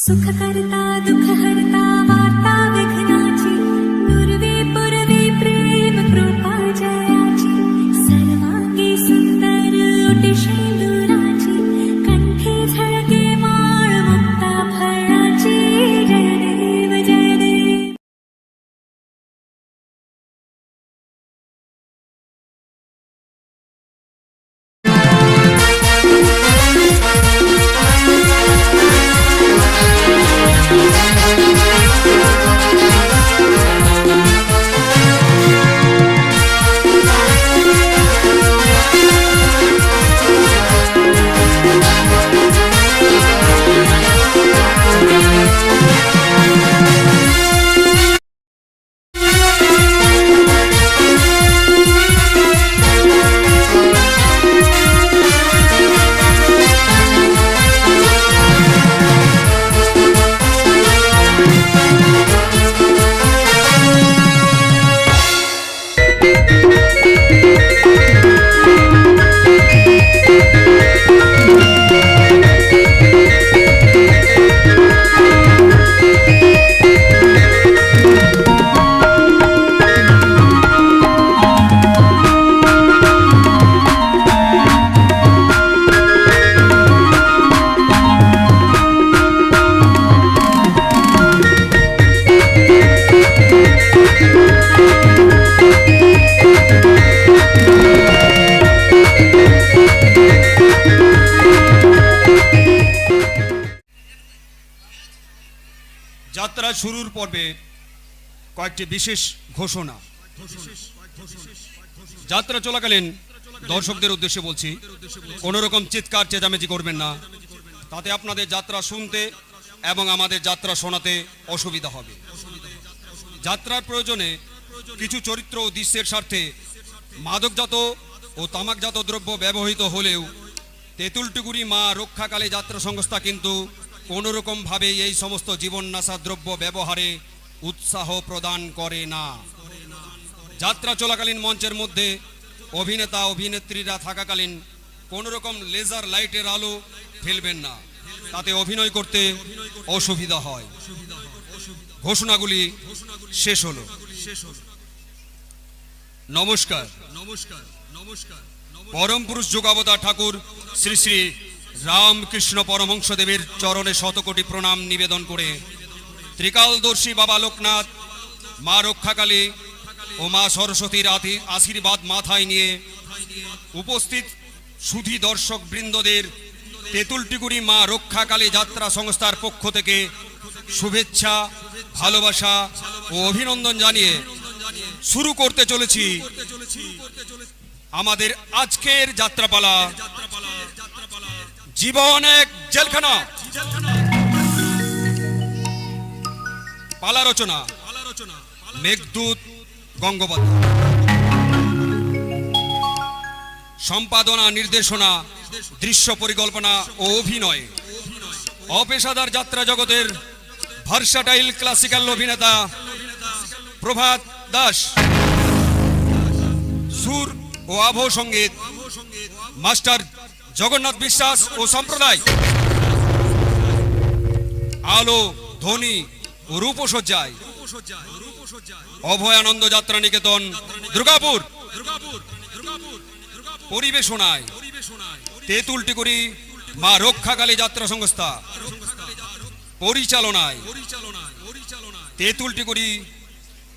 सुख करता दुख हरता वार्ता विघ्नाची दुर्वे पुरवे प्रेम कृपा जयाची सर्वांगी सुंदर ओटी शेंदुराची कंठी झळके माळ मुक्ता फळाची जय देव जय देव. যাত্রা শুরুর পর্বে কয়েকটি বিশেষ ঘোষণা। যাত্রা চলাকালীন দর্শকদের উদ্দেশ্যে বলছি, কোনো রকম চিৎকার চেঁচামেচি করবেন না, তাতে আপনাদের যাত্রা শুনতে এবং আমাদের যাত্রা শোনাতে অসুবিধা হবে। যাত্রার প্রয়োজনে কিছু চরিত্র ও দৃশ্যের স্বার্থে মাদকজাত ও তামাকজাত দ্রব্য ব্যবহৃত হলেও তেঁতুলটুকুরি মা রক্ষাকালী যাত্রা সংস্থা কিন্তু কোনোরকমভাবে এই সমস্ত জীবননাশা দ্রব্য ব্যবহারে উৎসাহ প্রদান করে না। যাত্রা চলাকালীন মঞ্চের মধ্যে অভিনেতা অভিনেত্রীরা থাকাকালীন কোনোরকম লেজার লাইটের আলো ফেলবেন না, তাতে অভিনয় করতে অসুবিধা হয়। ঘোষণাগুলি শেষ হলো। নমস্কার। পরম পুরুষ যোগাবতার ঠাকুর শ্রী শ্রী রামকৃষ্ণ পরমহংসদেবের চরণে শতকোটি প্রণাম নিবেদন করে ত্রিকালদর্শী বাবা লোকনাথ, মা রক্ষাকালী ও মা সরস্বতীর আশীর্বাদ মাথায় নিয়ে উপস্থিত সুধী দর্শক বৃন্দদের তেঁতুলটুকুরি মা রক্ষাকালী যাত্রা সংস্থার পক্ষ থেকে শুভেচ্ছা, ভালোবাসা ও অভিনন্দন জানিয়ে শুরু করতে চলেছি আমাদের আজকের যাত্রাপালা, জীবন এক জেলখানা। পালা রচনা মেঘদূত গঙ্গোপাধ্যায়, সম্পাদনা, নির্দেশনা, দৃশ্য পরিকল্পনা ও অভিনয় অপেশাদার যাত্রা জগতের ভার্সাটাইল ক্লাসিক্যাল অভিনেতা প্রভাত দাস, সুর ও আবহ সঙ্গীত মাস্টার জগন্নাথ বিশ্বাস ও সম্প্রদায়, আলো, ধ্বনি ও রূপসজ্জায় অভয়ানন্দ যাত্রা নিকেতন দুর্গাপুর, পরিবেশনায় তেঁতুলটুকুরি মা রক্ষাকালী যাত্রা সংস্থা, পরিচালনায় তেঁতুলটুকুরি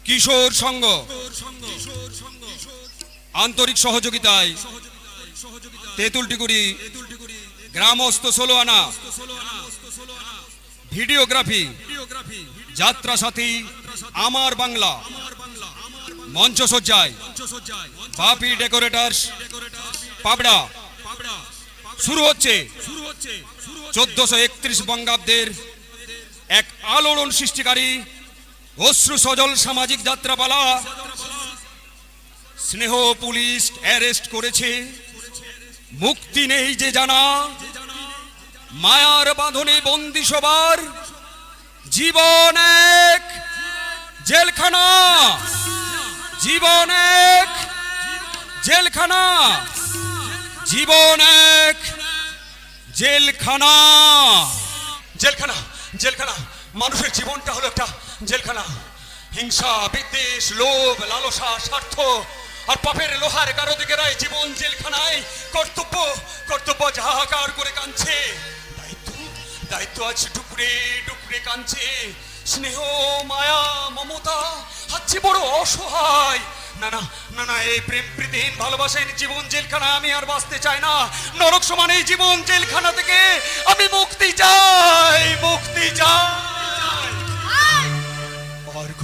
কিশোর সংঘ, আন্তরিক সহযোগিতায় তেঁতুলটুকুরি গ্রামস্থ 16 আনা, ভিডিওগ্রাফি যাত্রা সাথী আমার বাংলা, মঞ্চসজ্জায় বাপি ডেকোরেটার্স পাবড়া। শুরু হচ্ছে 1431 বঙ্গাব্দের এক আলোড়ন সৃষ্টিকারী অশ্রু সজল সামাজিক যাত্রাপালা। স্নেহ পুলিশ অ্যারেস্ট করেছে, মুক্তি নেই যে জানা, মায়ার বাঁধনে বন্দি সবার, জীবন এক জেলখানা, জীবন এক জেলখানা, জীবন এক জেলখানা। জেলখানা জেলখানা। মানুষের জীবনটা হলো একটা জেলখানা। হিংসা, বিদ্বেষ, লোভ, লালসা, স্বার্থ আর পাপের লোহার গারদিকেরাই জীবন জেলখানায়। কর্তব্য কর্তব্য হাহাকার করে কাঁদছে। দায়িত্ব দায়িত্ব আজ টুকরে টুকরে কাঁদছে। স্নেহ, মায়া, মমতা আজ বড় অসহায়। না না না না, এই প্রেম প্রীতিহীন ভালোবাসার জীবন জেলখানা আমি আর বাঁচতে চাই না। নরক সমান এই জীবন জেলখানা থেকে আমি মুক্তি চাই, মুক্তি চাই। অর্ঘ,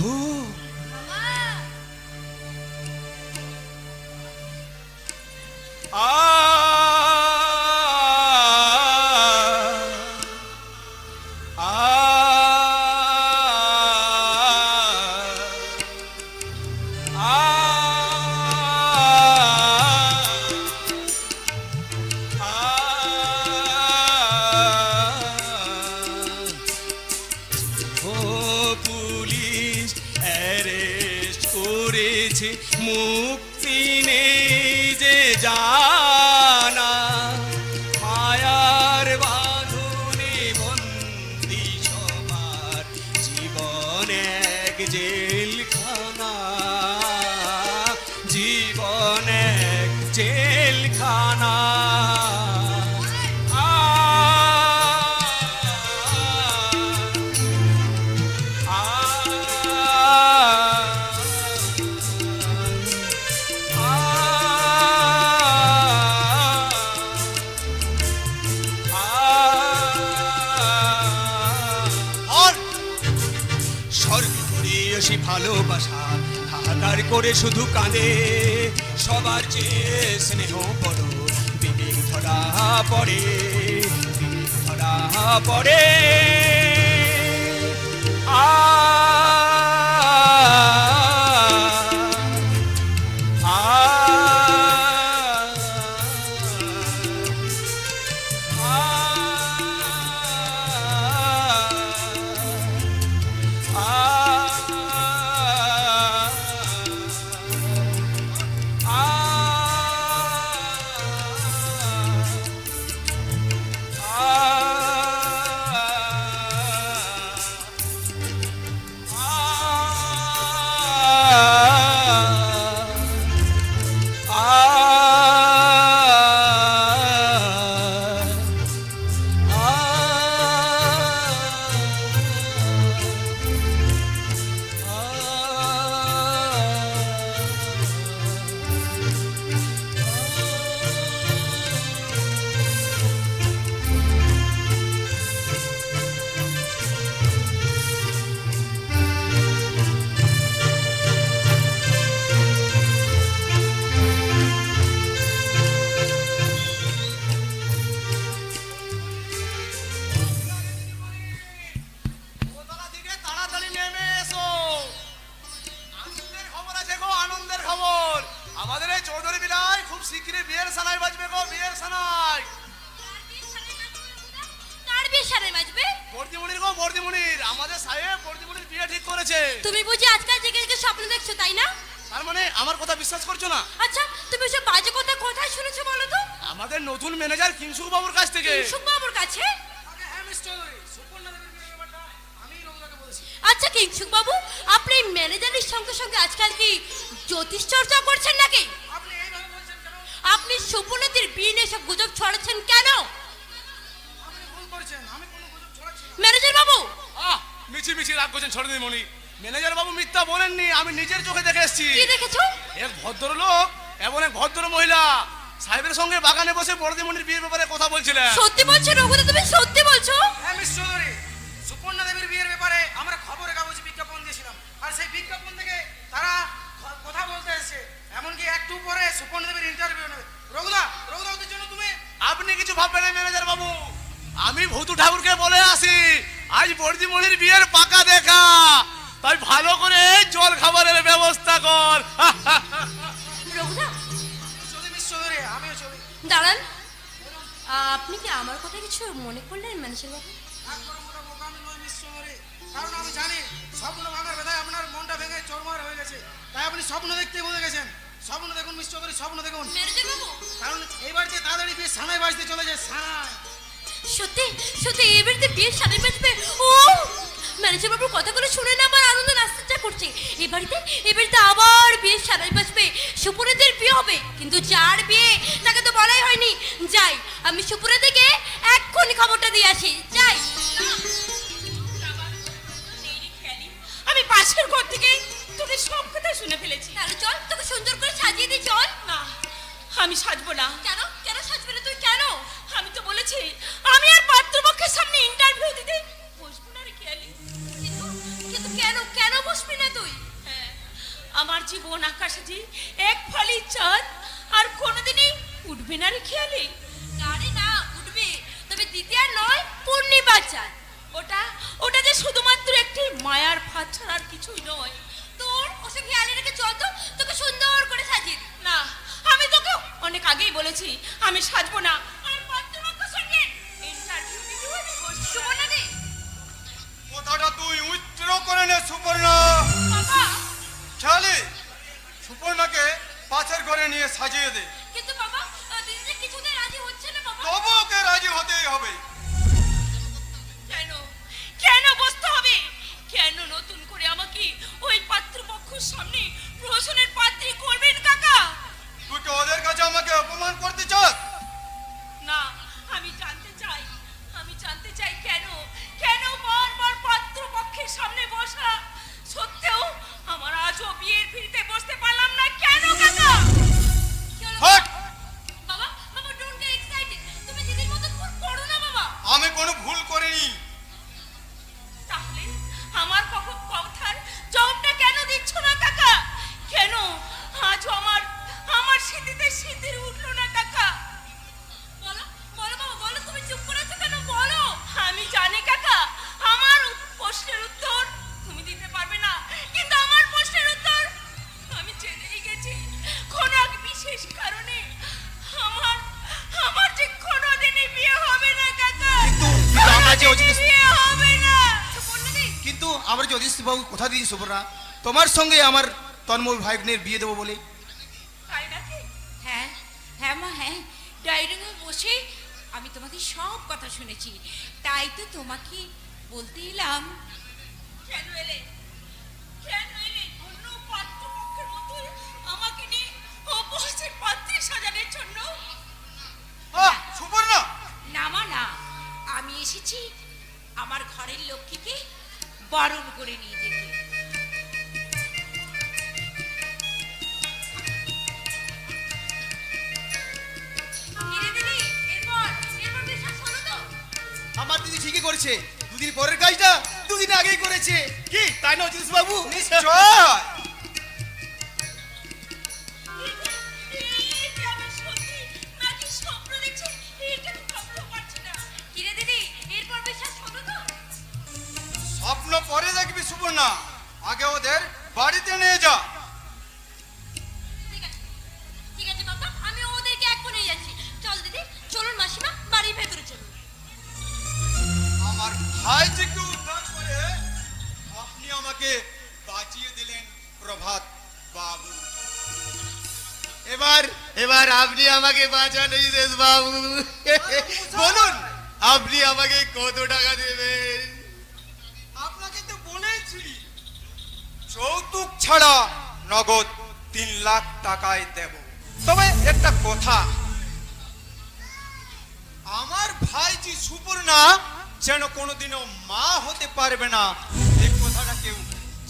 পুলিশ অ্যারেস্ট করেছে, মুক্তি নেই যে জানা। মায়ার বাঁধনে বন্দি সবার জীবন এক জেলখানা, জীবন এক জেলখানা। ভালোবাসা হাহাকার করে শুধু কাঁদে, সবার চেয়ে স্নেহ বড় বিবেক ধরা পড়ে, বিবেক ধরা পড়ে। তুমি বুঝি আজকাল জেগে জেগে স্বপ্ন দেখছো, তাই না? তার মানে আমার কথা বিশ্বাস করছো না? আচ্ছা, তুমি সব বাজে কথা কোথায় শুনেছো বলো তো? আমাদের নতুন ম্যানেজার কিংসুক বাবুর কাছ থেকে। কিংসুক বাবুর কাছে? হ্যাঁ মিস্টার সুপর্ণা দেবীর ব্যাপারটা আমি রঘুদাকে বলেছি। আচ্ছা কিংসুক বাবু, আপনি ম্যানেজারের সঙ্গে সঙ্গে আজকাল কি জ্যোতিষ চর্চা করছেন নাকি? আপনি এইভাবে বলছেন কেন? আপনি সুপর্ণাদির বিয়ে নিয়ে সব গুজব ছড়াচ্ছেন কেন? আপনি ভুল করছেন, আমি কোনো গুজব ছড়াচ্ছি না। ম্যানেজার বাবু, মিছি মিছি রাগ করছেন ছড়ে দিন মনি। ম্যানেজার বাবু মিথ্যা বলেননি, আমি নিজের চোখে দেখে এসেছি। কি দেখেছো? এক ভদ্রলোক এবং এক ভদ্র মহিলা সাহেবের সঙ্গে বাগানে বসে বড়দিমণির বিয়ের ব্যাপারে কথা বলছিলেন। সত্যি বলছো রঘুদা, তুমি সত্যি বলছো? হ্যাঁ মিস চৌধুরী, সুপর্ণা দেবীর বিয়ের ব্যাপারে আমরা খবরের কাগজে বিজ্ঞাপন দিয়েছিলাম, আর সেই বিজ্ঞাপন থেকে তারা কথা বলতে এসেছে। এমনকি একটু পরে সুপর্ণা দেবীর ইন্টারভিউ নেবে। রঘুদা, রঘুদা ওদের জন্য তুমি আপনি কিছু ভাববেন না ম্যানেজার বাবু। আমি ভূতু ঠাকুরকে বলে আসি আজ বড়দিমণির বিয়ের পাকা দেখা, তাই ভালো করে জল খাবারের ব্যবস্থা কর। রঘুদা চলি মিস চৌধুরী, আমিও চলি। দাঁড়ান, আপনি কি আমার কথা কিছু মনে করলেন ম্যানেজার বাবু? আমি নয় মিস চৌধুরী, কারণ আমি জানি স্বপ্ন ভাঙার ব্যথায় আপনার মনটা ভেঙে চরমার হয়ে গেছে, তাই আপনি স্বপ্ন দেখতে বলে গেছেন। স্বপ্ন দেখুন মিস চৌধুরী, স্বপ্ন দেখুন। ম্যানেজার বাবু, কারণ এইবার যে তাড়াতাড়ি বিয়ে সানাই বাজতে চলে যায়, সানাই। সত্যি সত্যি এই বাড়িতে বিয়ের শাড়ি বাজবে। ও ম্যানেজার বাবুর কথাগুলো শুনে না আমার আনন্দ নাচতে করছে। এই বাড়িতে আবার বিয়ের শাড়ি বাজবে, সুপুরেদের বিয়ে হবে। কিন্তু যার বিয়ে তাকে তো বলাই হয়নি। যাই, আমি সুপুরে থেকে এক্ষুনি খবরটা দিয়ে আসি। যাই। আমি পাশের ঘর থেকে তোদের সব কথা শুনে ফেলেছি। তাহলে চল, তোকে সুন্দর করে সাজিয়ে দিই। চল। না, আমি সাজবো না। কেন কেন সাজবি না তুই? কেন? আমি তো বলেছি আমি আর পাত্রপক্ষের সামনে ইন্টারভিউ দিতে বসবো না রে খেয়ালি। কিন্তু কেন কেন বসবি না তুই? হ্যাঁ, আমার জীবন আকাশে যে এক ফালি চাঁদ আর কোনোদিনই উঠবে না রে খেয়ালি। আরে না, উঠবে, তবে দ্বিতীয় নয়, পূর্ণিমা চাঁদ। ওটা যে শুধুমাত্র একটি মায়ার ফাঁদ ছাড়া আর কিছুই নয়। তোর ওসব খেয়ালি রেখে চল তো, তোকে সুন্দর করে সাজিয়ে দিই। না, আমি তোকে অনেক আগেই বলেছি আমি সাজবো না। আর পাত্রপক্ষের সঙ্গে ইন্টারভিউ দিতে আমি বসবো না। সুবর্ণা দি, কথাটা তুই উচ্চারণ করে নে সুপর্ণা। বাবা, খেয়ালি, সুপর্ণাকে পাশের ঘরে নিয়ে সাজিয়ে দে। কিন্তু বাবা দিদি যে কিছুতে রাজি হচ্ছে না বাবা। তবু ওকে রাজি হতেই হবে। কেন কেন বসতে হবে? কেন নতুন করে আমাকে ওই পাত্রপক্ষের সামনে প্রহসনের পাত্রী করবেন কাকা? তুই কি ওদের কাছে আমাকে অপমান করতে চাস? না, আমি জানতে চাই কেন কেন বারবার পাত্রপক্ষের সামনে বসা সত্ত্বেও আমার আজও বিয়ের পিড়িতে বসতে পারলাম না কেন কাকা? কি হলো হট! বাবা? বাবা ডোন্ট গেট এক্সাইটেড। তুমি দিদির মতো ভুল করো না বাবা। আমি কোনো ভুল করিনি। তাহলে আমার কথার জবাবটা কেন দিচ্ছ না কাকা? কেন আজও আমার স্মৃতিতে স্মৃতির উঠলো না কাকা? বলো বলো বাবা, বলো। তুমি চুপ করে আছো কেন? বলো। আমি জানি কাকা আমার প্রশ্নের উত্তর তুমি দিতে পারবে না, কিন্তু আমার প্রশ্নের উত্তর আমি জেনেই গেছি। কোন এক বিশেষ কারণে আমার যে কোনোদিনই বিয়ে হবে না কাকা। আমরা যে কোনোদিনই বিয়ে হবে না। সুবর্ণা দি, কিন্তু আমরা যে অজিত বাবু কথা দিয়েছি সুপর্ণা, তোমার সঙ্গে আমার তন্ময় ভাগ্নের বিয়ে দেবো বলে। তাই নাকি? হ্যাঁ হ্যাঁ মা, হ্যাঁ, ডাইনিং রুমে বসে আমি তোমাকে সব কথা শুনেছি, তাই তো তোমাকে বলতে এলাম। কেন এলে অন্য পাত্রপক্ষের মতোই আমাকে নিয়ে অপহাসের পাত্রে সাজানোর জন্য? সুপর্ণা, না মা না, আমি এসেছি আমার ঘরের লক্ষ্মীকে বরণ করে নিয়ে যেতে। ধীরে ধীরে, এরপর বিশ্বাস হলো তো? আমার দিদি ঠিকই করেছে, দুদিন পরের কাজটা দুদিন আগেই করেছে। কি তাই না অজিত বাবু? নিশ্চয়। এইটা আমি সত্যি নাকি স্বপ্ন দেখছি এটা আমি ভাবতে পারছি না। ধীরে দিদি, এরপর বিশ্বাস হলো তো? স্বপ্ন পরে দেখবি সুপর্ণা, আগে ওদের বাড়িতে নিয়ে যা। ঠিক আছে বাবা, আমি ওদেরকে এক্ষুনি যাচ্ছি। চল দিদি, চলুন মাসিমা, বাড়ির ভেতরে চলুন। আমার ভাইজিকে উদ্ধার করে আপনি আমাকে বাঁচিয়ে দিলেন প্রভাত বাবু। এবার আপনি আমাকে বাঁচান অজিত বাবু। বলুন আপনি আমাকে কত টাকা দেবেন? আপনাকে তো বলেছি যৌতুক ছাড়া নগদ 3 লাখ টাকায় দেব। তবে একটা কথা, আমার ভাইজি সুপর্ণা যেন কোনোদিনও মা হতে পারবে না, এই কথাটা কেউ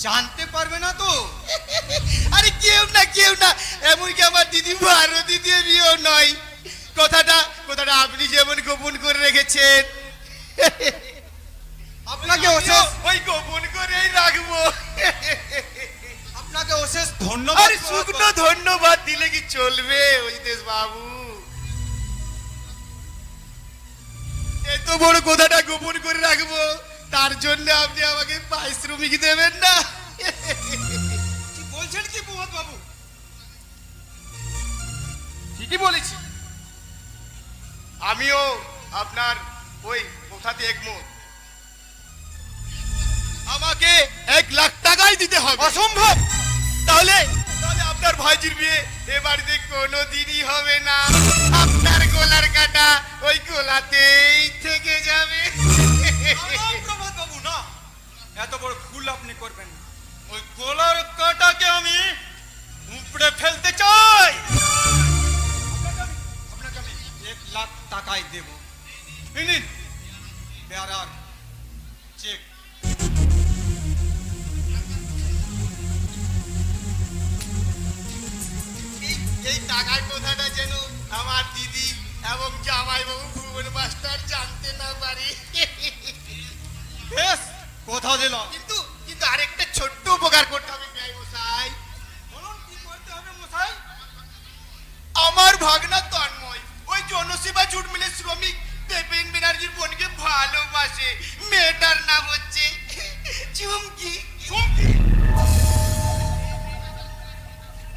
জানতে পারবে না তো? আরে কেউ না, এমনকি আমার দিদি আরো দ্বিতীয় বিয়েও নয়। কথাটা আপনি যেমন গোপন করে রেখেছেন, আপনাকে অশেষ ওই গোপন করেই রাখবো। আপনাকে অশেষ ধন্যবাদ। আরে শুকনো ধন্যবাদ দিলে কি চলবে অজিতেশ বাবু? এত বড় কথাটা গোপন করে রাখবো, তার জন্য আপনি আমাকে পারিশ্রমিক দেবেন না? কি বলছেন কি প্রভাত বাবু? ঠিকই বলেছি, আমিও আপনার ওই কথাতে একমত। আমাকে 1 লাখ টাকাই দিতে হবে। অসম্ভব। তাহলে আপনার ভাইজির বিয়ে এ বাড়িতে কোনো দিনই হবে না। আপনার গলার কাটা ওই গোলাতেই থেকে যাবে। প্রভাত বাবু, না, এত বড় ভুল আপনি করবেন না। ওই গোলার কাটাকে আমি উপড়ে ফেলতে চাই। আপনাকে আমি 1 লাখ টাকাই দেব। এই নিন বেয়ারার চেক। এই টাকার কথাটা যেন আমার দিদি এবং জামাইবাবু ভুবন মাস্টার জানতে না পারি। বেশ, কথা দিলাম। কিন্তু কিন্তু আরেকটা ছোট্ট উপকার করতে হবে বিআই মশাই। বলুন কি করতে হবে মশাই? আমার ভাগনা তন্ময় ওই জনসেবা জুট মিলের শ্রমিক দেবেন ব্যানার্জির বোনকে ভালোবাসে। মেয়েটার নাম হচ্ছে চুমকি। চুমকি?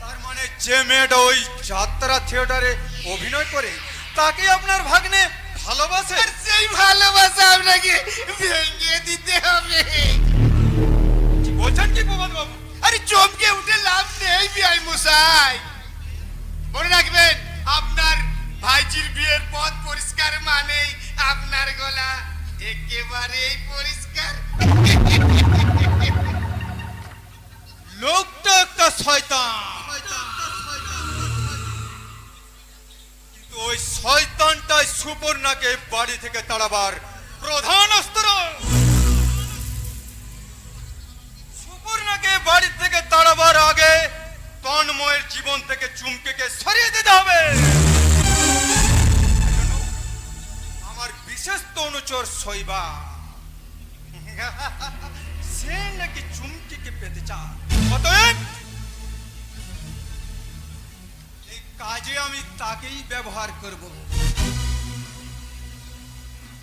তার মানে যে মেয়েটা ওই যাত্রা থিয়েটারে অভিনয় করে তাকে আপনার ভাগ্নে ভালোবাসে? আর সেই ভালোবাসা আপনাকে ভেঙে দিতে হবে। কি বলছেন কি প্রভাত বাবু? আরে চমকে উঠে লাভ নেই বিআই মশাই। মনে রাখবেন আপনার ভাইজির বিয়ের পথ পরিষ্কার মানেই আপনার গলা একেবারেই পরিষ্কার। লোকটা একটা শয়তান, কিন্তু ওই শয়তানটাই সুপর্ণাকে বাড়ি থেকে তাড়াবার প্রধান অস্ত্র। সুপর্ণাকে বাড়ি থেকে তাড়াবার আগে তন্ময়ের জীবন থেকে চুমকিকে সরিয়ে দিতে হবে। আমার বিশেষ অনুচর শৈবা, সে নাকি চুমকিকে পেতে চায়। অতএব এই কাজে আমি তাকেই ব্যবহার করব।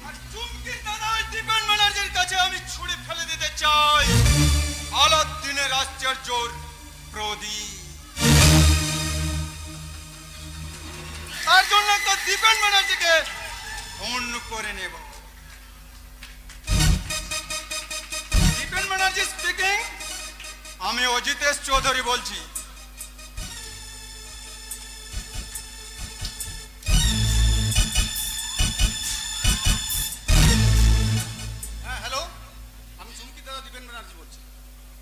আর চুমকির দাদা ওই দীপেন ব্যানার্জির কাছে আমি ছুড়ে ফেলে দিতে চাই আলাউদ্দিনের আশ্চর্যর প্রদীপ। তার জন্য তো দীপেন ব্যানার্জিকে অন্য করে নেব। দীপেন ব্যানার্জি স্পিকিং। আমি অজিতেশ চৌধুরী বলছি। হ্যাঁ হ্যালো, আমি চুমকি দাদা দীপেন ব্যানার্জি বলছি।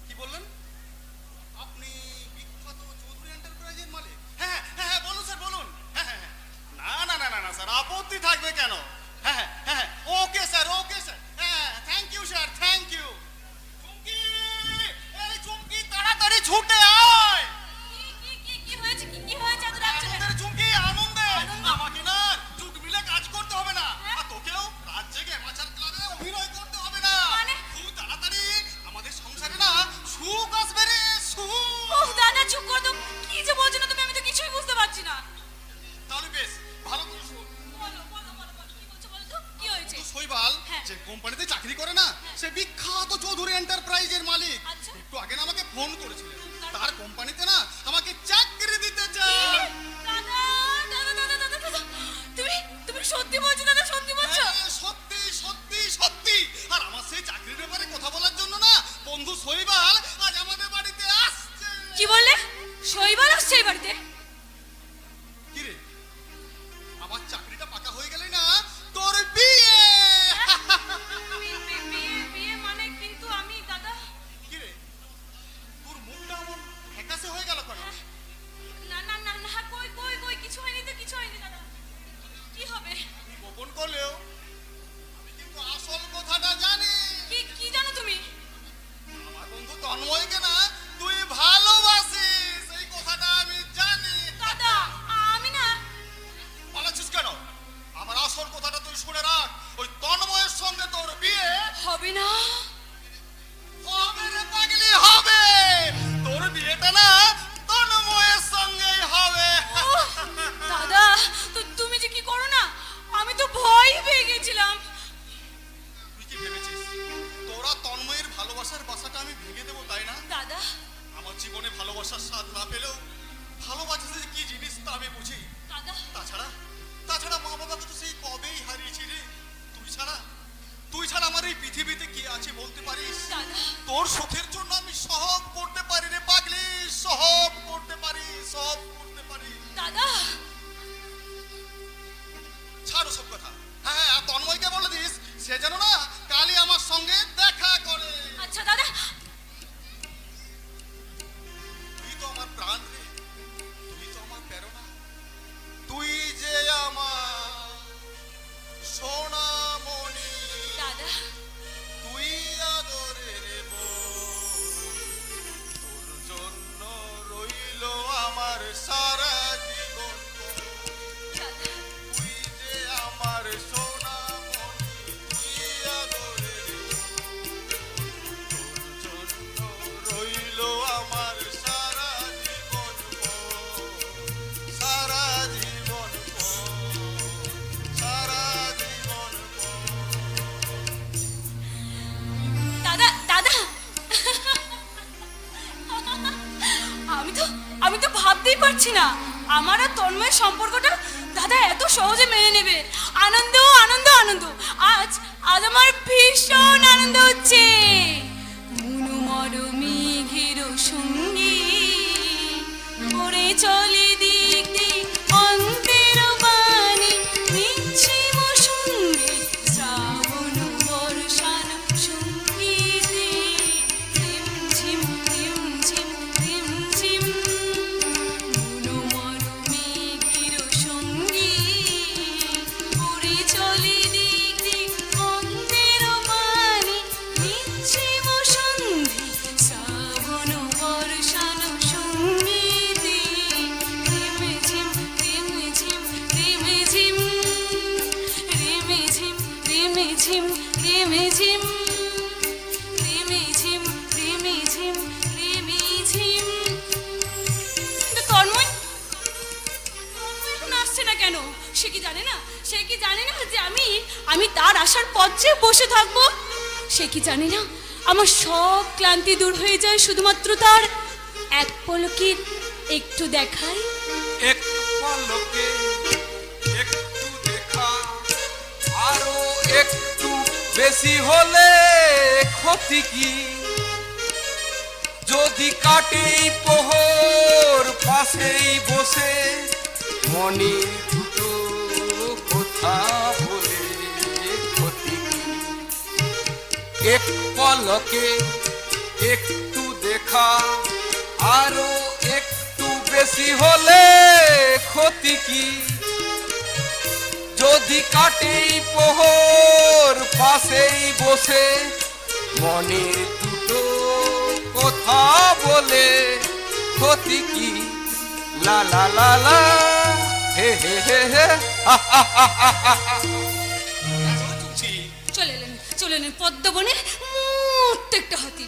কি বললেন? আপনি বিখ্যাত চৌধুরী এন্টারপ্রাইজের মালিক? হ্যাঁ হ্যাঁ হ্যাঁ, বলুন স্যার বলুন। হ্যাঁ হ্যাঁ হ্যাঁ, না না না না স্যার, আপত্তি থাকবে কেন? হ্যাঁ হ্যাঁ হ্যাঁ, ওকে স্যার, ওকে স্যার। হ্যাঁ, thank you sir, thank you. Chumki, এই চুমকি তাড়াতাড়ি ছুটে আয়। কি হয়েছে কি হয়েছে এত ডাকছো কেন? আনন্দের চুমকি, আনন্দে। আমাকে না জুট মিলে কাজ করতে হবে না, আর তোকেও রাত জেগে মাচার ক্লাবে অভিনয় করতে হবে না। মানে? তুই তাড়াতাড়ি আমাদের সংসারে না সুখ আসবে রে, সুখ। ওহ দাদা চুপ কর তো, কি যে বলছো না তুমি, আমি তো কিছুই বুঝতে পারছি না। তাহলে বেশ ভালো করে শোন। বলো বলো বলো বলো, কি বলছো বলো তো, কি হয়েছে? তো শৈবাল হ্যাঁ। যে কোম্পানিতে চাকরি করে না, সে বিখ্যাত চৌধুরী এন্টারপ্রাইজের মালিক। আচ্ছা। একটু আগে না আমাকে ফোন করেছিলেন, তার কোম্পানিতে না আমাকে চাকরি দিতে চায়। দাদা দাদা দাদা দাদা দাদা, তুমি তুমি সত্যি বলছো দাদা, সত্যি বলছো? হ্যাঁ, সত্যি সত্যি সত্যি। আর আমার সেই চাকরির ব্যাপারে কথা বলার জন্য না বন্ধু শৈবাল আজ আমাদের বাড়িতে আসছে। কি বললে? শৈবাল আসছে এই বাড়িতে? কি রে, আমার চাকরিটা পাকা হয়ে গেলে না তোর বিয়ে। বিয়ে মানে? কিন্তু আমি দাদা। কি রে, তোর মুখটা এমন ফ্যাকাশে হয়ে গেল কেন? না না না না, কই কই কই, কিছু হয়নি তো, কিছু হয়নি দাদা। কি হবে? তুই গোপন করলেও আমি কিন্তু আসল কথাটা জানি। কি কি জানো তুমি? আমার বন্ধু তন্ময়কে না তুই ভালোবাসিস, এই কথাটা আমি জানি। দাদা আমি না। পালাচ্ছিস কেন? আমার আসল কথাটা তুই শুনে রাখ। ওই তন্ময়ের সঙ্গে তোর বিয়ে হবে না। হবে রে পাগলি, হবে। তোর বিয়েটা না তন্ময়ের সঙ্গেই হবে। ওহ, দাদা তো তুমি যে কি করো না, আমি তো ভয় পেয়ে গেছিলাম। তুই কি ভেবেছিস তোরা তন্ময়ের ভালোবাসার বাসাটা আমি ভেঙে দেবো, তাই না? দাদা আমার জীবনে ভালোবাসার স্বাদ না পেলেও ভালোবাসা যে কি জিনিস তা আমি বুঝি। দাদা তাছাড়া তাছাড়া মা বাবাকে তো সেই কবেই হারিয়েছি রে। তুই ছাড়া আমার এই পৃথিবীতে কি আছে বলতে পারিস? দাদা তোর সুখের জন্য আমি সব করতে পারি রে পাগলি, সব করতে পারি। সে যেন না কালই আমার সঙ্গে দেখা করে। আচ্ছা দাদা, তুই তো আমার প্রাণ রে, তুই তো আমার প্রেরণা, তুই যে আমার সোনামণি, দাদা তুই আদরের বউ। তোর জন্য রইল আমার সারা জীবন। দাদা তুই যে আমার সোনামণি, তুই আদরের বউ। তোর জন্য রইল আমার সারা জীবন, সারা জীবন, সারা জীবন। দাদা দাদা আমি তো ভাবতেই পারছি না আমার আর তন্ময়ের সম্পর্কটা দাদা এত সহজে মেনে নেবে। আনন্দ আনন্দ আনন্দ, আজ আজ আমার ভীষণ আনন্দ হচ্ছে। মনোমর মেঘের সঙ্গী পড়ে চলে দিক দিক অন্তের বাণী, নিচ্ছিম সঙ্গে শ্রাবণ বর্ষান সঙ্গীতে রিমঝিম রিমঝিম রিমঝিম। মনোমর মেঘের সঙ্গী পড়ে চলে দিক দিক অন্তের বাণী, নিচ্ছিম সন্ধি শ্রাবণ বর্ষান সঙ্গীতে রিমঝিম রিমঝিম রিমঝিম রিমঝিম রিমঝিম রিমঝিম রিমঝিম রিমঝিম রিমঝিম। কিন্তু তন্ময় এখন আসছে না কেন? সে কি জানে না, সে কি জানে না যে আমি তার আসার পথ চেয়ে বসে থাকবো? সে কি জানে না আমার সব ক্লান্তি দূর হয়ে যায় শুধুমাত্র তার এক পলকের একটু দেখায়। এক পলকে একটু দেখা, আরো একটু বেশি হলে ক্ষতি কি? যদি কাটেই প্রহর পাশেই বসে মনে দুটো কথা বলে ক্ষতি কি? এক পলকে একটু দেখা, আরো একটু বেশি হলে ক্ষতি কি? যদি কাটেই প্রহর পাশেই বসে মনে দুটো কথা বলে ক্ষতি কি? লা লা লা লা হে হে হে হে হা হা হা হা হা হা। চলে এলেন পদ্মবনের প্রত্যেকটা হাতি।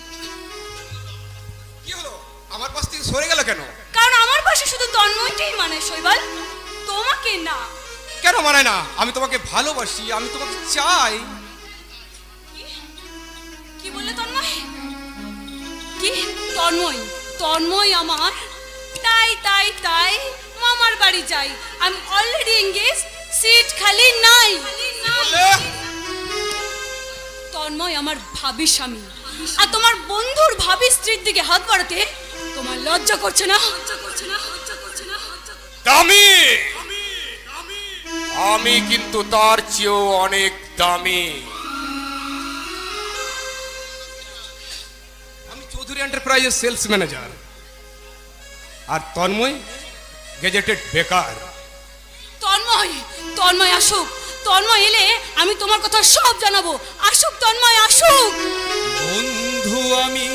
কি হলো, আমার পাশ থেকে সরে গেল কেন? কারণ আমার পাশে শুধু তন্ময়টাই মানে শৈবাল, তোমাকে না। কেন মানে না? আমি তোমাকে ভালোবাসি, আমি তোমাকে চাই। কি বললে তন্ময়? কি তন্ময়? তন্ময় আমার? তাই তাই তাই মামার বাড়ি যাই। I am already engage, seat খালি নাই। তন্ময় আমার ভাবি স্বামী, আর তোমার বন্ধুর ভাবি স্ত্রীর দিকে হাত বাড়াতে তোমার লজ্জা করছে না? দামি, আমি কিন্তু তার চেয়েও অনেক দামি। আমি চৌধুরী এন্টারপ্রাইজের সেলস ম্যানেজার, আর তন্ময় গেজেটেড বেকার। তন্ময়, তন্ময় আসুক। তন্ময় এলে আমি তোমার কথা সব জানাবো। আসুক তন্ময়, আসুক। বন্ধু আমি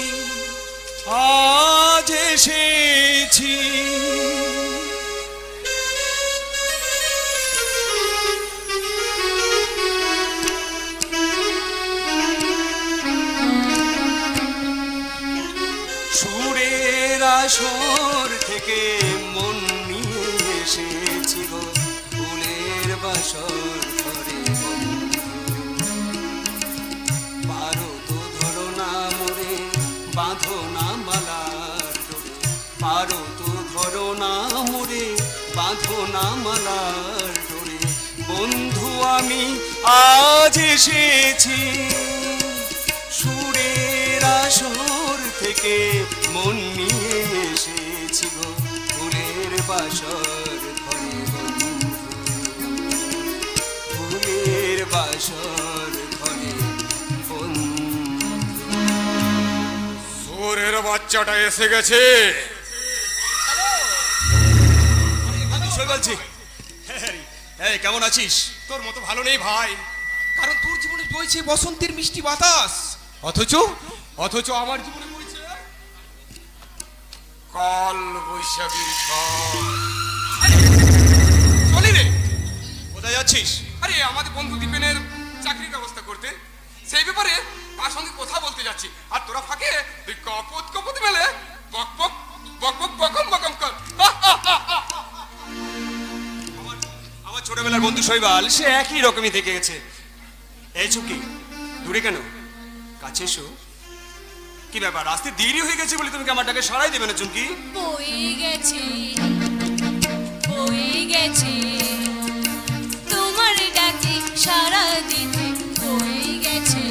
আজ এসেছি, সুরের আসর থেকে মন নিয়ে এসেছি গো, ফুলের বাসর ঘরে। পারো তো ধরো না মোরে, বাঁধো না মালার ডোরে। পারো তো ধরো না মোরে, বাঁধো না মালার ডোরে। বন্ধু আমি আজ এসেছি, সুরের আসর থেকে মন নিয়ে এসেছি গো, ফুলের বাসর ঘরে বন্ধু, ফুলের বাসর ঘরে। বাচ্চাটা এসে গেছে। বিষয় বলছি, এই কেমন আছিস? তোর মতো ভালো নেই ভাই, কারণ তোর জীবনে বইছে বসন্তের মিষ্টি বাতাস, অথচ আমার জীবনে বইছে কাল বৈশাখীর ঝড়। চলি রে। কোথায় যাচ্ছিস? আরে আমাদের বন্ধু দীপেনের চাকরির ব্যবস্থা করতে, সেই ব্যাপারে তার সঙ্গে কথা বলতে যাচ্ছি। আর তোরা ফাঁকে তুই কপত মেলে বক বক বক বক বকম বকম কর। আমার ছোটবেলার বন্ধু শৈবাল, সে একই রকমই থেকে গেছে। এই চুকি, দূরে কেন? কাছে এসো। কি ব্যাপার, আসতে দেরি হয়ে গেছে বলে তুমি কি আমার ডাকে সাড়াই দেবে না চুমকি? বয়ে গেছে, বয়ে গেছে, তোমার ডাকে সারা দিতে বয়ে গেছে।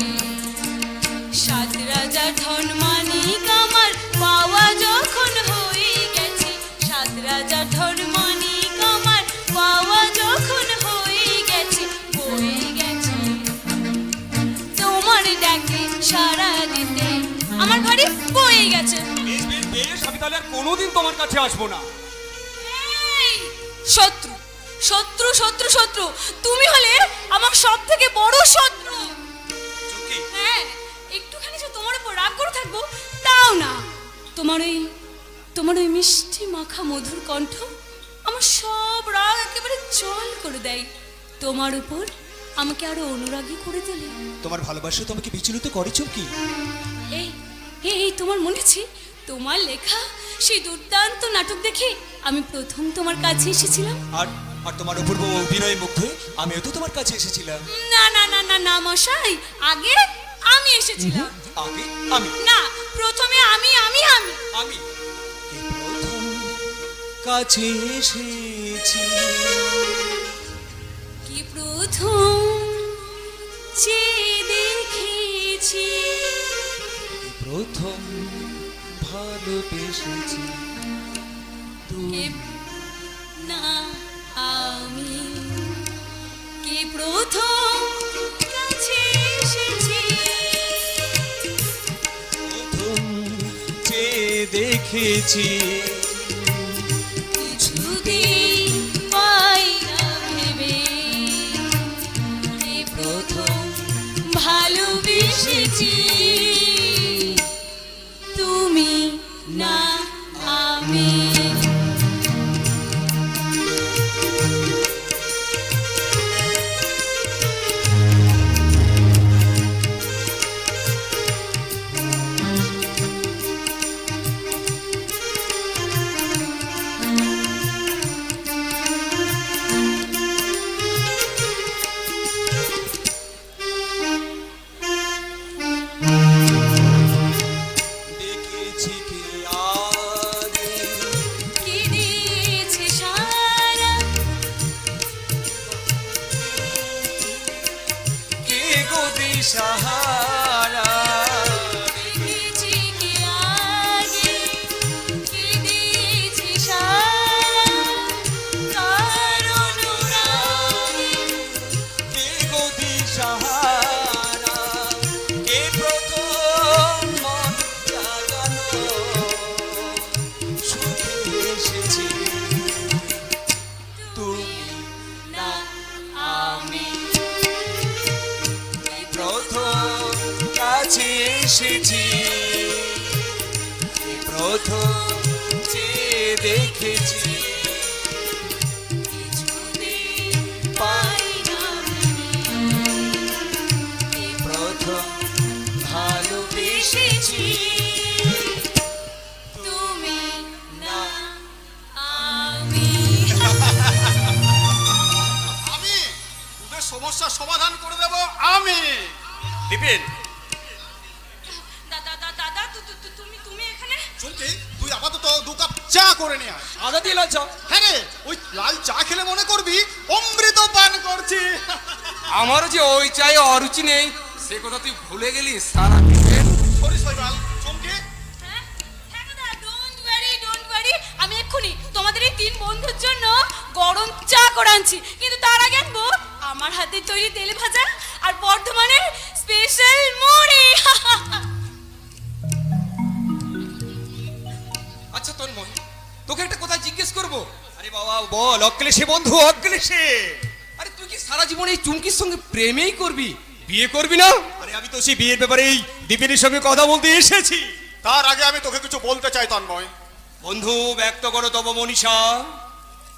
সাত রাজার ধন মানিক আমার পাওয়া যখন হয়ে গেছে, সাত রাজার ধন মানিক আমার পাওয়া যখন হয়ে গেছে, বয়ে গেছে, তোমার ডাকে সারা দিতে আমার ঘরে বয়ে গেছে। বেশ বেশ বেশ, আমি তাহলে আর কোনোদিন তোমার কাছে আসবো না। এই, শত্রু শত্রু শত্রু শত্রু, তুমি হলে আমার সব থেকে বড় শত্রু। চুমকি, হ্যাঁ, একটুখানি যে তোমার উপর রাগ করে থাকবো তাও না। তোমার ওই মিষ্টি মাখা মধুর কণ্ঠ আমার সব রাগ একেবারে জল করে দেয়। তোমার উপর আমাকে আরো অনুরাগী করে তোলে। তোমার ভালোবাসা তোমাকে বিচলিত করে চুমকি। এই এই তোমার মনে আছে তোমার লেখা সেই দুর্দান্ত নাটক দেখে আমি প্রথম তোমার কাছে এসেছিলাম? আর আর তোমার অপূর্ব অভিনয় মুগ্ধ হয়ে আমিও তো তোমার কাছে এসেছিলাম। না না না না না মশাই, আগে আমি এসেছিলাম। আগে আমি? না, প্রথমে আমি আমি আমি আমি এই প্রথম কাছে এসেছি, কি প্রথম যে দেখেছি, এই প্রথম ভালোবেসেছি। কে না আমি, কে প্রথম কাছে এসেছি, প্রথম যে দেখেছি, কিছুদিন পাই না ভেবে, কে প্রথম ভালোবেসেছি, তুমি না আমি। দেখেছি কি আগে, কি দিয়েছে সারা, কে গো দিশাহারা, দেখেছি কি আগে, কি দিয়েছে সারা, কার অনুরাগে, কে গো দিশাহারা, কে প্রথম মন জাগানো সুখে এসেছি, তুমি না আমি। প্রথম কাছে এসেছি, এই প্রথম যে দেখেছি, কিছুদিন পাই না ভেবে, প্রথম ভালোবেসেছি, তুমি না আমি। আমি তোদের সমস্যার সমাধান করে দেব আমি। দীপেন, দাদা দাদা দাদা তুমি এখানে? চুমকি, তুই আপাতত 2 কাপ চা করে নিয়ে আয়। আদা দিয়ে লাল চা? হ্যাঁ রে, ওই লাল চা খেলে মনে করবি অমৃত পান করছি। আমার যে ওই চাই অরুচি নেই সে কথা তুই ভুলে গেলি সারা দীপেন। সরি শৈবাল। চুমকি, হ্যাঁ হ্যাঁ দাদা, ডোন্ট ওয়ারি, আমি এক্ষুনি তোমাদের এই 3 বন্ধুর জন্য গরম চা করে আনছি। কিন্তু তার আগে আনবো আমার হাতে তৈরি তেলে ভাজা আর বর্ধমানের স্পেশাল মুড়ি। আচ্ছা তন্ময়, তোকে একটা কথা জিজ্ঞেস করব। আরে বাবা বল, অক্লেশে বন্ধু অক্লেশে। আরে তুই কি সারা জীবন এই চুমকির সঙ্গে প্রেমেই করবি, বিয়ে করবি না? আরে আমি তো সেই বিয়ের ব্যাপারে এই দীপেনের সঙ্গে কথা বলতে এসেছি। তার আগে আমি তোকে কিছু বলতে চাই তন্ময়। বন্ধু ব্যক্ত করো তব মনীষা।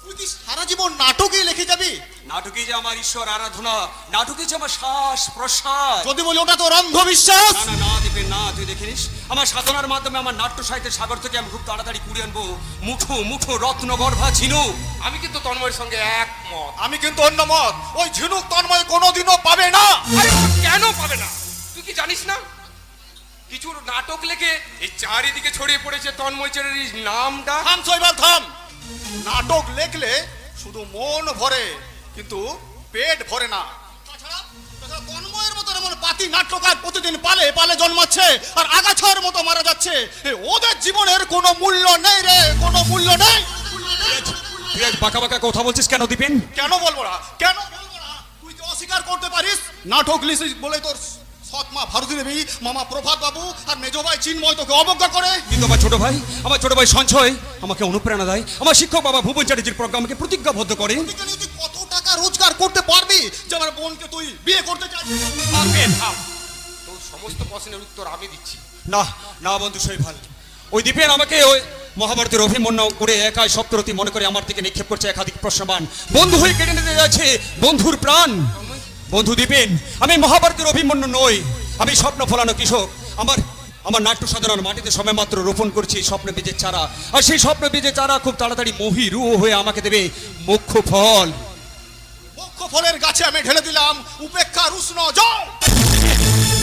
তুই কি সারা জীবন নাটকেই লিখে যাবি? নাটকে যে আমার ঈশ্বর আরাধনা, নাটকে যে আমার শ্বাস প্রশ্বাস। যদি বলি ওটা তোর অন্ধবিশ্বাস। না না না দীপেন না, তুই দেখিস আমার সাধনার মাধ্যমে আমার নাট্য সাহিত্যের সাগর থেকে আমি খুব তাড়াতাড়ি কুড়িয়ে আনবো মুঠো মুঠো রত্ন গর্ভা ঝিনুক। আমি কিন্তু তন্ময়ের সঙ্গে একমত। আমি কিন্তু অন্য মত। ওই ঝিনুক তন্ময় কোনোদিনও পাবে না। আরে ও কেন পাবে না? তুই কি জানিস না কিছু নাটক লেখে এই চারিদিকে ছড়িয়ে পড়েছে তন্ময় চ্যাটার্জির নামটা? থাম শৈবাল থাম। নাটক লেখলে শুধু মন ভরে কিন্তু পেট ভরে না। তাছাড়া তন্ময়ের মতো এমন পাতি নাট্যকার প্রতিদিন পালে পালে জন্মাচ্ছে আর আগাছার মতো মারা যাচ্ছে। ওদের জীবনের কোনো মূল্য নেই রে, কোনো মূল্য নেই। তুই আজ বাঁকা বাঁকা কথা বলছিস কেন দীপেন? কেন বলবো না, কেন বলবো না? তুই কি অস্বীকার করতে পারিস নাটক লিখিস বলে তোর সৎ মা ভারতী দেবী, মামা প্রভাত বাবু আর মেজো ভাই চিন্ময় তোকে অবজ্ঞা করে? কিন্তু আমার ছোট ভাই সঞ্চয় আমাকে অনুপ্রেরণা দেয়। আমার শিক্ষক বাবা ভুবন চ্যাটার্জির প্রজ্ঞা আমাকে প্রতিজ্ঞাবদ্ধ করে। তুই কত টাকা রোজগার করতে পারবি যে আমার বোনকে তুই বিয়ে করতে চাইছিস? তোর সমস্ত প্রশ্নের উত্তর আমি দিচ্ছি। না না বন্ধু শৈবাল, ওই দীপেন আমাকে ওই মহাভারতের অভিমন্যু করে একাই সপ্তরতি মনে করে আমার দিকে নিক্ষেপ করছে একাধিক প্রশ্নবান। বন্ধু হয়ে কেড়ে নিতে যাচ্ছে বন্ধুর প্রাণ। বন্ধু দীপেন, আমি মহাভারতের অভিমন্যু নই, আমি স্বপ্ন ফলানো কৃষক। আমার নাট্য সাধনার মাটিতে সময় মাত্র রোপণ করছি স্বপ্ন বীজের চারা, আর সেই স্বপ্ন বীজের চারা খুব তাড়াতাড়ি মহিরু হয়ে আমাকে দেবে মুখ্য ফল। মুখ্য ফলের গাছে আমি ঢেলে দিলাম উপেক্ষার উষ্ণ জল।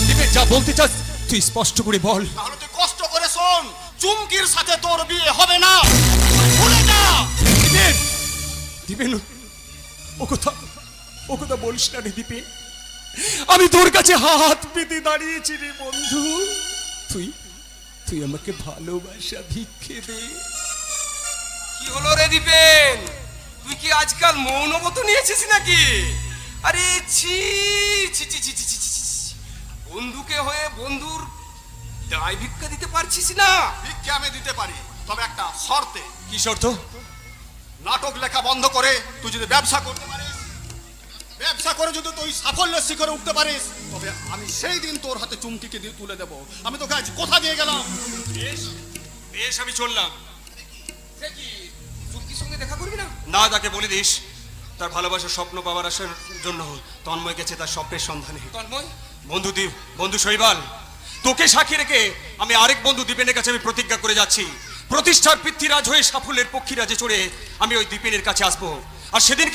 দীপেন যা বলতে চাস তুই স্পষ্ট করে বল। তাহলে তুই কষ্ট করে শোন, চুমকির সাথে তোর বিয়ে হবে না, ভুলে যা। দীপেন, দীপেন ও কথা বলিস না রে দীপেন। আমি তোর কাছে হাত পেতে দাঁড়িয়েছি রে বন্ধু। তুই আমাকে ভালোবাসা ভিক্ষে দে। কি হলো রে দীপেন, তুই কি আজকাল মৌনব্রত নিয়েছিস নাকি? আরে ছি ছি ছি ছি ছি ছি ছি ছি। বন্ধুকে হয়ে বন্ধুর দায় ভিক্ষা দিতে পারছিস না? ভিক্ষে আমি দিতে পারি, তবে একটা শর্তে। কি শর্ত? নাটক লেখা বন্ধ করে তুই যদি ব্যবসা করতে পারিস, ব্যবসা করে যদি তুই সাফল্যের শিখরে উঠতে পারিস, তবে আমি সেই দিন তোর হাতে চুমকিকে দিয়ে তুলে দেব। আমি তোকে আজ কথা দিয়ে গেলাম। বেশ আমি চললাম। সে কি চুমকির সঙ্গে দেখা করবি না? না, তাকে বলে দিস তার ভালোবাসার স্বপ্ন পাওয়ার আসার জন্য তন্ময় গেছে তার স্বপ্নের সন্ধানে। তন্ময়, বন্ধু শৈবাল, তোকে সাক্ষী রেখে আমি আরেক বন্ধু দীপেনের কাছে আমি প্রতিজ্ঞা করে যাচ্ছি, প্রতিষ্ঠার পৃথ্বীরাজ হয়ে সাফল্যের পক্ষীরাজে চড়ে আমি ওই দীপেনের কাছে আসবো। আর সেদিন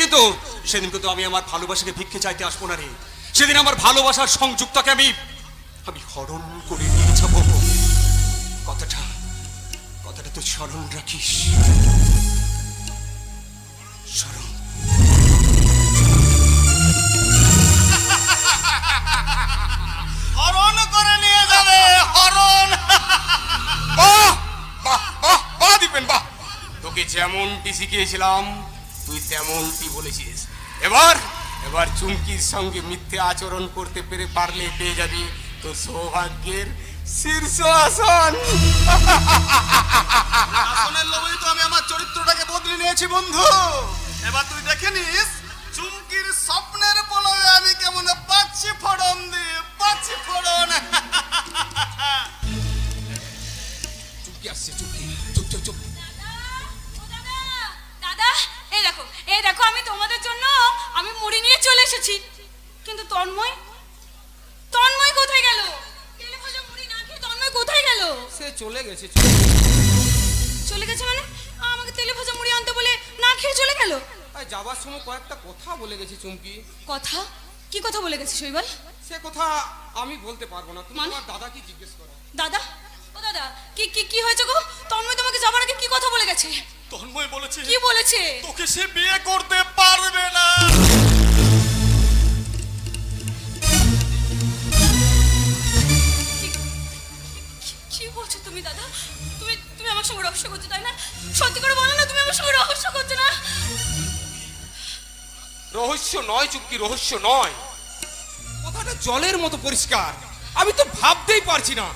কিন্তু আমি আমার ভালোবাসাকে ভিক্ষে চাইতে আসবো না রে। সেদিন আমার ভালোবাসার সংযুক্তকে আমি হরণ করে নিয়ে যাবো। কথাটা তুই স্মরণ রাখিস। স্মরণ। হরণ করে নিয়ে যাবে, হরণ। বাহ বাহ বাহ বাহ দীপেন বাহ, তোকে যেমনটি শিখিয়েছিলাম তুই তেমনটি বলেছিস। এবার চুমকির সঙ্গে মিথ্যে আচরণ করতে পারলে পেয়ে যাবি তোর সৌভাগ্যের শীর্ষ আসন। আসনের লোভেই তো আমি আমার চরিত্রটাকে বদলে নিয়েছি বন্ধু। এবার তুই দেখে নিস চুমকির স্বপ্নের পলয়ে আমি কেমন পাচ্ছি ফড়ন দিয়ে, পাচ্ছি ফড়ন। চুমকি আসছে, চুমকি চুপ চুপ চুপ। দাদা, এই দেখো আমি তোমাদের জন্য আমি মুড়ি নিয়ে চলে এসেছি। কিন্তু তন্ময় কোথায় গেল? তেলে ভাজা মুড়ি না খেয়ে তন্ময় কোথায় গেল? সে চলে গেছে। চলে গেছে মানে? আমাকে তেলে ভাজা মুড়ি আনতে বলে না খেয়ে চলে গেল? যাবার সময় কয়েকটা কথা বলে গেছে চুমকি। কথা? কি কথা বলে গেছে শৈবাল? সে কথা আমি বলতে পারবো না, তুমি মানে? আমার দাদাকে জিজ্ঞেস করো। দাদা, ও দাদা, কি হয়েছে গো? তন্ময় তোমাকে যাবার আগে কি কথা বলে গেছে? তন্ময় বলেছে, কি বলেছে? তোকে সে বিয়ে করতে পারবে না। কি বলছো তুমি দাদা? তুমি আমার সঙ্গে রহস্য করছো তাই না? সত্যি করে বলো না, তুমি আমার সঙ্গে রহস্য করছো না? রহস্য নয় চুমকি, রহস্য নয়। কথাটা জলের মতো পরিষ্কার। আমি তো ভাবতেই পারছি না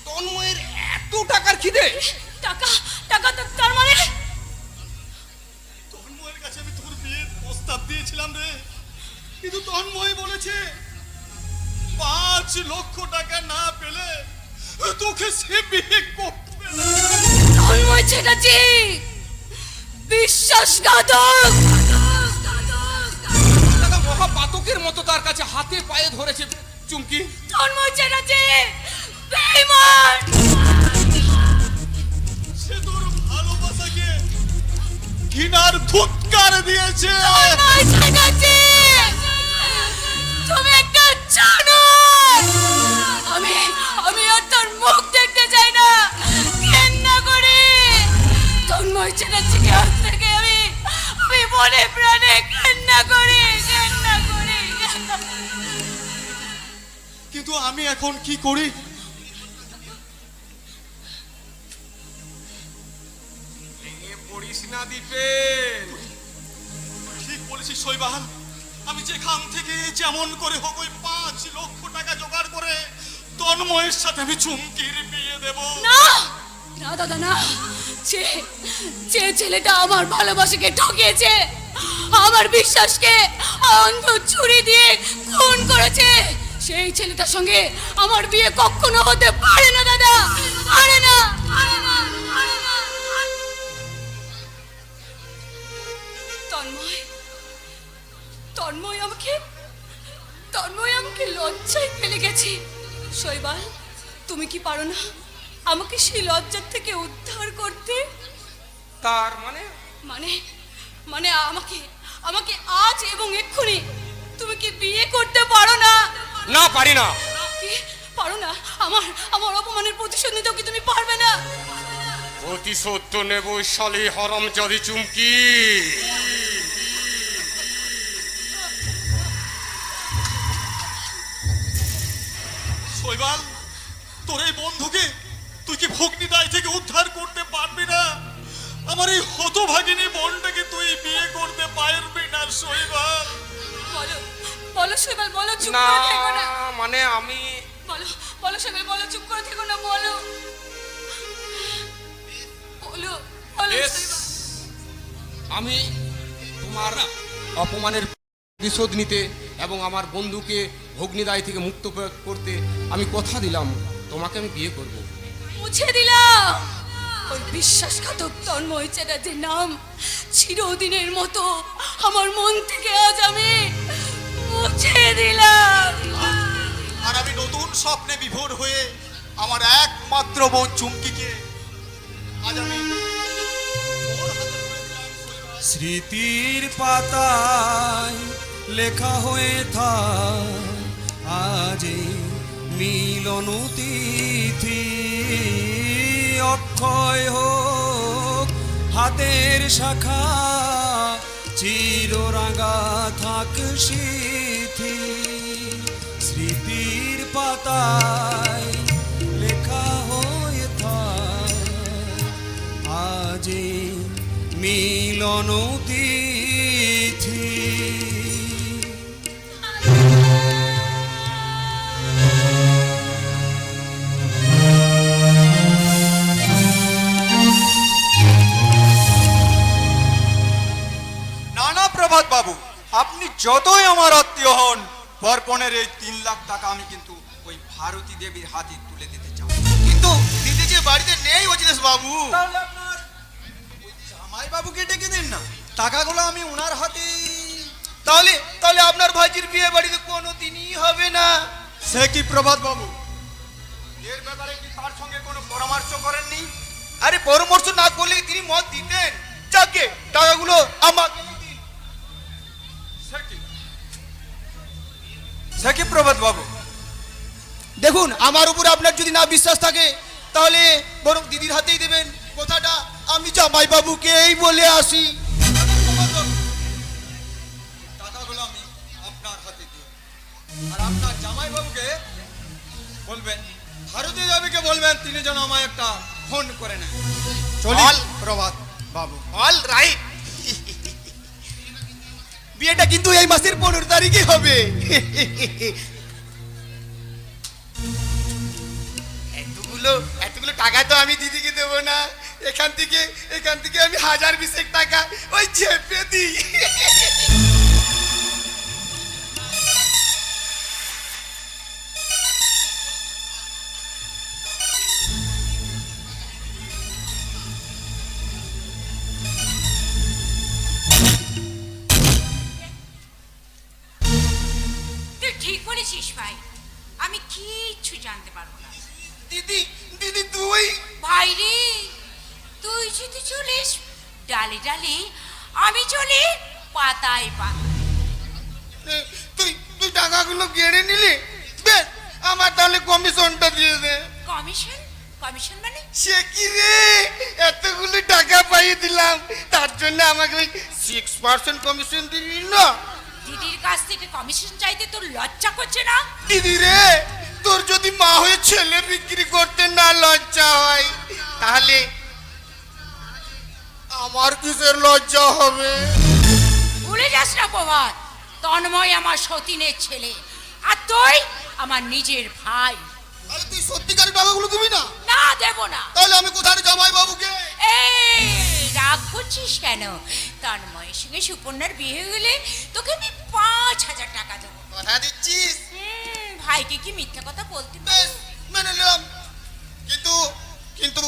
তন্ময়ের এত টাকার খিদে। টাকা বিশ্বাসঘাতক, তার মানে তন্ময়ের কাছে আমি তোর বিয়ের প্রস্তাব দিয়েছিলাম রে, কিন্তু তন্ময় বলেছে 5 লক্ষ টাকা না পেলে তোকে সে বিয়ে করবে না। তন্ময় চ্যাটার্জি বিশ্বাসঘাতক। দাদা মহাপাতকের মতো তার কাছে হাতে পায়ে ধরেছে চুমকি। তন্ময় চ্যাটার্জি বেঈমান। সে তোর ভালোবাসাকে ঘৃণার ধুৎকার দিয়েছে। তন্ময় চ্যাটার্জি তুমি একটা জানোয়ার। আমি আর তোর মুখ দেখতে চাই না, ঘেন্না করি। তন্ময় চ্যাটার্জিকে আজ থেকে আমি মনে প্রাণে ঘেন্না করি। কিন্তু আমি এখন কি করি? ভেঙে পড়িস না দীপেন। ঠিক বলেছিস শৈবাল, আমি যেখান থেকে যেমন করে হোক ওই 5 লক্ষ টাকা জোগাড় করে তন্ময়ের সাথে আমি চুমকির বিয়ে দেব। না না দাদা না, যে ছেলেটা আমার ভালোবাসাকে ঠকিয়েছে, আমার বিশ্বাসকে অন্ধ ছুরি দিয়ে খুন করেছে, সেই ছেলেটার সঙ্গে আমার বিয়ে কখনো হতে পারে না দাদা, পারে না। তন্ময় আমাকে লজ্জায় ফেলে গেছে। শৈবাল, তুমি কি পারো না আমাকে সেই লজ্জার থেকে উদ্ধার করতে? তার মানে মানে আমাকে আজ এবং এক্ষুনি তুমি কি বিয়ে করতে পারো না? না, পারি না। কি পারো না? আমার অপমানের প্রতিশোধ নিতেও কি তুমি পারবে না? প্রতিশোধ তো নেব শালি হারামজাদি চুমকি। শৈবাল, তোর এই বন্ধুকে তুই কি ভগ্নি দায় থেকে উদ্ধার করতে পারবি না? আমার এই হতভাগিনী বোনটাকে তুই বিয়ে করতে পারবি না শৈবাল? বলো শৈবাল, বলো, চুপ না করে থেকো না। মানে আমি বলো শৈবাল, বলো, চুপ করে থেকো না, বলো বেশ, শৈবাল। আমি তোমার অপমানের প্রতিশোধ নিতে এবং আমার বন্ধুকে ভগ্নিদায় থেকে মুক্ত করতে আমি কথা দিলাম, তোমাকে আমি বিয়ে করব। মুছে দিলাম ওই বিশ্বাসঘাতক তন্ময় চ্যাটার্জির নাম চিরদিনের মতো আমার মন থেকে আজ আমি মুছে দিলাম। আর আমি নতুন স্বপ্নে বিভোর হয়ে আমার একমাত্র বোন চুমকিকে আজ আমি ওর হাতে তুলে দিলাম শৈবাল। স্মৃতির পাতায় লেখা হয়ে থাক আজ এই মিলন তিথি, অক্ষয় হোক হাতের শাখা, চিররাঙা থাক স্মৃতি। স্মৃতির পাতায় লেখা হয়ে থাক আজ এই মিলন তিথি। নানা প্রভাত বাবু, আপনি যতই আমার আত্মীয় হন, বরপণের এই 3 লাখ টাকা আমি কিন্তু ওই ভারতী দেবীর হাতে তুলে দিতে চাই। কিন্তু দিদি যে বাড়িতে নেই অজিতেশ বাবু। তাহলে আপনার ওই জামাই বাবুকে ডেকে দিন না, টাকাগুলো আমি ওনার হাতে। তাহলে আপনার ভাইজির বিয়ে বাড়িতে কোনো দিনই হবে না। সে কি প্রভাত বাবু, এর ব্যাপারে কি তার সঙ্গে কোনো পরামর্শ করেননি? আরে পরামর্শ না করলে তিনি মত দিতেন। যাকে টাকাগুলো আমাকে দিন। সে কি প্রভাত বাবু? দেখুন, আমার উপরে আপনার যদি না বিশ্বাস থাকে তাহলে বরং দিদির হাতেই দেবেন। কথাটা আমি জামাই বাবুকেই বলে আসি। টাকাগুলো আমি আপনার হাতে দিই, আর আপনার জামাই বাবুকে বলবেন, ভারতীয় দেবীকে বলবেন তিনি যেন আমায় একটা ফোন করে নেন। চল প্রভাত বাবু। All right. বিয়েটা কিন্তু এই মাসের 15 তারিখে হবে। এতগুলো টাকা তো আমি দিদিকে দেবো না, এখান থেকে আমি 1020 টাকা ওই চেপে দিই। তুই ঠিক বলেছিস ভাই, আমি কিচ্ছু জানতে পারবো না। দিদি দিদি তুই ভাই রে, তুই যদি চলিস ডালে ডালে, আমি চলি পাতায় পাতায়। তুই তুই টাকাগুলো কেড়ে নিলি, বেশ আমার তাহলে কমিশনটা দিয়ে দে। কমিশন? কমিশন মানে? সে কি রে, এতগুলো টাকা পাইয়ে দিলাম, তার জন্য আমাকে ওই 6% কমিশন দিলি না? দিদির কাছ থেকে কমিশন চাইতে তোর লজ্জা করছে না? দিদি রে, তোর যদি মা হয়ে ছেলে বিক্রি করতে না লজ্জা হয়, তাহলে আমার কিসের লজ্জা হবে? ভুলে যাস না প্রভাত, তন্ময় আমার সতীনের ছেলে, আর তুই আমার নিজের ভাই। আরে তুই সত্যিকারের টাকাগুলো দিবি না? না, দেব না। তাহলে আমি কোথায় জামাই বাবুকে? এই রাগ করছিস কেন? তন্ময়ের সঙ্গে সুপর্ণার বিয়ে হলে তোকে আমি 5,000 টাকা দেবো। কথা দিচ্ছিস? ভাইকে কি মিথ্যা কথা বলতে বেশ পারিস? মেনে নিলাম, কিন্তু কিন্তু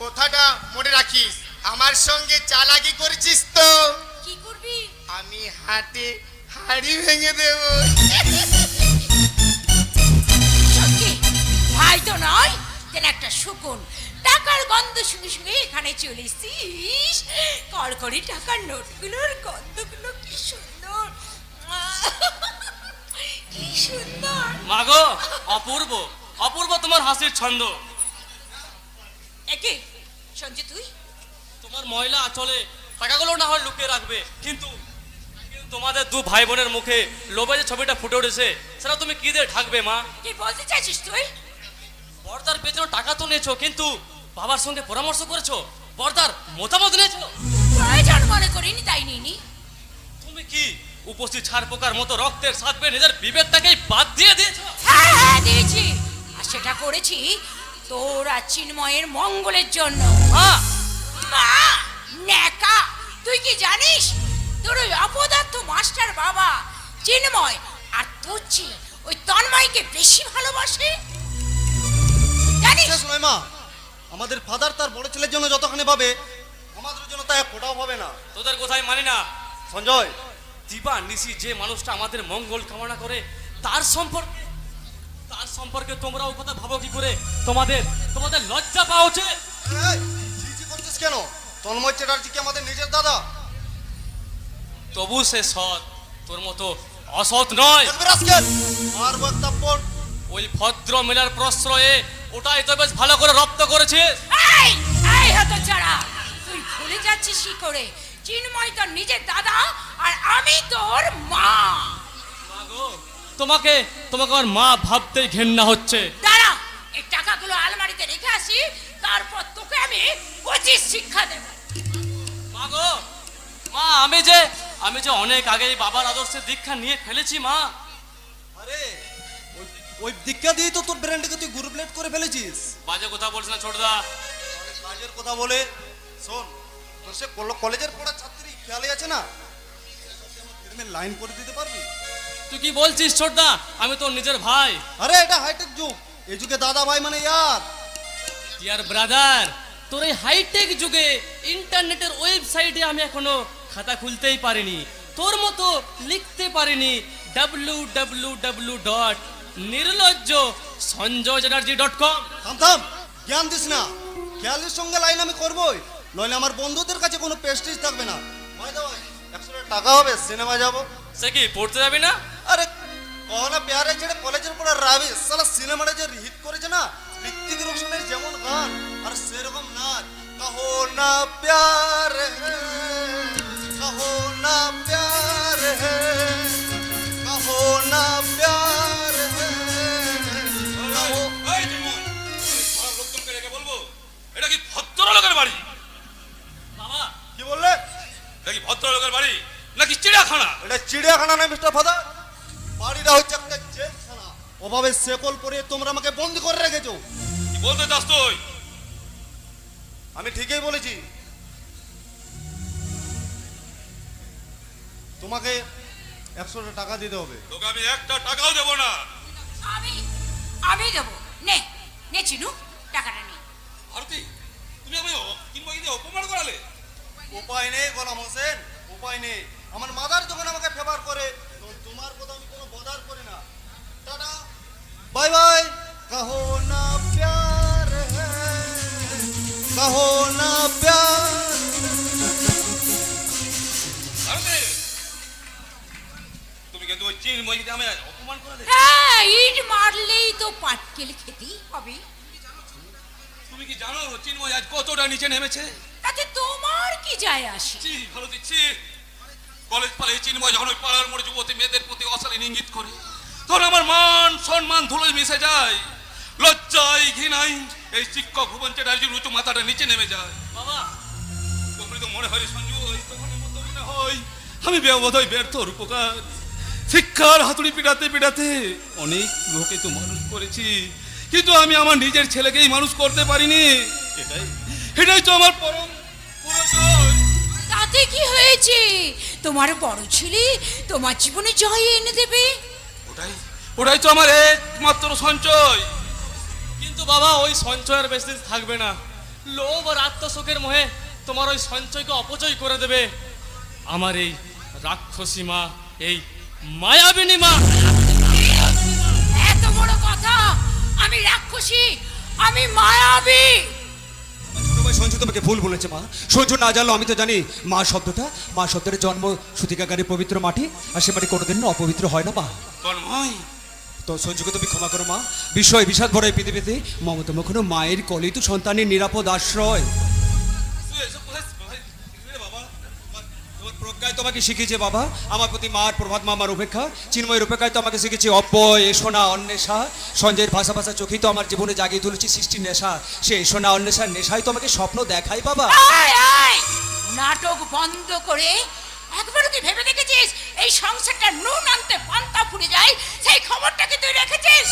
কথাটা মনে রাখিস, আমার সঙ্গে চালাকি করেছিস তো কি করবি? আমি হাতে হাড়ি ভেঙে দেব। সত্যি ভাই তো নয়, তেন একটা শকুন। টাকার গন্ধ সঙ্গে সঙ্গে এখানে চলে এসেছিস। কড়কড়ি টাকার নোটগুলোর গন্ধগুলো কি সুন্দর, কি সুন্দর। মাগো, অপূর্ব অপূর্ব তোমার হাসির ছন্দ। একে সঞ্জয়, তুই তোমার ময়লা আঁচলে টাকাগুলো না হয় লুকিয়ে রাখবে, কিন্তু তোমাদের দু ভাই বোনের মুখে লোভে যে ছবিটা ফুটে উঠেছে, সেটা তুমি কি দিয়ে ঢাকবে মা? কি বলতে চাইছিস তুই? বর্দার পেছনে টাকা তো নিয়েছো, কিন্তু বাবার সঙ্গে পরামর্শ করেছো, বর্দার মতামত নিয়েছো? প্রয়োজন মনে করিনি, তাই নিনি। তুমি কি উপস্থিত ছাড় পোকার মতো রক্তের সাথে নিজের বিবেকটাকেই বাদ দিয়ে দিয়েছো? হ্যাঁ হ্যাঁ দিয়েছি, আর সেটা করেছি তোর আর চিন্ময়ের মঙ্গলের জন্য। হ্যাঁ, মা নেকা, তুই কি জানিস তোর ওই অপদার্থ মাস্টার বাবা চিন্ময় আর তোর চেয়ে ওই তন্ময়কে বেশি ভালোবাসে, জানিস? শেষ নয় মা, আমাদের ফাদার তার বড় ছেলের জন্য যতখানি ভাবে, আমাদের জন্য তা এক ফোঁটাও হবে না। তোদের কোথায় মানি না। সঞ্জয়, দিবা নিশি যে মানুষটা আমাদের মঙ্গল কামনা করে, তার সম্পর্কে তোমরাও কথা ভাবো কি করে? তোমাদের লজ্জা পাওয়া উচিত। এই, ছিছি করছিস কেন? তন্ময় চ্যাটার্জি কি আমাদের নিজের দাদা? তবু সে সৎ, তোর মতো অসৎ নয়। দেখবে রাস্কেল, মারবো এক থাপ্পড়। ওই ভদ্র মেলার প্রশ্রয়ে ওটাই তো বেশ ভালো করে রপ্ত করেছিস। এই এই হতচ্ছাড়া, তুই ভুলে যাচ্ছিস কি করে চিন্ময় তোর নিজের দাদা আর আমি তোর মা। মাগো, তোমাকে আমার মা ভাবতেই ঘেন্না হচ্ছে। দাঁড়া, এই টাকাগুলো আলমারিতে রেখে আসি, তারপর তোকে আমি উচিত শিক্ষা দেব। মাগো, মা আমি যে অনেক আগেই বাবার আদর্শে দীক্ষা নিয়ে ফেলেছি মা। আরে ওই দীক্ষা দিয়ে তো তোর ব্র্যান্ডকে তুই গুরু প্লেট করে ফেলেছিস। বাজে কথা বলছ না ছোটদা। কাজের কথা বলে শোন, তোর সে কলেজের পড়া ছাত্রী খেয়ালে আছে না, লাইন করে দিতে পারবি? তুই কি বলছিস ছোটদা? আমি তোর নিজের ভাই। আরে এটা হাইটেক যুগ, এই যুগে দাদা ভাই মানে ইয়ার ব্রাদার, তোর এই হাইটেক যুগে ইন্টারনেটের ওয়েবসাইটে আমি এখনো খাতা খুলতেই পারিনি, তোর মতো লিখতে পারিনি www.nirlojjosonjoychatterjee.com। থাম, জ্ঞান দিস না। খেয়ালের সঙ্গে লাইন আমি করবোই, নইলে আমার বন্ধুদের কাছে কোনো প্রেস্টিজ থাকবে না। ভাই 100 টাকা হবে, সিনেমা যাবো। সে কি পড়তে যাবি না? আরে কহনা প্যারে ছেড়ে কলেজের পড়া রাবি সালা সিনেমাটা যে হিট করেছে না, ঋত্বিক রোশনের যেমন গান আর সেরকম নাচ। কহো না প্যার হ্যায়, কহো না প্যার হ্যায়, কহো না প্যার হ্যায়, লোকজনকে রেখে বলবো এটা কি ভদ্রলোকের বাড়ি? বাবা কি বললে? এটা কি ভদ্রলোকের বাড়ি নাকি চিড়িয়াখানা? এটা চিড়িয়াখানা নয় মিস্টার ফাদার, বাড়িটা হচ্ছে একটা জেলখানা। ওভাবে সেকল পরে তোমরা আমাকে বন্দি করে রেখেছো। কি বলতে চাস তুই? আমি ঠিকই বলেছি। তোমাকে 100টা টাকা দিতে হবে। তোকে আমি একটা টাকাও দেবো না। আমি আমি দেবো। নে নে চিনু, টাকাটা নে। ভারতী, তুমি আমি চিন্ময়কে অপমান করালে। উপায় নেই গোলাম হোসেন, উপায় নেই। আমার মাদার যখন আমাকে ফেভার করে তখন তোমার কথা আমি কোনো বদার করি না। Tata, bye bye. কহো না প্যার হ্যায়, কহো না প্যার। ভারতী, তুমি কিন্তু ওই চিন্ময়কে আমি অপমান করালে। হ্যাঁ, ইট মারলেই তো পাটকেল খেতেই হবে। তুমি কি জানো চিন্ময় আজ কতটা নিচে নেমেছে? তাতে তোমার কি যায় আসে? ছি ভারতী, ছি। কলেজ পালে চিন্ময় যখন ওই পাড়ার মোড়ে যুবতী মেয়েদের প্রতি অশালীন ইঙ্গিত করে, তখন আমার মান সম্মান ধুলোয় মিশে যায়। লজ্জায় ঘৃণায় এই শিক্ষক ভুবন চ্যাটার্জির উঁচু মাথাটা নিচে নেমে যায়। বাবা, তোমার তো মনে হয় সঞ্জু, তখন মনে হয় আমি বোধহয় ব্যর্থ রূপকার। শিক্ষার হাতুড়ি পিটাতে পিটাতে অনেক লোকে তো মানুষ করেছি, কিন্তু আমি আমার নিজের ছেলেকেই মানুষ করতে পারিনি। এটাই তো আমার পরম পরাজয়। তাতে কি হয়েছে? তোমার বড় ছেলে তোমার জীবনে জয় এনে দেবে। ওটাই তো আমার একমাত্র সঞ্চয়। কিন্তু বাবা, ওই সঞ্চয়ের বেশি দিন থাকবে না। লোভ আর আত্মশোকের মোহে তোমার ওই সঞ্চয়কে অপচয় করে দেবে আমার এই রাক্ষসী মা, এই মায়াবিনী মা। এত বড় কথা! আমি রাক্ষসী, আমি মায়াবী। তোমার সঞ্জু তোমাকে ভুল বলেছে মা। সঞ্জু না জানলো আমি তো জানি মা শব্দের জন্ম সুতিকাগারে পবিত্র মাটি, আর সে মাটি কোনোদিন অপবিত্র হয় না মা। তন্ময়, তো সঞ্জুকে তুমি ক্ষমা করো মা। বিষয় বিষাদ ভরা এই পৃথিবীতে মমতা মুখনো মায়ের কলেই তো সন্তানের নিরাপদ আশ্রয়। তোমার প্রজ্ঞায় তোমাকে শিখিয়েছে বাবা আমার প্রতি মার প্রভাত মামার উপেক্ষা। চিন্ময়ের উপেক্ষায় তো আমাকে শিখেছে অব্যয়, এসোনা, অন্বেষা। সঞ্জয়ের ভাষা ভাষা চোখেই তো আমার জীবনে জাগিয়ে তুলেছি সৃষ্টির নেশা। সে এসোনা অন্বেষার নেশায় তো আমাকে স্বপ্ন দেখাই বাবা। আয় আয়, নাটক বন্ধ করে একবার তুই ভেবে দেখেছিস এই সংসারটা নুন আনতে পান্তা ফুরে যায়? সেই খবরটাকে তুই রেখেছিস?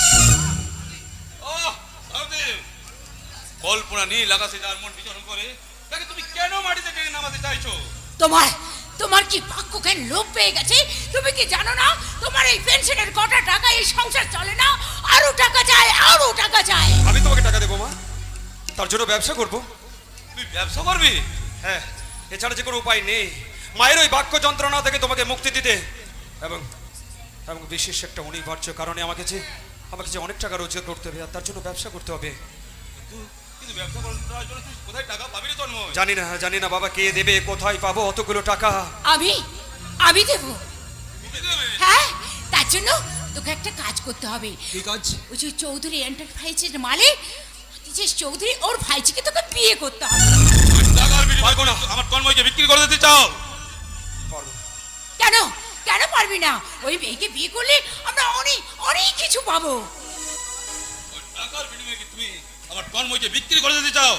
কল্পনা নীল আকাশে যার মন বিচরণ করে, তাকে তুমি কেন মাটিতে টেনে নামাতে চাইছো? তোমার কি বাক্যজ্ঞান লোপ পেয়ে গেছে? তুমি কি জানো না তোমার এই পেনশনের কটা টাকা এই সংসার চলে না? আরো টাকা চাই, আরো টাকা চাই। আমি তোমাকে টাকা দেবো মা, তার জন্য ব্যবসা করবো। তুই ব্যবসা করবি? হ্যাঁ, এছাড়া যে কোনো উপায় নেই মায়ের ওই বাক্য যন্ত্রণা থেকে তোমাকে মুক্তি দিতে। এবং বিশেষ একটা অনিবার্য কারণে আমাকে যে অনেক টাকা রোজগার করতে হবে, আর তার জন্য ব্যবসা করতে হবে। কিন্তু ব্যবসা করার জন্য তুই কোথায় টাকা পাবি রে তন্ময়? জানি না বাবা, কে দেবে, কোথায় পাবো অতগুলো টাকা? আমি দেবো। হ্যাঁ, তার জন্য তোকে একটা কাজ করতে হবে। কি কাজ? ওই যে চৌধুরী এন্টারপ্রাইজের মালিক অতীশ চৌধুরী, ওর ভাইজিকে তোকে বিয়ে করতে হবে। পারবো না। আমার তন্ময়কে বিক্রি করে দিতে চাও? কেন কেন পারবি না? ওই মেয়েকে বিয়ে করলে আমরা অনেক অনেক কিছু পাবো। ওই টাকার বিনিময়ে কি তুমি আমার তন্ময়কে বিক্রি করে দিতে চাও?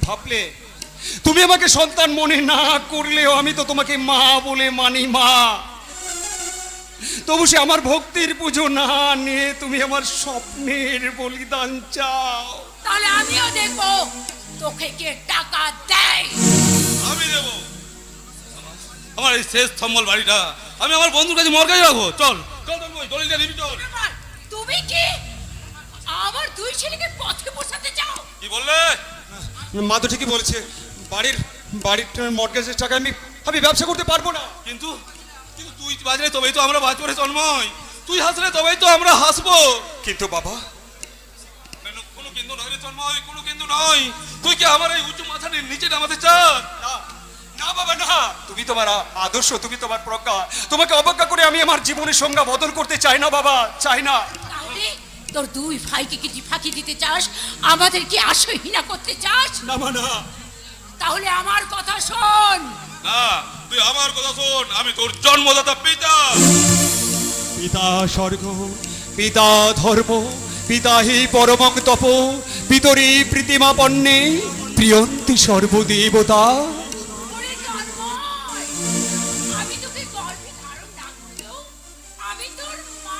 ভাবলে তুমি আমাকে সন্তান মনে না করলেও আমি তো তোমাকে মা বলে মানি মা। তবু সে আমার ভক্তির পুজো না নিয়ে তুমি আমার স্বপ্নের বলিদান চাও। তাহলে আমিও দেখবো তোকে কে টাকা দেয়। আমি দেবো। আমার এই শেষ সম্বল বাড়িটা আমি আমার বন্ধুর কাছে মর্গাই রাখবো। চল চল তন্ময়, দলিলটা নিবি চল। তুমি কি আমার দুই ছেলেকে পথে বসাতে চাও? কি বললে? মা তো ঠিকই বলেছে, বাড়ির মর্টগেজের টাকা আমি ব্যবসা করতে পারবো না। কিন্তু তুই বাজলে তবেই তো আমরা বাঁচবো রে তন্ময়। তুই হাসলে তবেই তো আমরা হাসবো। কিন্তু বাবা, কোনো কিন্তু নয় রে তন্ময়, কোনো কিন্তু নয়। তুই কি আমার এই উঁচু মাথার নিচে নামাতে চাস? না বাবা না, তুমি তোমার আদর্শ, তুমি তোমার প্রজ্ঞা, তোমাকে অবজ্ঞা করে আমি আমার জীবনের সংজ্ঞা বদল করতে চাই না বাবা, চাই না। তাহলে তোর দুই ভাইকে কি ফাঁকি দিতে চাস? আমাদের কি আশহীনা করতে চাস? না মা না। তাহলে আমার কথা শোন। না, তুই আমার কথা শোন। আমি তোর জন্মদাতা পিতা। পিতা স্বর্গ, পিতা ধর্ম, পিতা হি পরমং তপ, পিতরি প্রীতিমা পণ্যে প্রিয়ন্তি সর্বদেবতা। ওরে তন্ময়, আমি তোকে গর্ভে ধারণ না করলেও আমি তোর মা।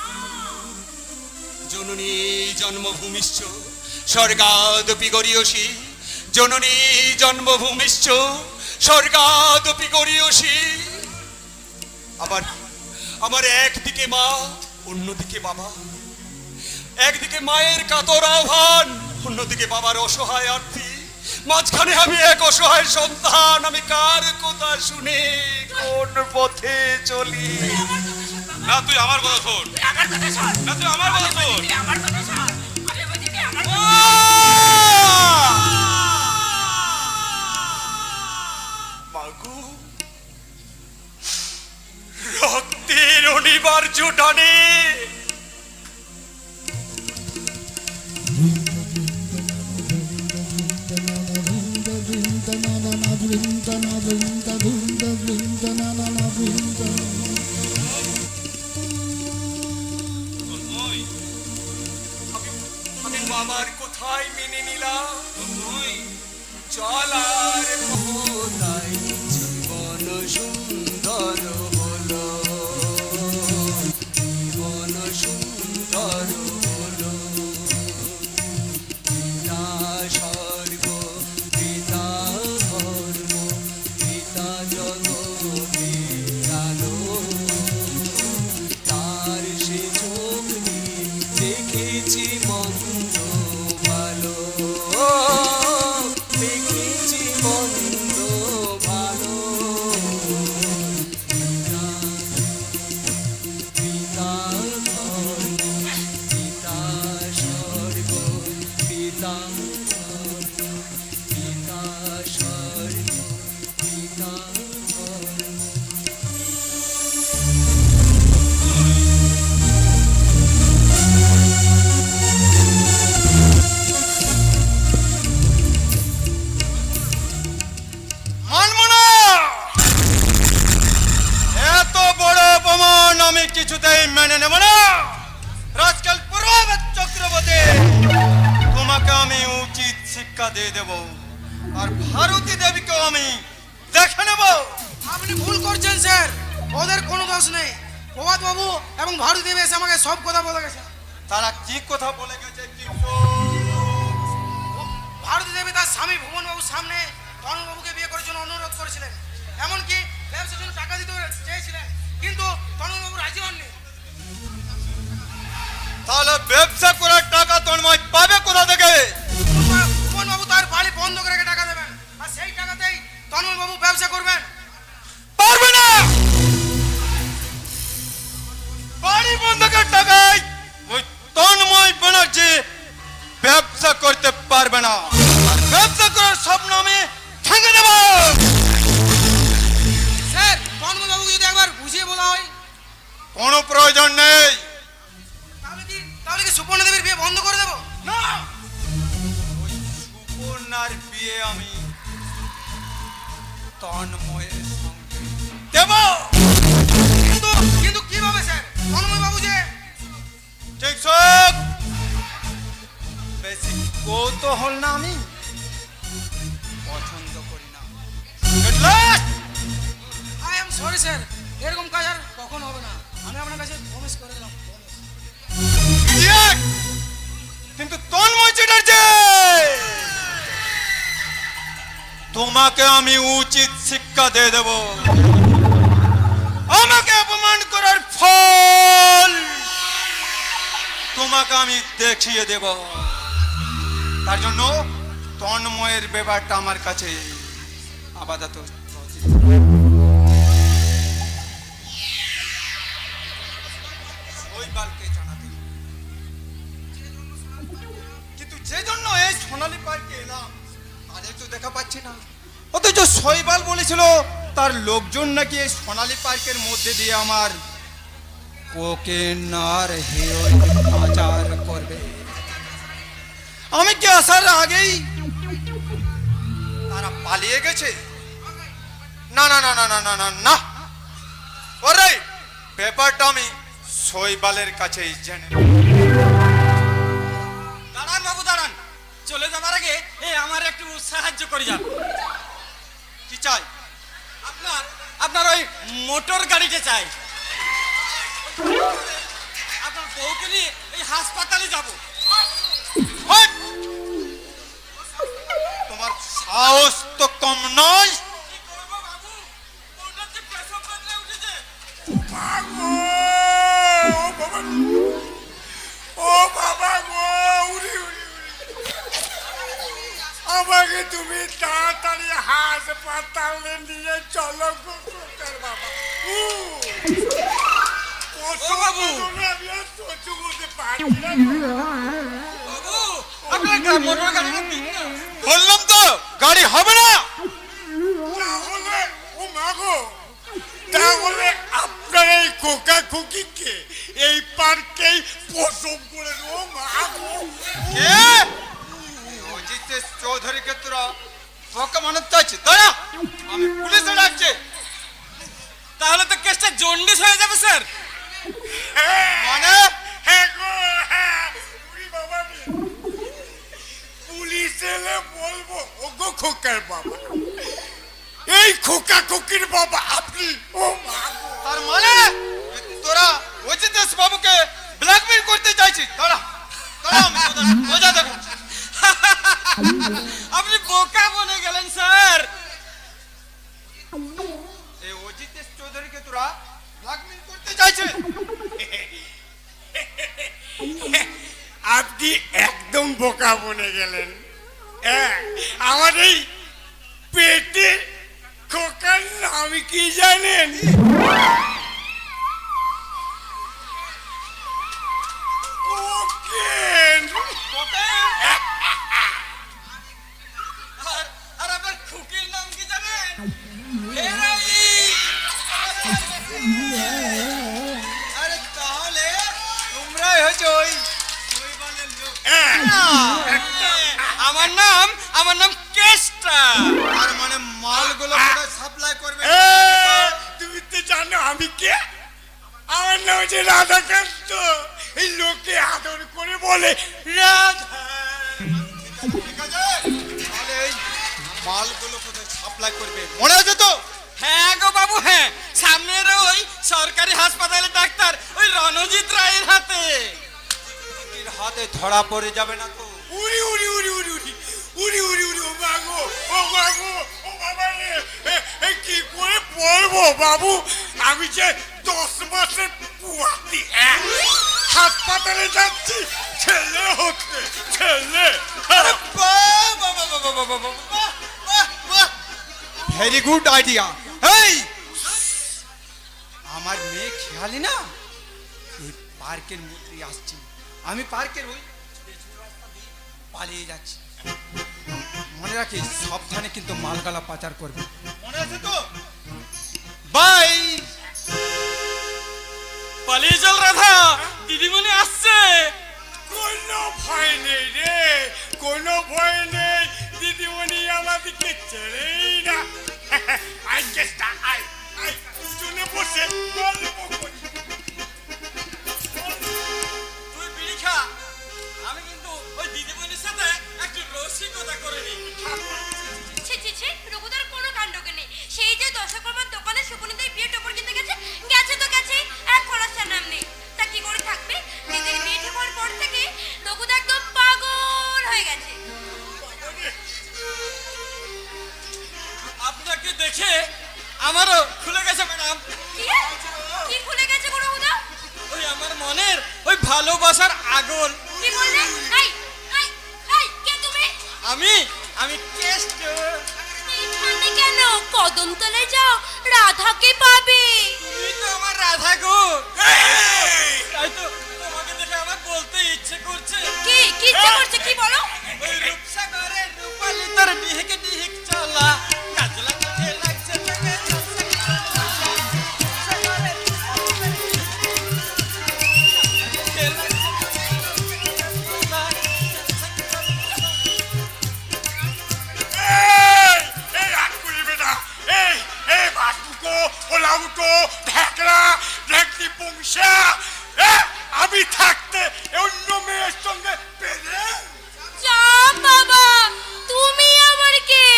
জননী জন্মভূমিশ্চ স্বর্গাদপি গরীয়সী, জননী জন্মভূমিশ্চ স্বর্গাদপি গরীয়সী। আবার একদিকে মা, অন্যদিকে বাবা, একদিকে মায়ের কাতর আহ্বান, অন্যদিকে বাবার অসহায় আর্তি, মাঝখানে আমি এক অসহায় সন্তান। আমি কার কথা শুনে কোন পথে চলি? না তুই আমার কথা শোন, না তুই আমার কথা শোন। মাগো, রক্তের অনিবার্য টানে আমি বাবার কোথায় মেনে নিলাম। চল আর কোথায় জীবন সুন্দর হলো, জীবন সুন্দর হলো। পিতা স্বর্গ, পিতা ধর্ম, পিতা জগতের আলো। তার সে চোখ নিয়ে দেখেছি মন্দ ভালো, দেখেছি মন্দ ভালো। পিতা ধর্ম, পিতা স্বর্গ, পিতা ধর্ম, পিতা স্বর্গ, পিতা ধর্ম। মানব না, এত বড় অপমান আমি কিছুতেই মেনে নেব না। রাজকাল পূর্ববৎ চক্রবর্তী, তোমাকে আমি উচিত শিক্ষা দিয়ে দেব, আর ভারতী দেবীকেও আমি দেখে নেব। আপনি ভুল করছেন স্যার, ওদের কোনো দোষ নেই। প্রভাত বাবু এবং ভারতী দেবী এসে আমাকে সব কথা বলে গেছে। তারা কি কথা বলে গেছে? ভারতী দেবী তার স্বামী ভুবন বাবুর সামনে তনুবাবুকে বিয়ে করার জন্য অনুরোধ করেছিলেন, এমনকি ব্যবসার জন্য টাকা দিতে চেয়েছিলেন, কিন্তু তনুবাবু রাজি হননি। তাহলে ব্যবসা করার টাকা তন্ময় পাবে কোথা থেকে? ভুবন বাবু তার বাড়ি বন্ধ করে রেখে টাকা দেবেন, আর সেই টাকাতেই তন্ময় বাবু ব্যবসা করবেন। পারবে না, বাড়ি বন্ধকের টাকায় ওই তন্ময় ব্যানার্জি ব্যবসা করতে পারবে না। আর ব্যবসা করার স্বপ্ন আমি ভেঙে দেব। স্যার, তন্ময় বাবুকে যদি একবার বুঝিয়ে বলা হয়। কোনো প্রয়োজন নেই। তাহলে কি সুপর্ণা দেবীর বিয়ে বন্ধ করে দেবো? না, ওই সুপর্ণার বিয়ে আমি তন্ময়ের সঙ্গে দেব। কিন্তু কিভাবে স্যার? তন্ময় বাবু যে ঠিক সব বেশি কৌতূহল না, আমি পছন্দ করি না। আই এম সরি স্যার, এরকম কাজ আর কখনো হবে না। আমি আপনার কাছে প্রমিস করে দিলাম। কিন্তু তন্ময় চ্যাটার্জি, তোমাকে আমি উচিত শিক্ষা দিয়ে দেব। আমাকে অপমান করার ফল তোমাকে আমি দেখিয়ে দেব। তার জন্য তন্ময়ের ব্যাপারটা আমার কাছে আপাতত শৈবালকে জানাতে। কিন্তু যে জন্য এই সোনালী পার্কে এলাম তাদের তো দেখা পাচ্ছি না, অথচ শৈবাল বলেছিল তার লোকজন নাকি এই সোনালী পার্কের মধ্যে দিয়ে আমার কোকেন আর হেরোইন পাচার করবে। আমি কি আসার আগেই তারা পালিয়ে গেছে? না না না না না না না না, ওরে ব্যাপারটা আমি শৈবালের কাছেই জেনে। দাঁড়ান বাবু দাঁড়ান, চলে যাবার আগে আমার একটু সাহায্য করে যান। কি চাই? আপনার ওই মোটর গাড়িতে চাই। আপনার বউকে নিয়ে এই হাসপাতালে যাব। ওকে তুমি তাড়াতাড়ি হাসপাতালে নিয়ে চলো গো খোকার বাবা। বাবু। আমি আর সহ্য করতে পারছি না। আপনার মোটর গাড়ি বললাম তো গাড়ি হবে না। তাহলে ও মাগো, তাহলে আপনার এই কোকা খুকিকে এই পার্কেই প্রসব করে ও মাগো। অজিত চৌধুরীকে তোরা বোকা মানতে চাইছিস তাই না? আমি পুলিশে ডাকছি। তাহলে তো কেসটা জন্ডিস হয়ে যাবে স্যার। মানে হ্যাঁ গো, হ্যাঁ। উরি বাবা রে। পুলিশ এলে বলবো ও গো খোকার বাবা, এই খোকা খুকির বাবা আপনি। ও মাগো, তার মানে তোরা অজিত বাবুকে ব্ল্যাকমেল করতে চাইছিস। দাঁড়া দাঁড়া, আমি তোদের মজা দেখো। আপনি বোকা বনে গেলেন স্যার। এই অজিত চৌধুরীকে তোরা ব্ল্যাকমেল করতে চাইছিস। আপনি একদম বোকা বনে গেলেন। হ্যাঁ, আমার এই পেটে খোকার নাম কি জানেন? কোকেন। আর আপনার খুকির নাম কি জানেন? আরে তাহলে তোমরাই হচ্ছে ওই শৈবালের লোক। আমার নাম কেস্টা। তার মানে মালগুলো সাপ্লাই করবে। তুমি তো জানো আমি কে? আমার নাম হচ্ছে রাধাকান্ত। এই লোকে আদর করে বলে রাধা। ঠিক আছে, তাহলে এই মালগুলো কোথায় সাপ্লাই করবে মনে আছে তো? হ্যাঁ গো বাবু, হ্যাঁ, সামনের ওই সরকারি হাসপাতালে ডাক্তার ওই রণজিৎ রায়ের হাতে। এর হাতে ধরা পড়ে যাবে না তো? উড়ি উড়ি উড়ি উড়ি উড়ি উড়ি উড়ি উড়ি ও মাগো, ও মাগো, ও বাবা রে। কি করে পড়বো বাবু? আমি যে 10 মাসের পুয়াতি। হাসপাতালে যাচ্ছি ছেলে হতে, ছেলে। Very good idea. এই আমার মেয়ে খেয়ালি না এই পার্কের মধ্যে আসছে। আমি পার্কের ওই রাস্তা দিয়ে পালিয়ে যাচ্ছি। মনে রাখিস সাবধানে কিন্তু মালগালা পাচার করবে, মনে আছে তো? বাই। পালিয়ে চল রাধা, দিদিমণি আসছে। কোনো ভয় নেই রে, কোনো ভয় নেই। দিদিমণি আমাদেরকে ছেড়েই না। আই চেষ্টা, আই আই শুনে বসে গল্প করি। তুই বিড়ি খা, আমি কিন্তু ওই দিদিমণির সাথে একটু রসিকতা করে নিই। ছি ছি ছি, রঘুদার কোনো কাণ্ডকে নেই। সেই যে দশকর্মার দোকানে সুপর্ণাদের বিয়ে টোপর কিনতে গেছে, গেছে তো গেছে, এক খোলাসার নাম নেই। তা কি করে থাকবে? দিদির বিয়ে ঠিক হওয়ার পর থেকে রঘুদা একদম পাগল হয়ে গেছে। আপনাকে দেখে আমারও খুলে গেছে ম্যাডাম। কি? কি খুলে গেছে গো রঘুদা? ওই আমার মনের ওই ভালোবাসার আগুন। কি বললে? এই এই এই, কে তুমি? আমি কেষ্ট। এখানে কেন? কদমতলায় যাও, রাধাকে পাবে। তুই তো আমার রাধা গো। তাই তো তোমাকে দেখে আমার বলতে ইচ্ছে করছে। কি কি ইচ্ছে করছে? কি বলো? ওই রূপসাগরের রূপালি তোর ডিহেকে ডিহেক চলা কাজলা চোখে লাগছে তোকে এই রাত করিবে না। এই বাসুকো, ওলাউটো, ঢেকরা, ঢেকনি পুংসা। আমি থাকতে অন্য মেয়ের সঙ্গে পেলে যা বাবা, তুমি আমার কে?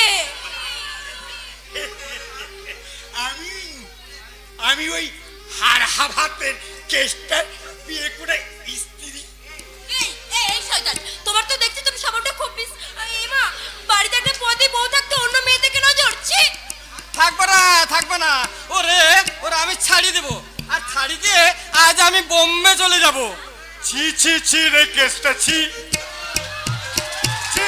আমি ওই হার হাভাতের কেসটা বিয়ে করে স্ত্রী। এই এই শয়তান, তোমার তো দেখছি তুমি স্বভাবটা খুব এই মা, বাড়িতে একটা পদে বউ থাকতে অন্য মেয়ে দেখে নজর। ছি, থাকবে না ওরে আমি ছাড়ি দেব। আর ছাড়ি দিয়ে আজ আমি বোম্বে চলে যাব। ছি ছি ছি রে কেসটা ছি ছি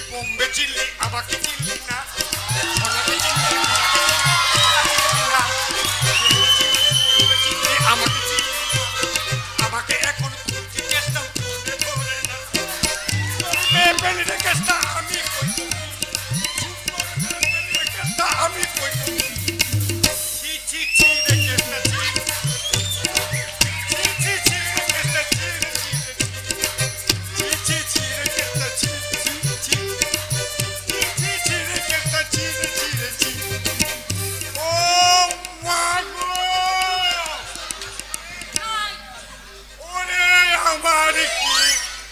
বোম্বে চিল্লি আমাকে চিল্লি না আমাকে আমাকে এখন চেষ্টা ধরে না চেষ্টা আমি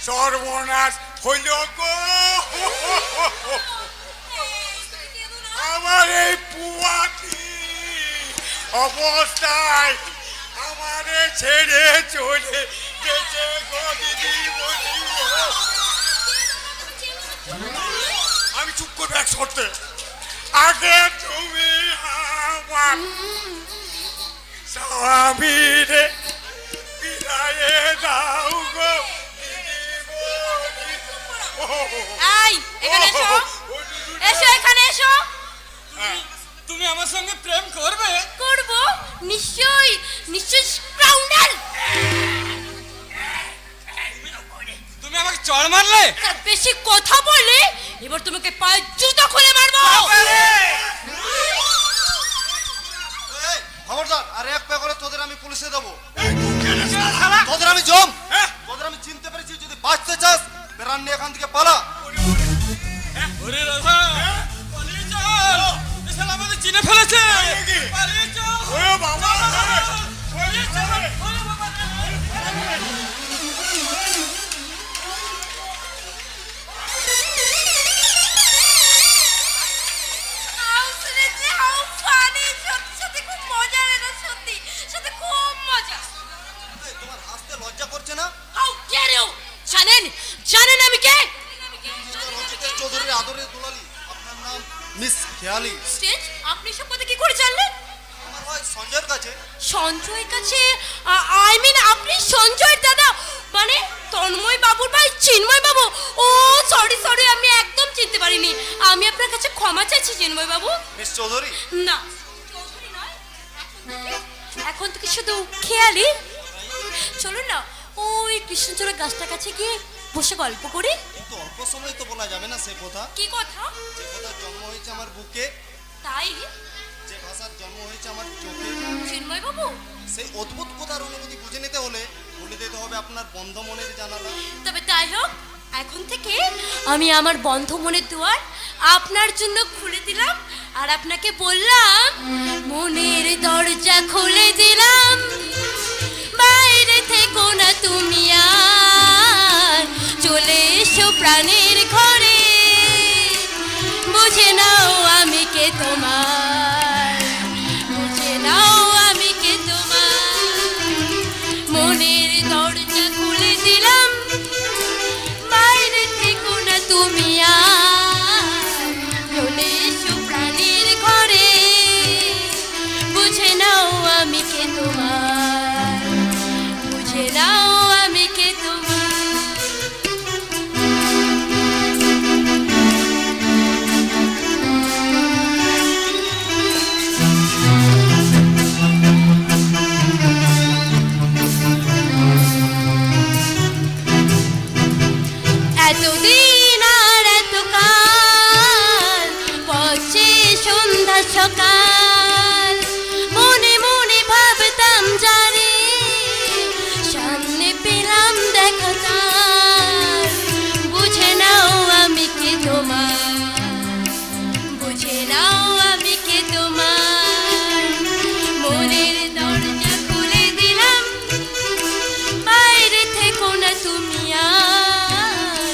সর্বনাশ হইল গো আমার এই পুয়াতি অবস্থায় আমারে ছেড়ে চলে গেছে গো দিদি বলি আমি চুপ করবো এক শর্তে আগে তুমি আমার স্বামীরে বিদায়ে দাও গো এই এখানে এসো এসো এখানে এসো তুমি আমার সঙ্গে প্রেম করবে? করব নিশ্চয়ই নিশ্চয়ই স্কাউন্ডার তুমি আমাকে চড় মারলে? বেশি কথা বলে এবার তোমাকে পায়ে জুতো খুলে মারবো এই, খবরদার আর এক পা করে তোদের আমি পুলিশে দেবো তোদের আমি জম তোদের আমি চিনতে পেরেছি যদি বাঁচতে চাস বেরান নিয়ে এখান থেকে পালা ওরে রাধা পালিয়ে চল এ শালা আমাদের চিনে ফেলেছে পালিয়ে চল ওরে বাবা পালিয়ে চল ওরে বাবা এই, তোমার হাসতে লজ্জা করছে না জানেন জানেন আমি কে রঞ্জিতের চৌধুরীর আদরের দুলালি আপনার নাম মিস খেয়ালি স্টেজ আপনি সব কথা কি করে জানলেন আমার ভাই সঞ্জয়ের কাছে সঞ্জয়ের কাছে আই মিন আপনি সঞ্জয়ের দাদা মানে তন্ময় বাবুর ভাই চিন্ময় বাবু ও সরি সরি আমি একদম চিনতে পারিনি আমি আপনার কাছে ক্ষমা চাইছি চিন্ময় বাবু মিস চৌধুরী না এখন থেকে শুধু খেয়ালি চলুন না ওই কৃষ্ণচূড়া গাছটার কাছে গিয়ে বসে গল্প করি কিন্তু অল্প সময় তো বলা যাবে না সে কথা কি কথা যে কথার জন্ম হয়েছে আমার বুকে তাই যে ভাষার জন্ম হয়েছে আমার চোখে চিন্ময় বাবু সেই অদ্ভুত কথার অনুভূতি বুঝে নিতে হলে বলে দিতে হবে আপনার বন্ধ মনের জানালা তবে তাই হোক এখন থেকে আমি আমার বন্ধ মনের দুয়ার আপনার জন্য খুলে দিলাম আর আপনাকে বললাম মনের দরজা খুলে দিলাম বাইরে থেকো না তুমি আর চলে এসো প্রাণের ঘরে বুঝে নাও আমি কে তোমার বুঝে নাও আমি কে তোমার মনের দরজা খুলে দিলাম বাইরে থেকো না তুমি আর চলে এসো প্রাণের ঘরে বুঝে নাও আমি কে তোমার বুঝে নাও আমি কে তোমার এতদিন আর এত কাল পথে সন্ধ্যা সকাল মনে মনে ভাবতাম জানি সামনে পেলাম দেখা তার বুঝে নাও আমি কে তোমার বুঝে নাও আমি কে তোমার মনের দরজা খুলে দিলাম বাইরে থেকো না তুমি আর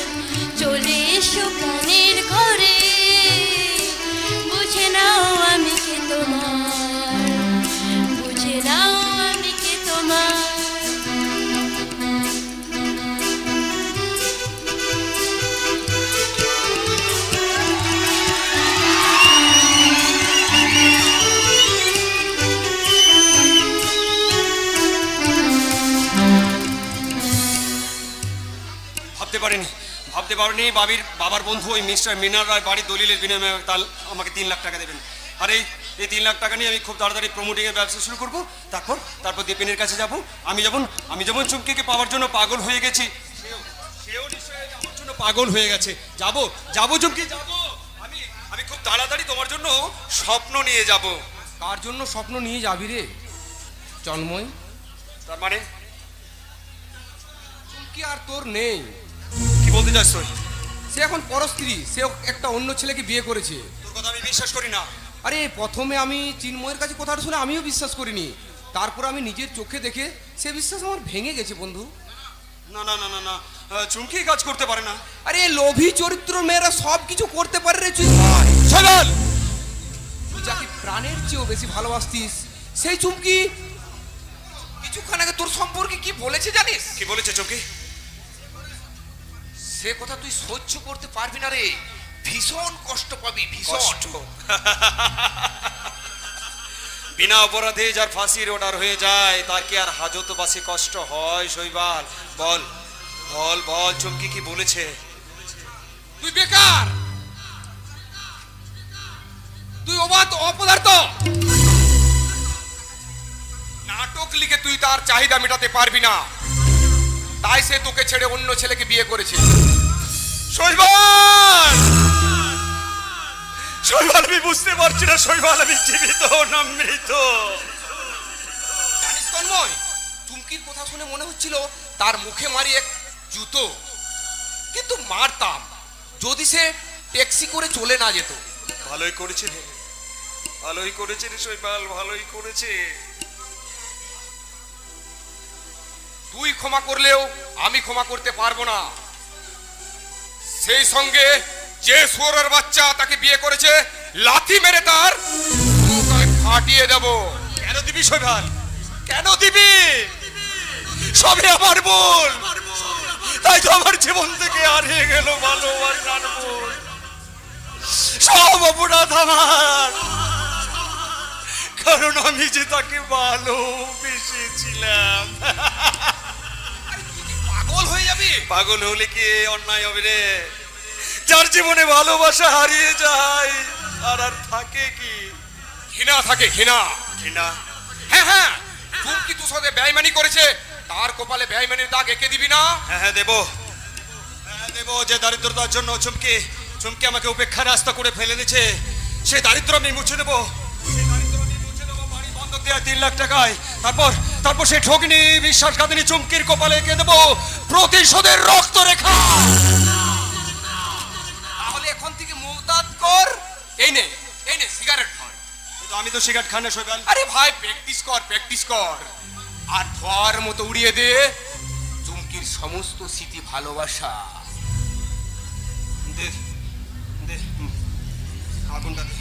ভাবতে পারিনি বাবার বন্ধু ওই মিস্টার মিনার রায় বাড়ির দলিলের বিনিময়ে তার আমাকে 3 লাখ টাকা দেবেন। আর এই 3 লাখ টাকা নিয়ে আমি খুব তাড়াতাড়ি প্রমোটিংয়ের ব্যবসা শুরু করব। তারপর দীপিনের কাছে যাব। আমি যেমন চুমকিকে পাওয়ার জন্য পাগল হয়ে গেছি, সেও নিশ্চয়ই আমার জন্য পাগল হয়ে গেছে। যাব চুমকি, যাব। আমি খুব তাড়াতাড়ি তোমার জন্য স্বপ্ন নিয়ে যাব। কার জন্য স্বপ্ন নিয়ে যাবি রে জন্মই? তার মানে চুমকি আর তোর নেই। কি বলতে চাস তুই? সে এখন পরস্ত্রী, সে একটা অন্য ছেলেকে বিয়ে করেছে। তোর কথা আমি বিশ্বাস করি না। আরে প্রথমে আমি চিন্ময়ের কাছে কথাটা শুনে আমিও বিশ্বাস করিনি, তারপর আমি নিজের চোখে দেখে সে বিশ্বাস আমার ভেঙে গেছে বন্ধু। না, চুমকি কাজ করতে পারে না। আরে লোভী চরিত্র মেয়েরা সব কিছু করতে পারে রে চিন্ময়। চল, তুই যাকে প্রাণের চেয়েও বেশি ভালোবাসতিস সেই চুমকি কিছুক্ষণ আগে তোর সম্পর্কে কি বলেছে জানিস? কি বলেছে চুমকি? সে কথা তুই সহ্য করতে পারবি না রে, ভীষণ কষ্ট পাবি, ভীষণ। বিনা অপরাধে যার ফাঁসির অর্ডার হয়ে যায় তার কি আর হাজতবাসী কষ্ট হয়? শৈবাল, বল চুমকি কি বলেছে? তুই বেকার, তুই অপদার্থ। নাটক লিখে তুই তার চাহিদা মেটাতে পারবি না, তাই সে তোকে ছেড়ে অন্য ছেলেকে বিয়ে করেছে। শৈবাল, আমি বুঝতে পারছি না শৈবাল, আমি জীবিত না মৃত। জানিস তন্ময়, চুমকির কথা শুনে মনে হচ্ছিল তার মুখে মারি এক জুতো, কিন্তু মারতাম যদি সে ট্যাক্সি করে চলে না যেত। ভালোই করেছে রে শৈবাল, ভালোই করেছে। তুই ক্ষমা করলেও আমি ক্ষমা করতে পারবো না। সেই সঙ্গে যে শুয়োরের বাচ্চা তাকে বিয়ে করেছে, লাথি মেরে তার মুখ আমি ফাটিয়ে দেব। কেন দিবি শৈবাল, কেন দিবি? সবই আমার ভুল, তাই তো আমার জীবন থেকে হারিয়ে গেল ভালোবাসার ভুল। সব অপরাধ আমার, কারণ আমি যে তাকে ভালোবেসেছিলাম। পাগল হয়ে যাবি? পাগল হলে কি অন্যায় হবে রে? যার জীবনে ভালোবাসা হারিয়ে যায় আর থাকে কি? ঘৃণা থাকে, ঘৃণা। হ্যাঁ, চুমকি তোর সাথে বেঈমানি করেছে, তার কপালে বেঈমানির দাগ এঁকে দিবি না? হ্যাঁ দেবো। যে দারিদ্রতার জন্য চুমকি আমাকে উপেক্ষার রাস্তা করে ফেলে দিয়েছে, সেই দারিদ্র আমি মুছে দেবো। বাড়ি বন্ধক দেওয়া 3 লাখ টাকায়। তারপর সেই ঠগিনী বিশ্বাসঘাতিনী চুমকির কপালে এঁকে দেবো প্রতিশোধের রক্ত রেখা। তাহলে এখন থেকে মুহতাত কর। এই নে সিগারেট ধর। আমি তো সিগারেট খাই না শৈবাল। আরে ভাই, প্র্যাকটিস কর আর ধোয়ার মতো উড়িয়ে দে চুমকির সমস্ত স্মৃতি, ভালোবাসা। দে আগুনটা দে।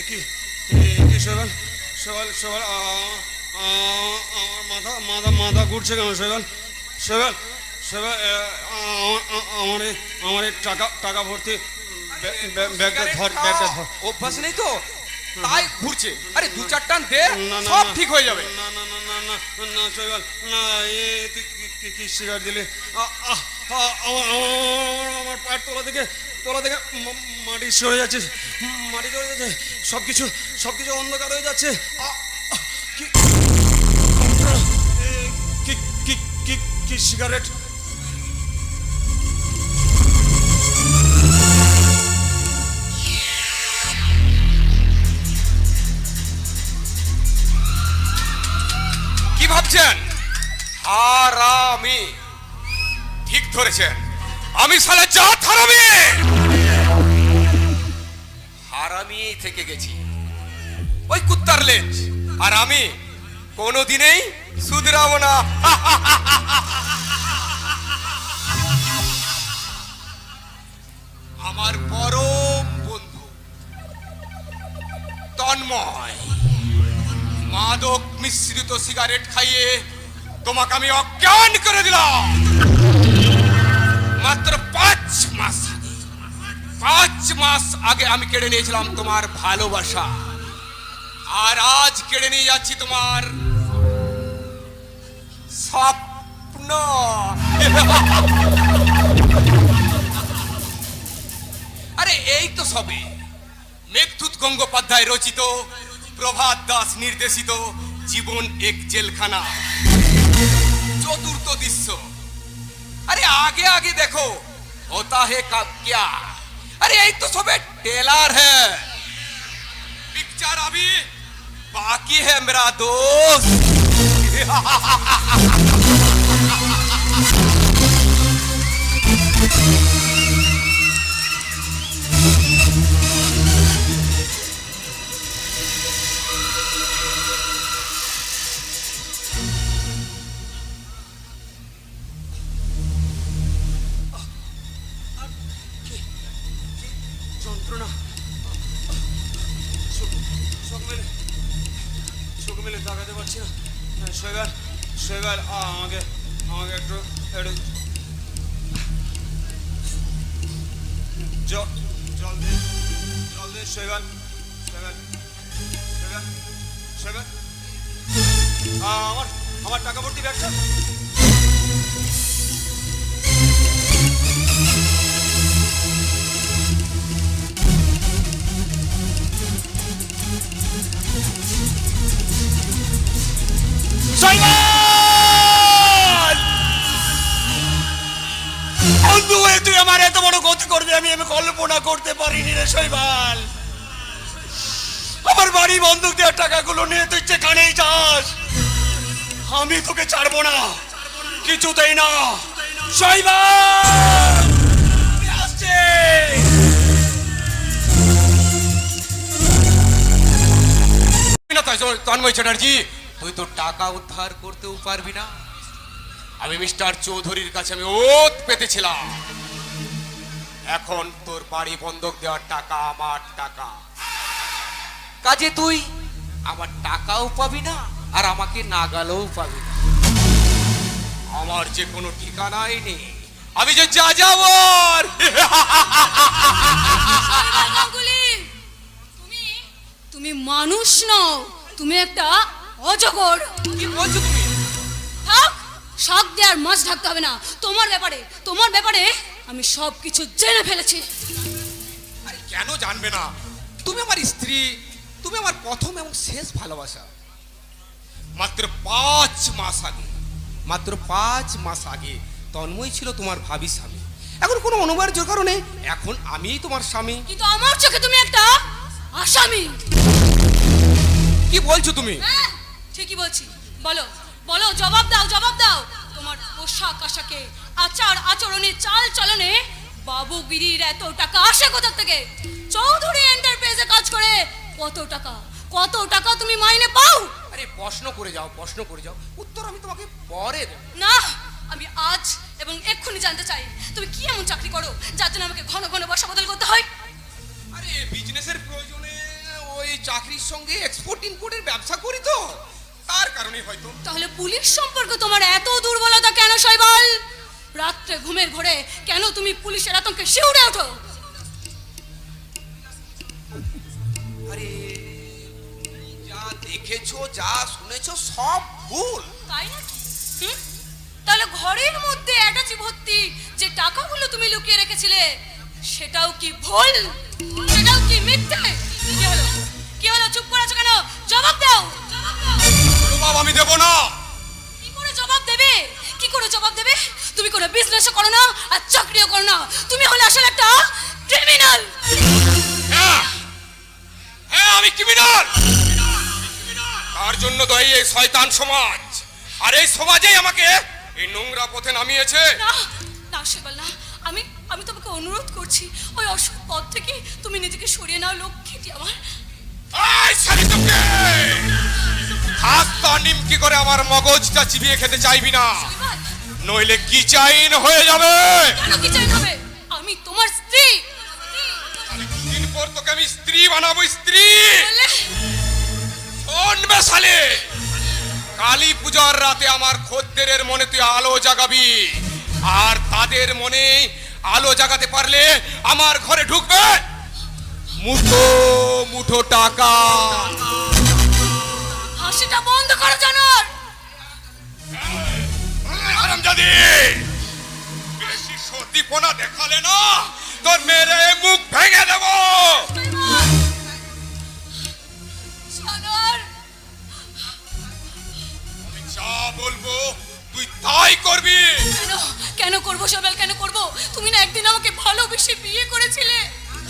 কি শৈবাল, আমার মাথা ঘুরছে কেন শৈবাল? আমার টাকা ভর্তি ব্যাগটা ধর। অভ্যাস নেই তো তাই ঘুরছে। আরে 2-4 টান দে, সব ঠিক হয়ে যাবে। না শৈবাল, না, তুই কি সিগারেট দিলে? আমার পায়ের তলা থেকে মাটি সরে যাচ্ছে, সবকিছু অন্ধকার হয়ে যাচ্ছে। কি সিগারেট? কি ভাবছেন? হারামি। ঠিক ধরেছেন, আমি শালা জাত হারামি। হারামি থেকে গেছি, ওই কুত্তার লেজ। আর আমি কোনোদিনই শুধরাবো না। আমার পরম বন্ধু তন্ময় মাদক মিশ্রিত সিগারেট খাইয়ে তোমাকে আমি অজ্ঞান করে দিলাম মাত্র 5 মাস আগে। 5 মাস আগে আমি কেড়ে নিয়েছিলাম তোমার ভালোবাসা, আর আজ কেড়ে নিয়ে যাচ্ছি তোমার স্বপ্ন। আরে এই তো সবে মেঘদূত গঙ্গোপাধ্যায় রচিত, প্রভাত দাস নির্দেশিত জীবন এক জেলখানা চতুর্থ দৃশ্য। अरे आगे आगे देखो होता है कब क्या। अरे यही तो सब टेलर है, पिक्चर अभी बाकी है मेरा दोस्त। যন্ত্রণা চোখ মেলে তাকাতে পারছি না। শৈবাল শৈবাল আমাকে আমাকে একটু একটু জল দে শৈবাল শৈবাল শৈবাল শৈবাল আমার আমার টাকা ভর্তি ব্যাগটা। বন্ধু হয়ে তুই আমার এত বড় ক্ষতি করবি আমি কল্পনা করতে পারিনি রে শৈবাল। আমার বাড়ি বন্ধুক দেওয়ার টাকাগুলো নিয়ে তুই যেখানেই যাস আমি তোকে ছাড়বো না, কিছুতেই না। শৈবাল আসছে। তন্ময় চ্যাটার্জি, তুই তো টাকা উদ্ধার করতেও পারবি না। আমি মিস্টার চৌধুরীর কাছে আমি ওত পেতেছিলাম, এখন তোর বাড়ি বন্ধক দেওয়ার টাকা আমার টাকা, কাজে তুই আমার টাকাও পাবি না আর আমাকে নাগালও পাবি না। আমার যে কোনো ঠিকানাই নেই, আমি যে যা যাবর। তুমি মানুষ নও, তুমি একটা অজগর। কি বলছো তুমি? থাক, শাক দিয়ে আর মাছ ঢাকতে হবে না। তোমার ব্যাপারে আমি সব কিছু জেনে ফেলেছি। আরে কেন জানবে না? তুমি আমার স্ত্রী, তুমি আমার প্রথম এবং শেষ ভালোবাসা। মাত্র 5 মাস আগে তন্ময় ছিল তোমার ভাবি স্বামী। এখন কোনো অনিবার্য কারণে এখন আমিই তোমার স্বামী। কিন্তু আমার চোখে তুমি একটা আসামি। কি বলছো তুমি? হ্যাঁ, ঠিকই বলছি। বলো বলো, জবাব দাও। তোমার পোশাক আশাকে, আচার আচরণে, চাল চলনে বাবুগিরির এত টাকা আসে কোথা থেকে? চৌধুরী এন্টারপ্রাইজে কাজ করে কত টাকা তুমি মাইনে পাও? আরে প্রশ্ন করে যাও, উত্তর আমি তোমাকে পরে দেব। না, আমি আজ এবং এক্ষুনি জানতে চাই তুমি কি এমন চাকরি করো যার জন্য আমাকে ঘন ঘন বসা বদল করতে হয়? আরে বিজনেসের প্রয়োজনে ওই চাকরির সঙ্গে এক্সপোর্ট ইম্পোর্টের ব্যবসা করি তো, তার কারণে হয়তো। তাহলে পুলিশ সম্পর্কে তোমার এত দুর্বলতা কেন শৈবাল? রাত্রে ঘুমের ঘোরে কেন তুমি পুলিশের আতঙ্কে শিউরে ওঠো? আরে যা দেখেছো, যা শুনেছো সব ভুল। তাই নাকি? তাহলে ঘরের মধ্যে অ্যাটাচি ভর্তি যে টাকাগুলো তুমি লুকিয়ে রেখেছিলে সেটাও কি ভুল? সেটাও কি মিথ্যে? কি হলো চুপ করে আছো কেন? জবাব দাও। জবাব আমি দেব না। কি করে জবাব দেবে? তুমি কোনো বিজনেসও করো না আর চাকরিও করো না, তুমি হলে আসলে একটা ক্রিমিনাল। হ্যাঁ, আমি ক্রিমিনাল। তার জন্য দায়ী এই শয়তান সমাজ, আর এই সমাজেই আমাকে এই নোংরা পথে নামিয়েছে। না শৈবাল না, আমি তোমাকে অনুরোধ করছি ওই অসৎ পথ থেকে তুমি নিজেকে সরিয়ে নাও লক্ষ্মীটি আমার। হাতটা নিমকি করে আমার মগজটা চিবিয়ে খেতে চাইবি না, নইলে কি চাইন হয়ে যাবে। কেন কি চাইন হবে? আমি তোমার স্ত্রী। স্ত্রী বানাবো, স্ত্রী। শোন বে শালে, কালী পূজার রাতে আমার খদ্দেরের মনে তুই আলো জাগাবি, আর তাদের মনে আলো জাগাতে পারলে আমার ঘরে ঢুকবে মুঠো মুঠো টাকা। হাসিটা বন্ধ করো জানোয়ার। হারামজাদি, বেশি সতীপনা দেখালে না তোর মেরে মুখ ভেঙে দেব। জানোয়ার, আমি যা বলবো তুই তাই করবি। কেন কেন করবো সবাই, কেন করবো? তুমি না একদিন আমাকে ভালোবেসে বিয়ে করেছিলে।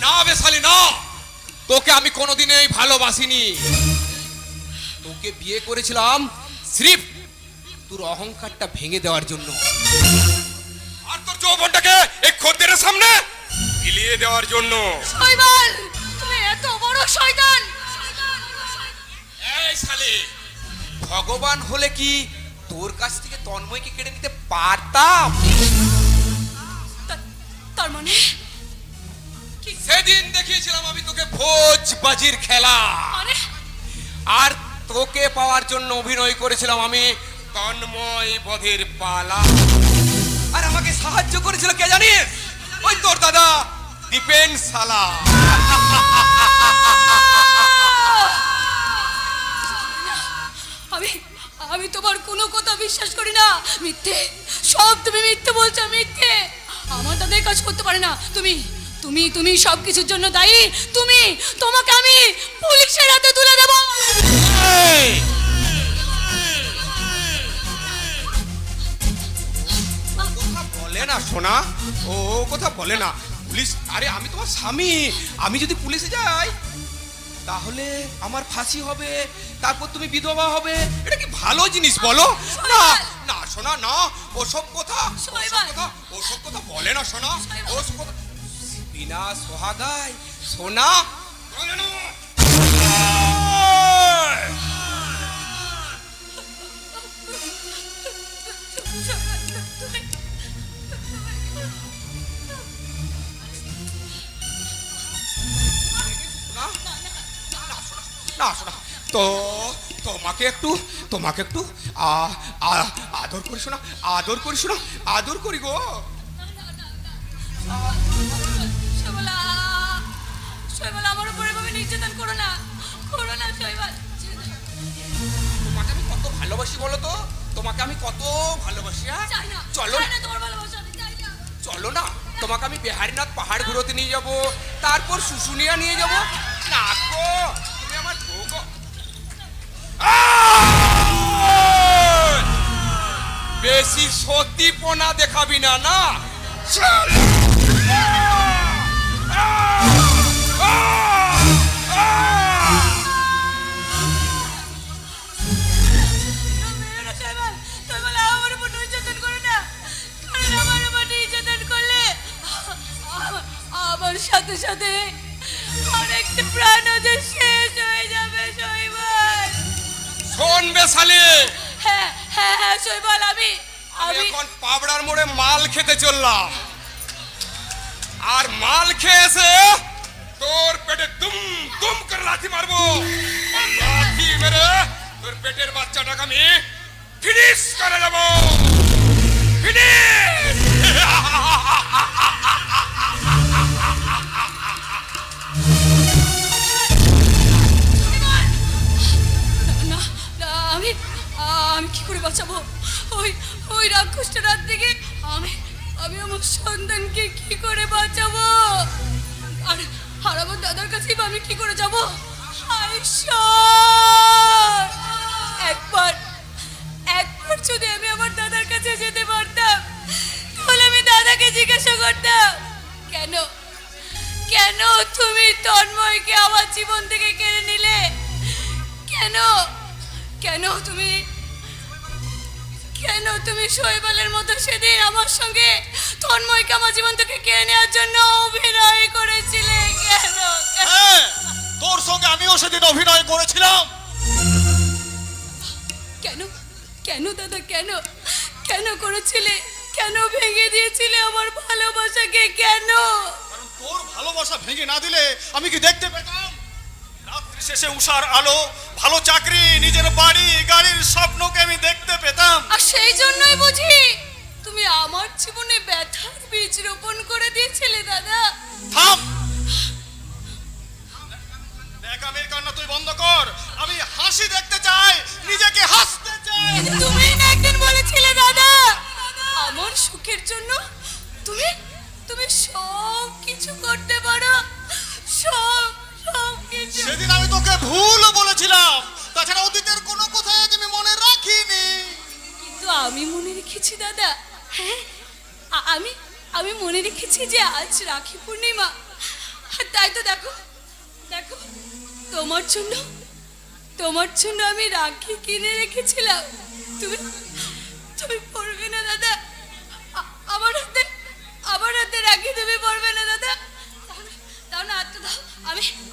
না বেশালি না, তোকে আমি কোনোদিনই ভালোবাসিনি। তোকে বিয়ে করেছিলাম সির্ফ তোর অহংকারটা ভেঙে দেওয়ার জন্য, আর তোর যৌবনটাকে এই খদ্দেরের সামনে বিলিয়ে দেওয়ার জন্য। শৈবাল, তুমি এত বড় শয়তান। এই শালি, ভগবান হলে কি তোর কাছ থেকে তন্ময়কে কেড়ে নিতে পারতাম? তার মানে সেদিন দেখিয়েছিলাম আমি তোকে ভোজবাজির খেলা, আর তোকে পাওয়ার জন্য অভিনয় করেছিলাম আমি তন্ময় বধের পালা। আর আমাকে সাহায্য করেছিল কে জানিস? ওই তোর দাদা দীপেন শালা। আমি তোমার কোনো কথা বিশ্বাস করি না। মিথ্যে, সব তুমি মিথ্যে বলছো, মিথ্যে। আমার দাদাই কাজ করতে পারে না। তুমি তুমি তুমি সব কিছুর জন্য দায়ী। তোমাকে আমি পুলিশের হাতে তুলে দেব। কথা বলে না সোনা, ও কথা বলে না। পুলিশ, আরে আমি তোমার স্বামী, আমি যদি পুলিশে যাই তাহলে আমার ফাঁসি হবে, তারপর তুমি বিধবা হবে। এটা কি ভালো জিনিস বলো? না না সোনা, না, ওসব কথা বলে না সোনা। ওসব কথা বিনা সোহাগায় সোনা বলে না। না শোনা, তো তোমাকে একটু আদর করি শোনা, আদর করি গো। শৈবাল, আমার উপরে এভাবে নির্যাতন করো না শৈবাল। তোমাকে আমি কত ভালোবাসি বলো তো, তোমাকে আমি কত ভালোবাসি। চলো না, তোমার ভালোবাসা আমি চাই না। চলো না, তোমাকে আমি বিহারীনাথ পাহাড় ঘুরোতে নিয়ে যাব, তারপর শুশুনিয়া নিয়ে যাব। না গো, তুমি আমার বউ গো। বেশি সতীপনা দেখাবি না, না চল। আমার সাথে সাথে অনেকটা প্রাণ ওদের শেষ হয়ে যাবে শৈবাল। শোন বে শালি, হ্যাঁ হ্যাঁ হ্যাঁ শৈবাল, আমি এখন পাবড়ার মোড়ে মাল খেতে চললাম, আর মাল খেয়ে এসে তোর পেটে দুম দুম করে লাথি মারবো। লাথি মেরে তোর পেটের বাচ্চাটাকে আমি ফিনিশ করে দেবো। ফিনিশ। না না, আমি কি করে বাঁচাবো ওই রাক্ষসটা রাত থেকে? আমি আমার সন্তানকে কি করে বাঁচাবো? আর আমার দাদার কাছে আমি কি করে যাবো? একবার যদি আমি আমার দাদার কাছে যেতে পারতাম, তাহলে আমি দাদাকে জিজ্ঞাসা করতাম, কেন তুমি তন্ময়কে আমার জীবন থেকে কেড়ে নিলে? কেন তুমি শৈবালের মতো সেদিন আমার সঙ্গে তন্ময়কে আমার জীবন থেকে কেড়ে নেওয়ার জন্য অভিনয় করেছিলে? তোর সঙ্গে আমিও সেদিন অভিনয় করেছিলাম। কেন দাদা, কেন করেছিলে? কেন ভেঙে দিয়েছিলে আমার ভালোবাসাকে? কেন? তোর ভালোবাসা ভালোবাসা ভেঙে না দিলে আমি কি দেখতে পেতাম? রাত্রি শেষে উষার আলো, ভালো চাকরি, নিজের বাড়ি গাড়ির স্বপ্নকে আমি দেখতে পেতাম। আর সেই জন্যই বুঝি তুমি আমার জীবনে ব্যথার বীজ রোপণ করে দিয়েছিলে দাদা। থাম! ন্যাকামির কান্না তুই বন্ধ কর। আমি হাসি দেখতে চাই, নিজেকে হাসতে চাই। তুমি না একদিন বলেছিলে দাদা আমার সুখের জন্য তুমি তুমি সব কিছু করতে পারো, সব সব কিছু। সেদিন আমি তোকে ভুল বলেছিলাম, তাছাড়া অতীতের কোনো কথাই আজ আমি মনে রাখিনি। কিন্তু আমি মনে রেখেছি দাদা, হ্যাঁ আমি আমি মনে রেখেছি যে আজ রাখি পূর্ণিমা। আর তাই তো দেখো দেখো তোমার জন্য আমি রাখি কিনে রেখেছিলাম। তুমি তুমি পড়বে না দাদা, আমার হাতে রাখি তুমি পড়বে না দাদা। দাও না, হাতটা দাও,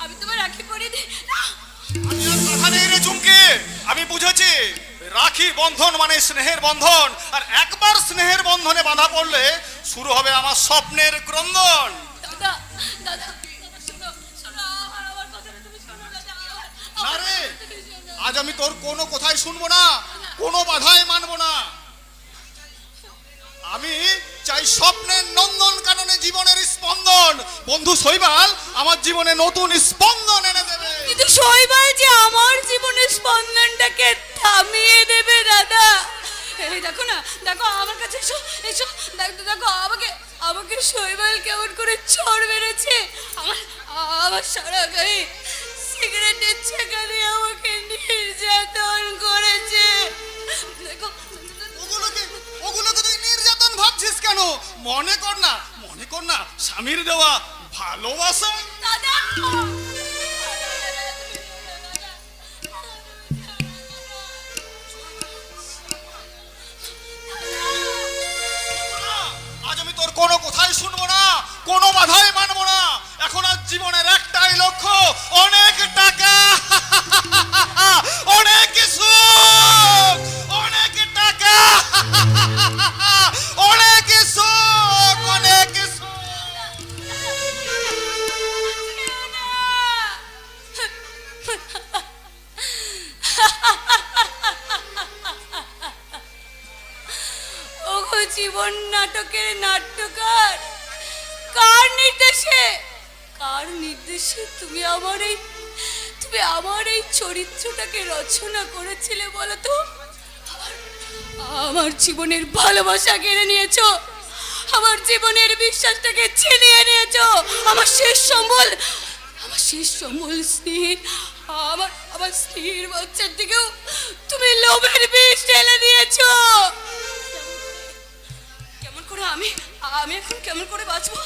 আমি তোমার রাখি পরিয়ে দিই। আমি আর কথা নেই রে চুমকি, আমি বুঝেছি রাখি বন্ধন মানে স্নেহের বন্ধন, আর একবার স্নেহের বন্ধনে বাঁধা পড়লে শুরু হবে আমার স্বপ্নের ক্রন্দন। দাদা দাদা শোনো শোনো, আমার কথাটা তুমি শোনো দাদা। না রে, আজ আমি তোর কোনো কথাই শুনবো না, কোনো বাধাই মানবো না। আমি চাই স্বপ্নের নন্দন কাননে জীবনের স্পন্দন। বন্ধু শৈবাল আমার জীবনে নতুন স্পন্দন এনে দেবে। কিন্তু শৈবাল যে আমার জীবনের স্পন্দনটাকে থামিয়ে দেবে দাদা। এই দেখো না, দেখো আমার কাছে এসো এসো, দেখো আমাকে শৈবাল কেমন করে চড় মেরেছে। আমার সারা গায়ে সিগারেটের ছেঁকানি আমাকে নির্যাতন করেছে। দেখো ওগুলোকে তুই নির্যাতন ভাবছিস কেন? মনে কর না স্বামীর দেওয়া ভালোবাসা। দাদা আজ আমি তোর কোনো কথাই শুনবো না, কোনো বাধাই মানবো না। এখন আজ জীবনের একটাই লক্ষ্য, অনেক টাকা, অনেক সুখ, অনেক টাকা, অনেক সুখ, অনেক সুখ। ওগো জীবন নাটকের নাট্যকার, কার নির্দেশে তুমি আমার এই চরিত্রটাকে রচনা করেছিলে বলো তো? আমার জীবনের ভালোবাসা কেড়ে নিয়েছো, আমার জীবনের বিশ্বাসটাকে ছিনিয়ে নিয়েছো, আমার শেষ সম্বল স্নেহ, আমার স্ত্রীর বাচ্চার দিকেও তুমি লোভের বিষ ঢেলে দিয়েছো। কেমন করে আমি এখন কেমন করে বাঁচবো,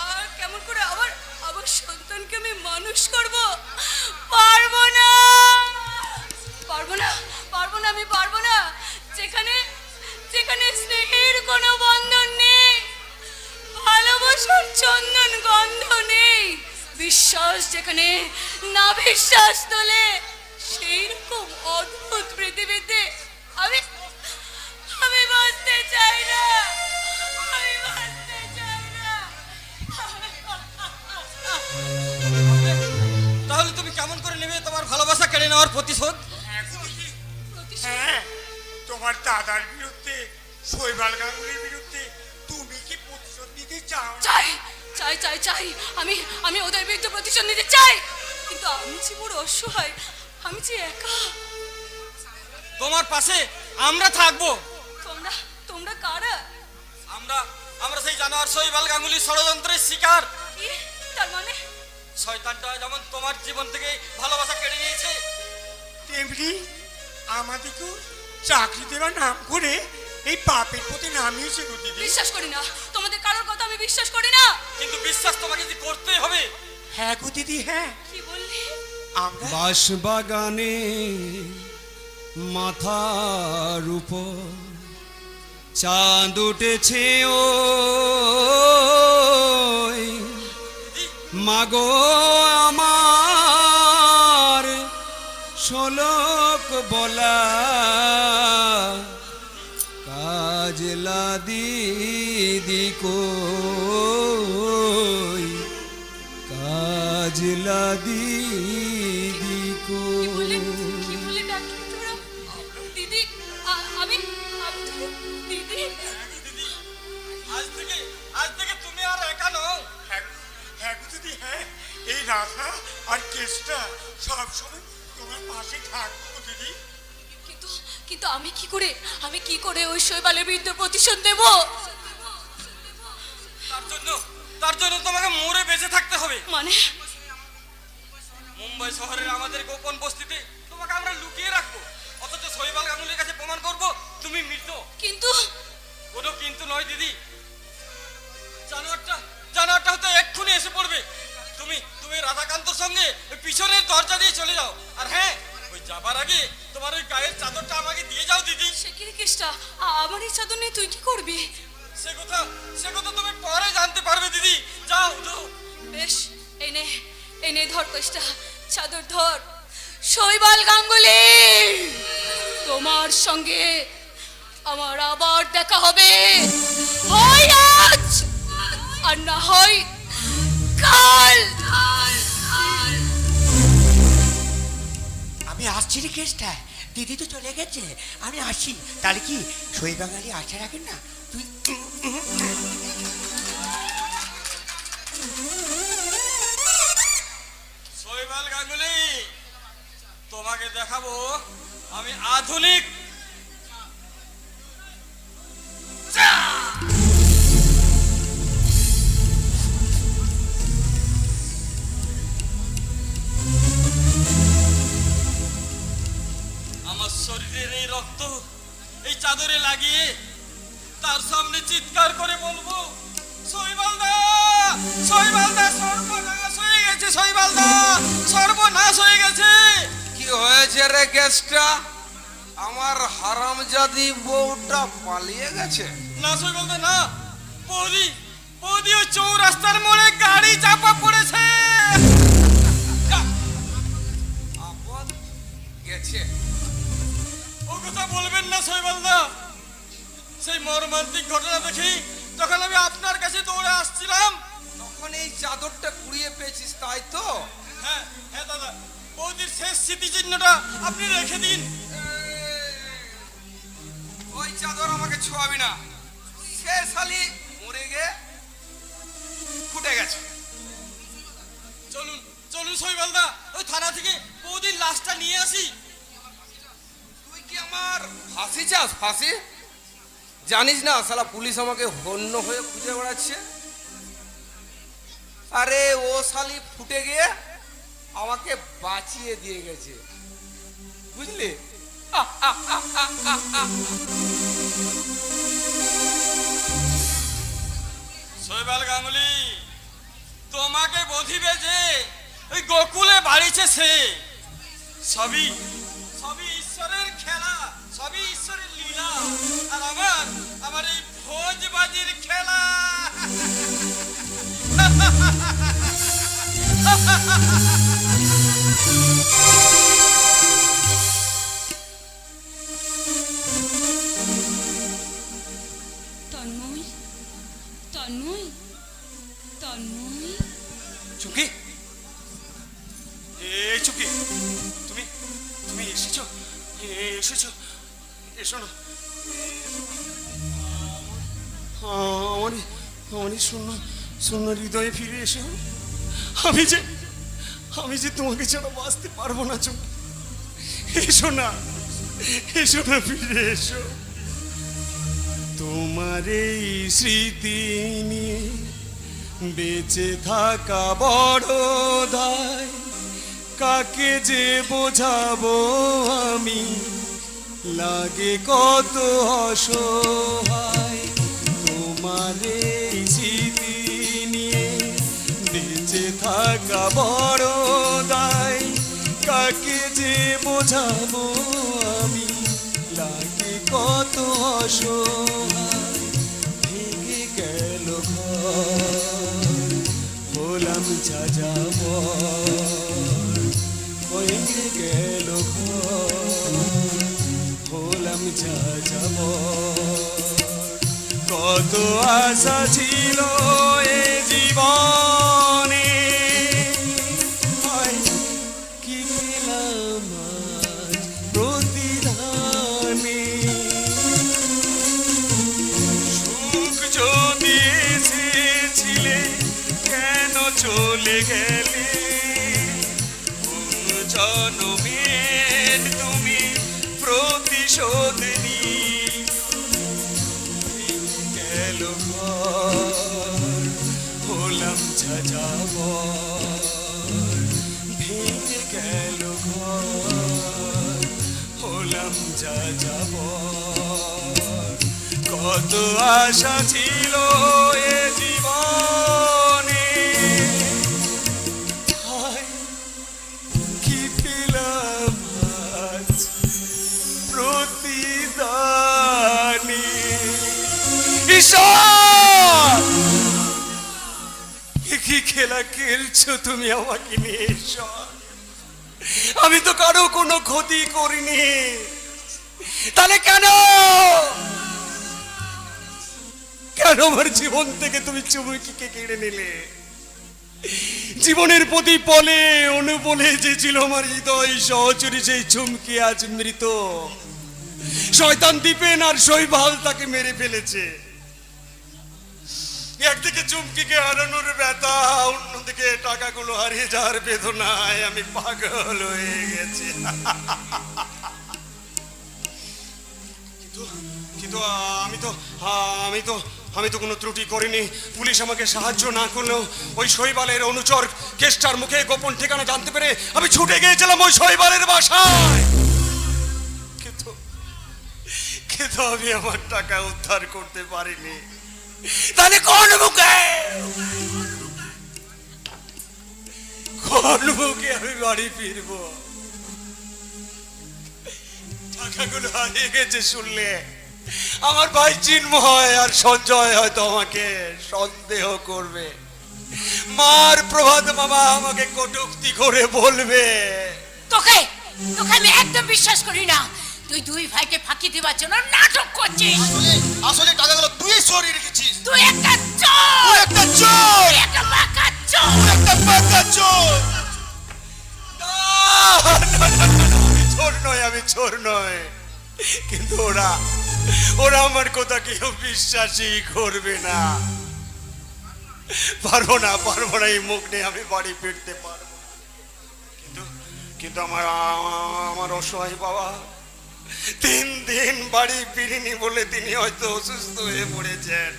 আর কেমন করে আমার সন্তানকে আমি মানুষ করব? পারবো না, আমি পারবো না। যেখানে স্নেহের কোনো বন্ধন নেই, ভালোবাসার চন্দন গন্ধ নেই, বিশ্বাস যেখানে না বিশ্বাস তোলে, সেই রকম অদ্ভুত পৃথিবীতে আমি বাঁচতে চাই না, আমি বাঁচতে চাই না। তাহলে তুমি কেমন করে নেবে তোমার ভালোবাসা কেড়ে নেওয়ার প্রতিশোধ? হ্যাঁ, তোমার দাদার বিরুদ্ধে, শৈবাল গাঙ্গুলির বিরুদ্ধে তুমি কি প্রতিশোধ নিতে চাও? চাই আমি ওদের বিরুদ্ধে প্রতিশোধ নিতে চাই, কিন্তু আমি যে বড় অসহায়, আমি যে একা। তোমার পাশে আমরা থাকবো। তোমরা কারা? আমরা সেই জানোয়ার শৈবাল গাঙ্গুলির ষড়যন্ত্রের শিকার। কি তার মানে? শয়তানটা যেমন তোমার জীবন থেকে ভালোবাসা কেড়ে নিয়েছে, তেমনি আমাদেরকেও চাকরি দেওয়ার নাম করে এই পাপের পথে নামিয়েছে গো দিদি। বিশ্বাস করি না, তোমাদের কারোর কথা আমি বিশ্বাস করি না। কিন্তু বিশ্বাস তোমাকে যে করতেই হবে। হ্যাঁ গো দিদি, হ্যাঁ। কি বললি? আমরা বাঁশবাগানে মাথার উপর চাঁদ উঠেছে, ও মাগো আমার শোলক বলা কাজলা দিদি কই, কাজলা দিদি কো। কি বলে ডাকলি তোরা? দিদি, আমি তোকে দিদি। আজ থেকে তুমি আর একা নও। হ্যাঁ গো দিদি, হ্যাঁ, এই রাধা আর কেষ্টা সব সময় তোমার পাশে থাকবো দিদি। কিন্তু আমি কি করে ওই শৈবালের বিরুদ্ধে প্রতিশোধ দেব? তার জন্য তোমাকে মরে বেঁচে থাকতে হবে। মানে মুম্বাই শহরের আমাদের গোপন বস্তিতে তোমাকে আমরা লুকিয়ে রাখবো, অথচ শৈবাল গাঙ্গুলির কাছে প্রমাণ করব তুমি মৃত। কিন্তু কোনো কিন্তু নয় দিদি, জানোয়ারটা হয়তো এক্ষুনি এসে পড়বে। তুমি রাধাকান্তর সঙ্গে ওই পিছনের দরজা দিয়ে চলে যাও। আর হ্যাঁ, ওই যাবার আগে তোমার ওই গায়ের চাদরটা আমাকে দিয়ে যাও দিদি। সে কি রে কেষ্টা, আমার এই চাদর নিয়ে তুই কি করবি? সে কথা তুমি পরে জানতে পারবে দিদি। যাও। বেশ, এই নে ধর কেষ্টা, চাদর ধর। শৈবাল গাঙ্গুলি, তোমার সঙ্গে আমার আবার দেখা হবে, হয় আজ আর না হয় কাল। আমি আসছি রে কেষ্টা, দিদি তো চলে গেছে, আমি আসি। তাহলে কি শৈবাল গাঙ্গুলি আসার আগে না তুই শৈবাল গাঙ্গুলি, তোমাকে দেখাবো আমি আধুনিক। আমার শরীরের এই রক্ত এই চাদরে লাগিয়ে তার সামনে চিৎকার করে বলবো, শৈবালদা, সর্বনাশ হয়ে গেছে, শৈবালদা, সর্বনাশ হয়ে গেছে। কি হয়েছে রে কেষ্টা? আমার হারামজাদি বউটা পালিয়ে গেছে? না শৈবালদা, না, বৌদি ওই চৌরাস্তার মোড়ে গাড়ি চাপা পড়েছে। আপদ গেছে? ও কথা বলবেন না শৈবালদা। সেই মর্মান্তিক ঘটনা দেখি যখন আমি আপনার কাছে দৌড়ে আসছিলাম, তখন এই চাদরটা কুড়িয়ে পেয়েছিস, তাই তো? হ্যাঁ দাদা, বৌদির শেষ স্মৃতিচিহ্নটা আপনি রেখে দিন। ওই চাদর আমাকে ছোঁয়াবি না, সে শালি মরে গিয়ে ফুটে গেছে। চলুন শৈবালদা, ওই থানা থেকে বৌদির লাশটা নিয়ে আসি। তুই কি আমার ফাঁসি চাস? ফাঁসি? জানিস না শালা পুলিশ আমাকে হন্য হয়ে খুঁজে বেড়াচ্ছে। আরে ও শালি ফুটে গিয়ে আমাকে বাঁচিয়ে দিয়ে গেছে, বুঝলি? শৈবাল গাঙ্গুলি, তোমাকে বধিবে যে ওই গোকুলে বাড়িছে সে, সবই ঈশ্বরের খেলা, সবই ঈশ্বরের লীলা। আর আমার এই ভোজবাজির খেলা। তন্ময়, চুকি, এই চুকি, তুমি এসেছো? এসো না। আমার শূন্য হৃদয়ে ফিরে এসো। আমি যে তোমাকে ছাড়া বাঁচতে পারবো না চুকি। এসো না, ফিরে এসো। তোমার এই স্মৃতি নিয়ে বেঁচে থাকা বড় দায়, কাকে যে বোঝাবো আমি, লাগে কত অসহায়। তোমার এই স্মৃতি নিয়ে বেঁচে থাকা বড় দায়, কাকে যে বোঝাবো আমি, লাগে কত অসহায়। ভেঙে গেল ঘর, হলাম যাযাবর। ভেঙে গেল ঘর, হলাম যাযাবর। কত আশা ছিল এ জীবনে, চলে গেলে কোন জনমের তুমি প্রতিশোধ গেল ঘর, হলাম যাযাবর, ভেঙে গেল ঘর, হলাম যাযাবর। কত আশা ছিল এ জীবনে, হায় কি পেলাম আজ প্রতিদানে। ঈশ্বর, কি খেলা খেলছো তুমি আমাকে নিয়ে ঈশ্বর? আমি তো কারো কোনো ক্ষতি করিনি, তাহলে কেন কেন আমার জীবন থেকে তুমি চুমকিকে কেড়ে নিলে? জীবনের প্রতি পলে অনুপলে যে ছিল আমার হৃদয় সহচরী, সেই চুমকি আজ মৃত। শয়তান দীপেন আর শৈবাল তাকে মেরে ফেলেছে। একদিকে চুমকিকে হারানোর ব্যথা, অন্যদিকে টাকাগুলো হারিয়ে যাওয়ার বেদনায় আমি পাগল হয়ে গেছি। কিন্তু আমি তো কোনো ত্রুটি করিনি। পুলিশ আমাকে সাহায্য না করলেও ওই শৈবালের অনুচর কেষ্টার মুখে গোপন ঠিকানা জানতে পেরে আমি ছুটে গিয়েছিলাম ওই শৈবালের বাসায়। কিন্তু আমি আমার টাকা উদ্ধার করতে পারিনি। তাহলে কোন মুখে আমি বাড়ি ফিরবো? টাকাগুলো হারিয়ে গেছে শুনলে আমার ভাই চিন্ময় আর সঞ্জয় হয়তো আমাকে সন্দেহ করবে। মার প্রভাত মামা আমাকে কটূক্তি করে বলবে। তোকে তোকে আমি একদম বিশ্বাস করি না। তুই দুই ভাইকে ফাঁকি দেওয়ার জন্য নাটক করছিস। আসলে টাকাগুলো তুই সরিয়ে রেখেছিস। তুই একটা চোর, তুই একটা চোর, তুই একটা বাঁকা চোর, তুই একটা বাঁকা চোর। আমি চোর নয়, কিন্তু ওরা আমার কথা কেউ বিশ্বাসই করবে না। পারবো না এই মুখ নিয়ে আমি বাড়ি ফিরতে পারবো। কিন্তু আমার অসহায় বাবা 3 দিন বাড়ি ফিরিনি বলে তিনি হয়তো অসুস্থ হয়ে পড়েছেন।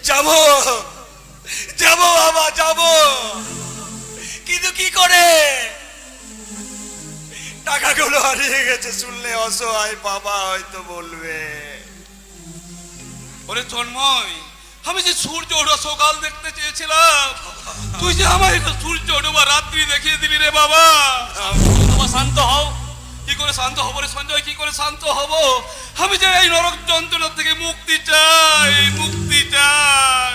যাবো বাবা, যাবো, কিন্তু কি করে? টাকাগুলো হারিয়ে গেছে শুনলে অসহায় বাবা হয়তো বলবে। ওরে তন্ময়, আমি যে সূর্য ওঠা সকাল দেখতে চেয়েছিলাম, তুই যে আমায় সূর্য ওঠা রাত্রি দেখিয়ে দিলি রে বাবা। বাবা শান্ত হও। কি করে শান্ত হবো রে সঞ্জয়, কি করে শান্ত হব? আমি যে এই নরক যন্ত্রণা থেকে মুক্তি চাই, মুক্তি চাই।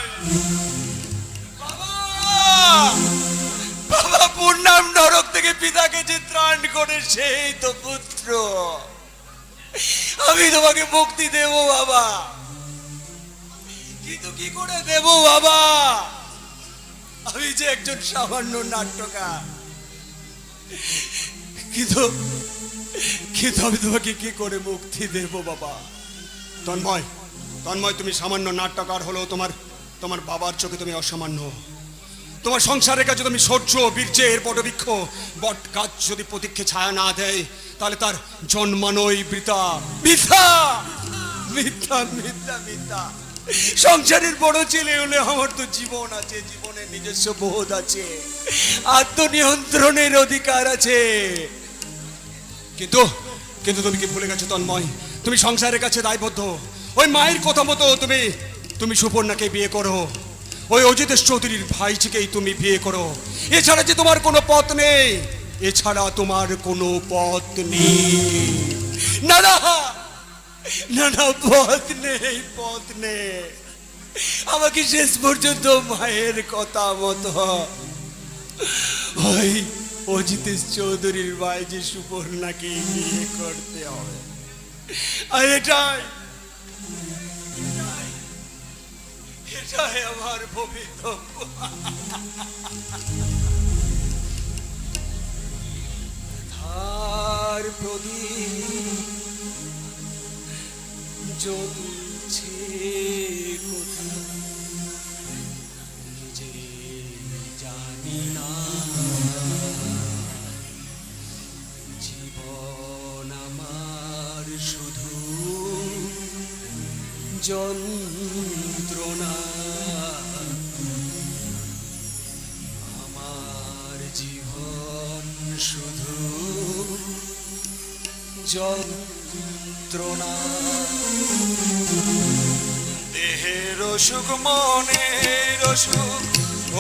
বাবা পূর্ণাম নরক থেকে পিতাকে যে ত্রাণ করে সেই তো পুত্র। আমি তোমাকে মুক্তি দেব বাবা, কিন্তু কি করে দেব বাবা? আমি যে একজন সামান্য নাট্যকার, কিন্তু আমি তোমাকে কি করে মুক্তি দেব বাবা? তন্ময়, তুমি সামান্য নাট্যকার হলেও তোমার বাবার চোখে তুমি অসামান্য। তোমার সংসারের কাছে তুমি সহ্য বীর্যের বটবৃক্ষ। বট গাছ যদি প্রতীক্ষে ছায়া না দেয় তাহলে তার জন্মানোই বৃথা। মিথ্যা মিথ্যা মিথ্যা মিথ্যা। সংসারের বড় ছেলে হলে আমার তো জীবন আছে, জীবনের নিজস্ব বোধ আছে, আত্মনিয়ন্ত্রণের অধিকার আছে। কিন্তু তুমি কি ভুলে গেছো তন্ময়? তুমি সংসারের কাছে দায়বদ্ধ। ওই মায়ের কথা মতো তুমি সুপর্ণাকে বিয়ে করো, ওই অজিতেশ চৌধুরীর ভাইজিকেই তুমি বিয়ে করো। এছাড়া যে তোমার কোনো পথ নেই, এছাড়া তোমার কোনো পথ নেই। না না না না, পথ নেই। আমাকে শেষ পর্যন্ত মায়ের কথা মতো ওই অজিতেশ চৌধুরীর ভাইজি সুপর্ণাকে বিয়ে করতে হবে। আর এটাই আমার ভবিতব্য। ধার প্রদীপ জ্বলছে কোথায়, নিজের যন্ত্রণা আমার জীবন শুধু যন্ত্রণা দেহের অসুখ মনের অসুখ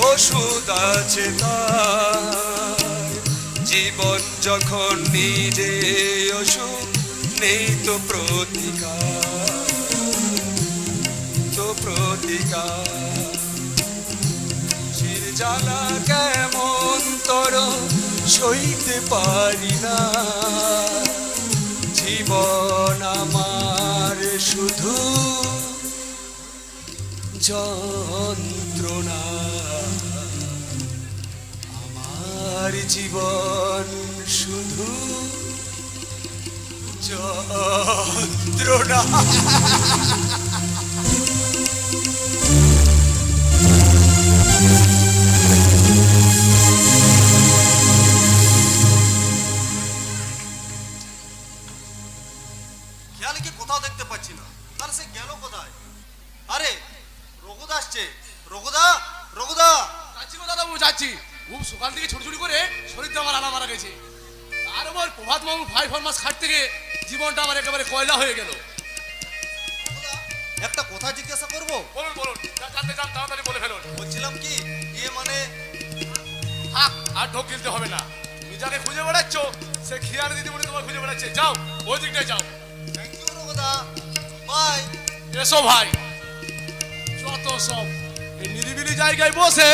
ওষুধ আছে তার জীবন যখন নিজে অসুখ নেই তো প্রতিকার শির জ্বালা কেমন তর সইতে পারি না জীবন আমার শুধু যন্ত্রণা আমার জীবন শুধু যন্ত্রণা খেয়ালকে কোথাও দেখতে পাচ্ছি না, তাহলে সে গেল কোথায়? আরে রঘুদা আসছে। রঘুদা, রঘুদা। যাচ্ছি গো দাদাবাবু, যাচ্ছি। খুব সকাল থেকে ছুটি করে শরীরটা আমার আনা মারা গেছে। আর আমার প্রভাত বাবু 5 মাস খাটতে গিয়ে জীবনটা আমার একেবারে কয়লা হয়ে গেল। একটা কথা জিজ্ঞাসা করব? বলুন বলুন, জানতে চান তাড়াতাড়ি বলে ফেলুন। বলছিলাম কি ইয়ে মানে থাক, আর ঢোক গিলতে হবে না। তুমি যাকে খুঁজে বেড়াচ্ছ সে খিয়াল দিদিমণি তোমার খুঁজে বেড়াচ্ছে। যাও ওই দিকটায় যাও। থ্যাংক ইউ রঘুদা, বাই। এসো ভাই, যত সব এই নিরিবিলি জায়গায় বসে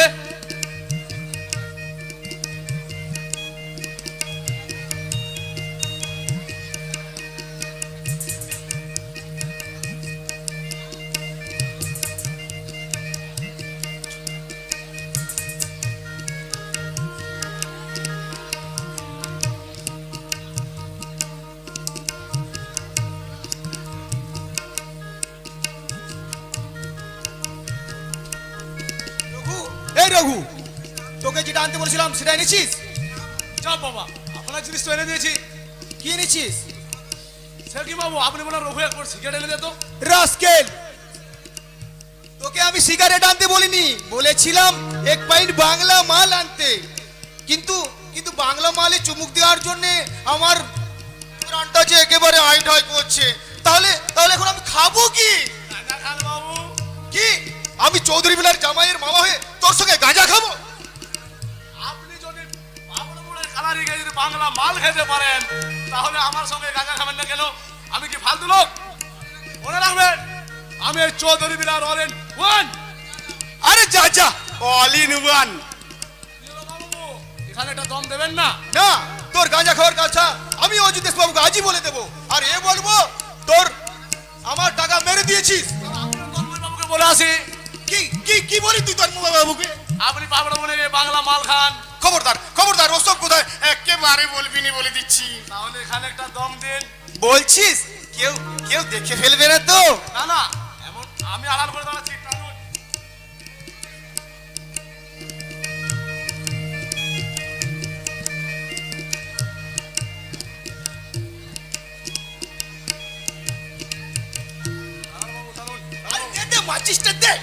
এই রঘু, তোকে যেটা আনতে বলেছিলাম সেটা এনেছিস? যাও বাবা, আপনার জিনিস তো এনে দিয়েছি। কি এনেছিস? সে কি বাবু, আপনি মনে হয় রঘু একবার সিগারেট এনে দিত। রাস্কেল, তোকে আমি সিগারেট আনতে বলিনি, বলেছিলাম 1 পাইন্ট বাংলা মাল আনতে। কিন্তু কিন্তু বাংলা মালে চুমুক দেওয়ার জন্য আমার প্রাণটা যে একেবারে আইঢাই করছে। তাহলে তাহলে এখন আমি খাবো কি? গাঁজা খান বাবু। কি আমি চৌধুরী বিলার জামাইয়ের মামা হয়ে তোর সঙ্গে গাঁজা খাবো? আপনি যদি বাবুর কালারি গিয়ে যদি বাংলা মাল খেতে পারেন তাহলে আমার সঙ্গে গাঁজা খাবেন না কেন? আমি কি ফালতু লোক? মনে রাখবেন, আমি এই চৌধুরী বিলার অল ইন ওয়ান। আরে যা যা, অল ইন ওয়ান। এখানে একটা দম দেবেন না? না, তোর গাঁজা খাওয়ার কথা আমি অজিতেশ বাবুকে আজই বলে দেবো। আর এ বলবো তোর আমার টাকা মেরে দিয়েছিস। বাবুকে বলে আসি। কি কি কি বলি তুই তোর বাবুকে? আপনি পাবড়া বলে বাংলা মাল খান। খবরদার খবরদার, ওসব কোথায় একেবারে বলবি না বলে দিচ্ছি। তাহলে এখানে একটা দম দিন। বলছিস কেউ কেউ দেখে ফেলবে না তো? না না, এমন আমি আড়াল করে দাঁড়াচ্ছি। টানুন। আরে দে দে, মাচিসটা দে,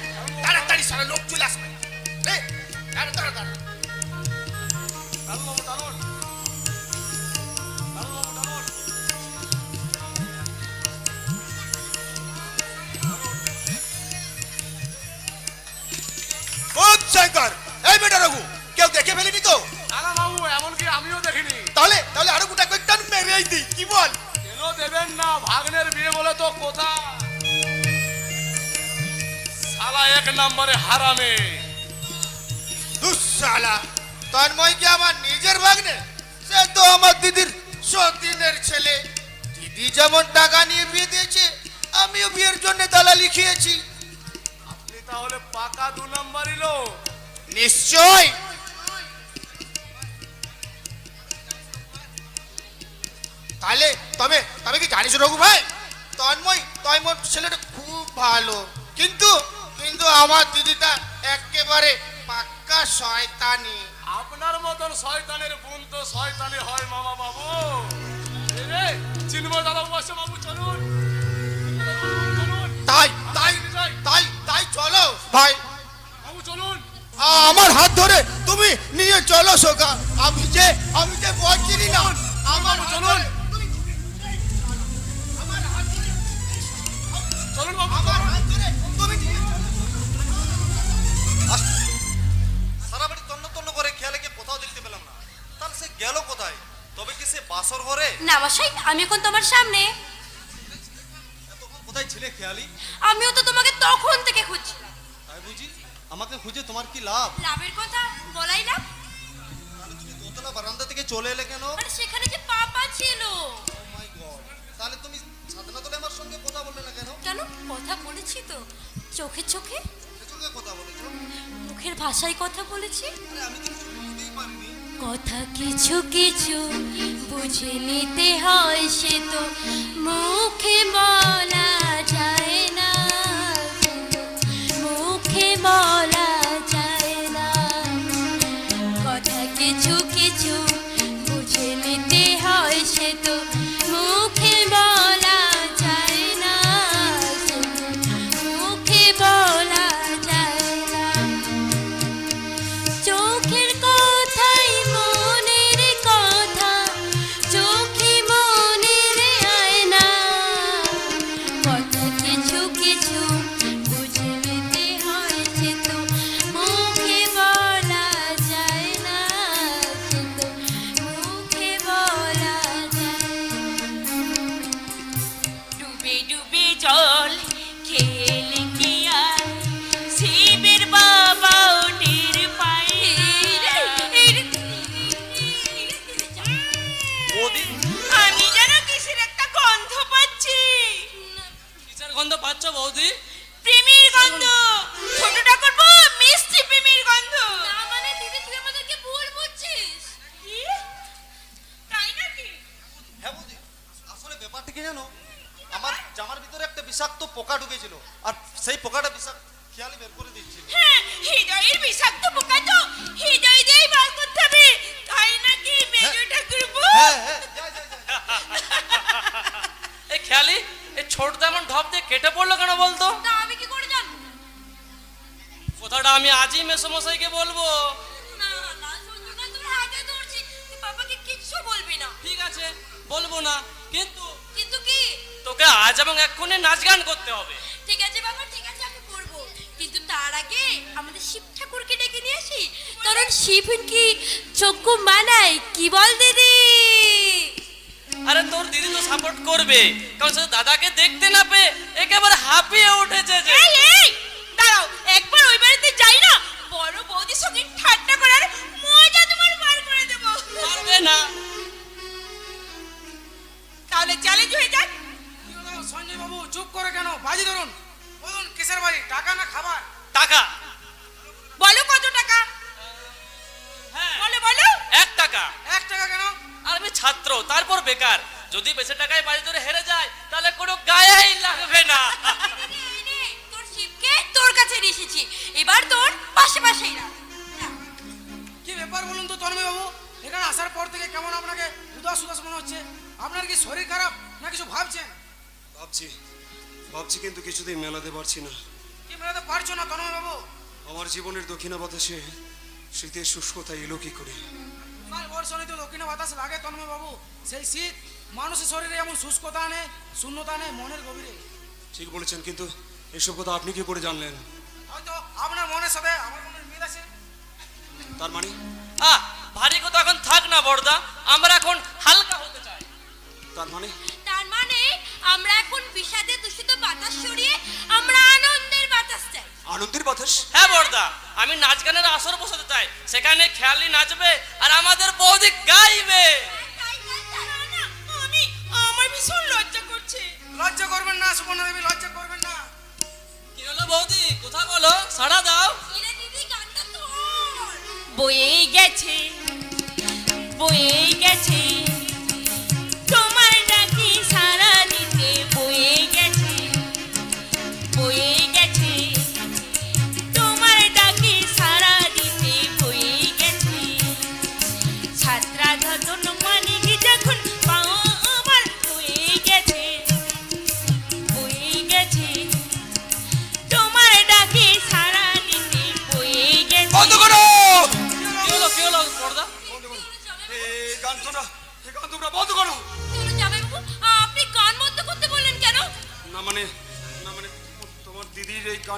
তাড়াতাড়ি সারা লোক চলে আসবে। দে, দাঁড়া দাঁড়া দাঁড়া। টানুন বাবু, টানুন। টানুন বাবু, টানুন। খুব শঙ্কর, এই বেটা রঘু, কেউ দেখে ফেলেনি তো? না না বাবু, এমনকি আমিও দেখিনি। তাহলে তাহলে আরো গোটা কয়েকটা মেরেই দিই, কি বল? কেন দেবেন না, ভাগ্নের বিয়ে বলে তো কোথা। শালা 1 নম্বরে হারামে। দুঃশালা, তন্ময় কি আমার নিজের ভাগ্নে? সে তো আমার দিদির সতীনের ছেলে। দিদি যেমন টাকা নিয়ে বিয়ে দিয়েছে, আমিও বিয়ের জন্য দালালি খেয়েছি। আপনি তাহলে পাকা 2 নম্বরই লোক। নিশ্চয়। তাহলে তবে তবে কি জানিস রঘু ভাই, তন্ময় তন্ময় ছেলেটা খুব ভালো, কিন্তু কিন্তু আমার দিদিটা একেবারে পাক্কা শয়তানি। আপনার মতন শয়তানের বোন তো শয়তানি হয় মামা বাবু। চিনবো দাদা বাবু, বাবু চলুন। তাই তাই চলো ভাই বাবু চলুন। আমার হাত ধরে তুমি নিয়ে চলো সোকা। আমি যে পথ চিনি না। আমার হাত চলুন। ধরে তুমি- আমার হাত ধরে- চলুন বাবু। আমার হাত ধরে তুমি নিয়ে চলো। সারা বাড়ি তন্ন তন্ন করে খেয়ালে কোথাও দেখতে পেলাম না, তাহলে সে গেল কোথায়? তবে কি সে বাসর ঘরে? না মশাই, আমি এখন তোমার সামনে। এতক্ষণ কোথায় ছিলে খেয়ালি? আমিও তো তোমাকে তখন থেকে খুঁজছিলাম। তাই বুঝি? আমাকে খুঁজে তোমার কি লাভ? লাভের কথা বলাই লাভ। তাহলে তুমি দোতলা বারান্দা থেকে চলে এলে কেন? আরে সেখানে যে পাপা ছিল। Oh my God! তাহলে তুমি ছাদনা তলে আমার সঙ্গে কথা বললে না কেন? কেন? কথা বলেছি তো, চোখে চোখে, সে কথা বলেছো? মুখের ভাষায় কথা বলেছি। আরে আমি তো কিছু বুঝতেই পারিনি। কথা কিছু কিছু বুঝে নিতে হয়, সে তো মুখে বলা যায় না, মুখে বলা যায় না। কথা কিছু কিছু বুঝে নিতে হয়, সে তো মুখে বলা যায় না, মুখে বলা যায় না। চোখের কথাই মনের কথা, চোখে মনের আয়না। কথা কিছু কিছু বুঝে নিতে হয়, সে তো মুখে বলা যায় না, সে তো মুখে বলা যায় না। ডুবে ডুবে জল খেলে কি আর শিবের বাবা ওটির পায়ে আমি যেন কিসের একটা গন্ধ পাচ্ছি। কিসের গন্ধ পাচ্ছ বৌদি? প্রেমের গন্ধ। ছোটটা করবো মিষ্টি প্রেমের গন্ধ। না মানে দিদি, তুই আমাদেরকে ভুল বুঝছিস। কি? তাই নাকি? হ্যাঁ বৌদি, আসলে ব্যাপারটা কি জানো? আমার জামার ভিতরে একটা বিষাক্ত পোকা ঢুকেছিল, আর সেই পোকাটা বিষাক্ত খেয়ালি বের করে দিচ্ছিল। হ্যাঁ, হৃদয়ের বিষাক্ত পোকা তো হৃদয় দিয়েই বার করতে হবে, তাই নাকি মেজোটা করবো? হ্যাঁ হ্যাঁ, যাই, যাই, যাই। এই খেয়ালি, এই ছোট তেমন ঢপ দিয়ে কেটে পড়লো কেন বলতো? তা আমি কি করে জানবো? কথাটা আমি আজই মেসোমশাইকে বলবো। না না, শুধু না, তোর হাতে ধরছি, তুই বাবাকে কিচ্ছু বলবি না। ঠিক আছে, বলবো না, কিন্তু কিন্তু কি? তোকে আজ এবং এক্ষুনি নাচ গান করতে হবে। ঠিক আছে বাবা, ঠিক আছে, আমি করবো, কিন্তু তার আগে আমাদের শিব ঠাকুরকে ডেকে নিয়ে আসি, কারণ শিব কি যোগ্য মানায়, কি বল দিদি? আরে তোর দিদি তো সাপোর্ট করবে, কারণ সে দাদাকে দেখতে না পেয়ে একেবারে হাঁপিয়ে উঠেছে যে। এই এই দাঁড়াও, একবার ওই বাড়িতে যাই না, বড় বৌদির সঙ্গে ঠাট্টা করার মজা তোমার বার করে দেবো। পারবে না। তাহলে চ্যালেঞ্জ হয়ে যাক। কি হলো সঞ্জয় বাবু, চুপ করে কেন? বাজি ধরুন, বলুন কিসের বাড়ি, টাকা না খাবার? টাকা। বলো কত টাকা? হ্যাঁ, বলো বলো। 1 টাকা। 1 টাকা কেন? আর আমি ছাত্র, তারপর বেকার, যদি বেশি টাকায় বাড়ি ধরে হেরে যায় তাহলে কোনো গায়েই লাগবে না। এই নে, তোর শিবকে তোর কাছে নিয়ে এসেছি, এবার তোর পাশে পাশেই রাখ। কি ব্যাপার বলুন তো তন্ময় বাবু, এখানে আসার পর থেকে কেমন আপনাকে উদাস উদাস মনে হচ্ছে? আপনার কি শরীর খারাপ না কিছু ভাবছেন? ভাবছি কিন্তু কিছুতেই মেলাতে পারছি না। কি মেলাতে পারছো না তন্ময় বাবু? আমার জীবনের দক্ষিণা বাতাসে শীতের শুষ্কতা এলো কি করে? কাল বর্ষণে তো দক্ষিণে বাতাস লাগে তন্ময় বাবু, সেই শীত মানুষের শরীরে এমন শুষ্কতা আনে, শূন্যতা আনে মনের গভীরে। ঠিক বলেছেন, কিন্তু এসব কথা আপনি কি করে জানলেন? হয়তো আপনার মনের সাথে আমার মনের মিল আছে। তার মানে? ভারী কথা এখন থাক না বড়দা, আমরা এখন হালকা হতে চাই। তার মানে? তার মানে আমরা এখন বিষাদে দূষিত বাতাস সরিয়ে আমরা আনন্দের বাতাস চাই। আনন্দের বাতাস? হ্যাঁ বড়দা, আমি নাচ গানের আসর বসাতে চাই, সেখানে খেয়ালি নাচবে আর আমাদের বৌদি গাইবে। আমার ভীষণ লজ্জা করছে। লজ্জা করবেন না সুবর্ণা দেবী, লজ্জা করবেন না। কি হলো বৌদি, কথা বলো, সাড়া দাও। ইরে দিদি, গানটা তোর। বয়ে গেছে বয়ে গেছে তোমার ডাকি সারা দিতে, বয়ে গেছে বয়ে গেছে তোমার ডাকি সারা দিতে, বয়ে গেছে ছাত্রা ধন মানিক যখন পাও আমার, বয়ে গেছে তোমার ডাকি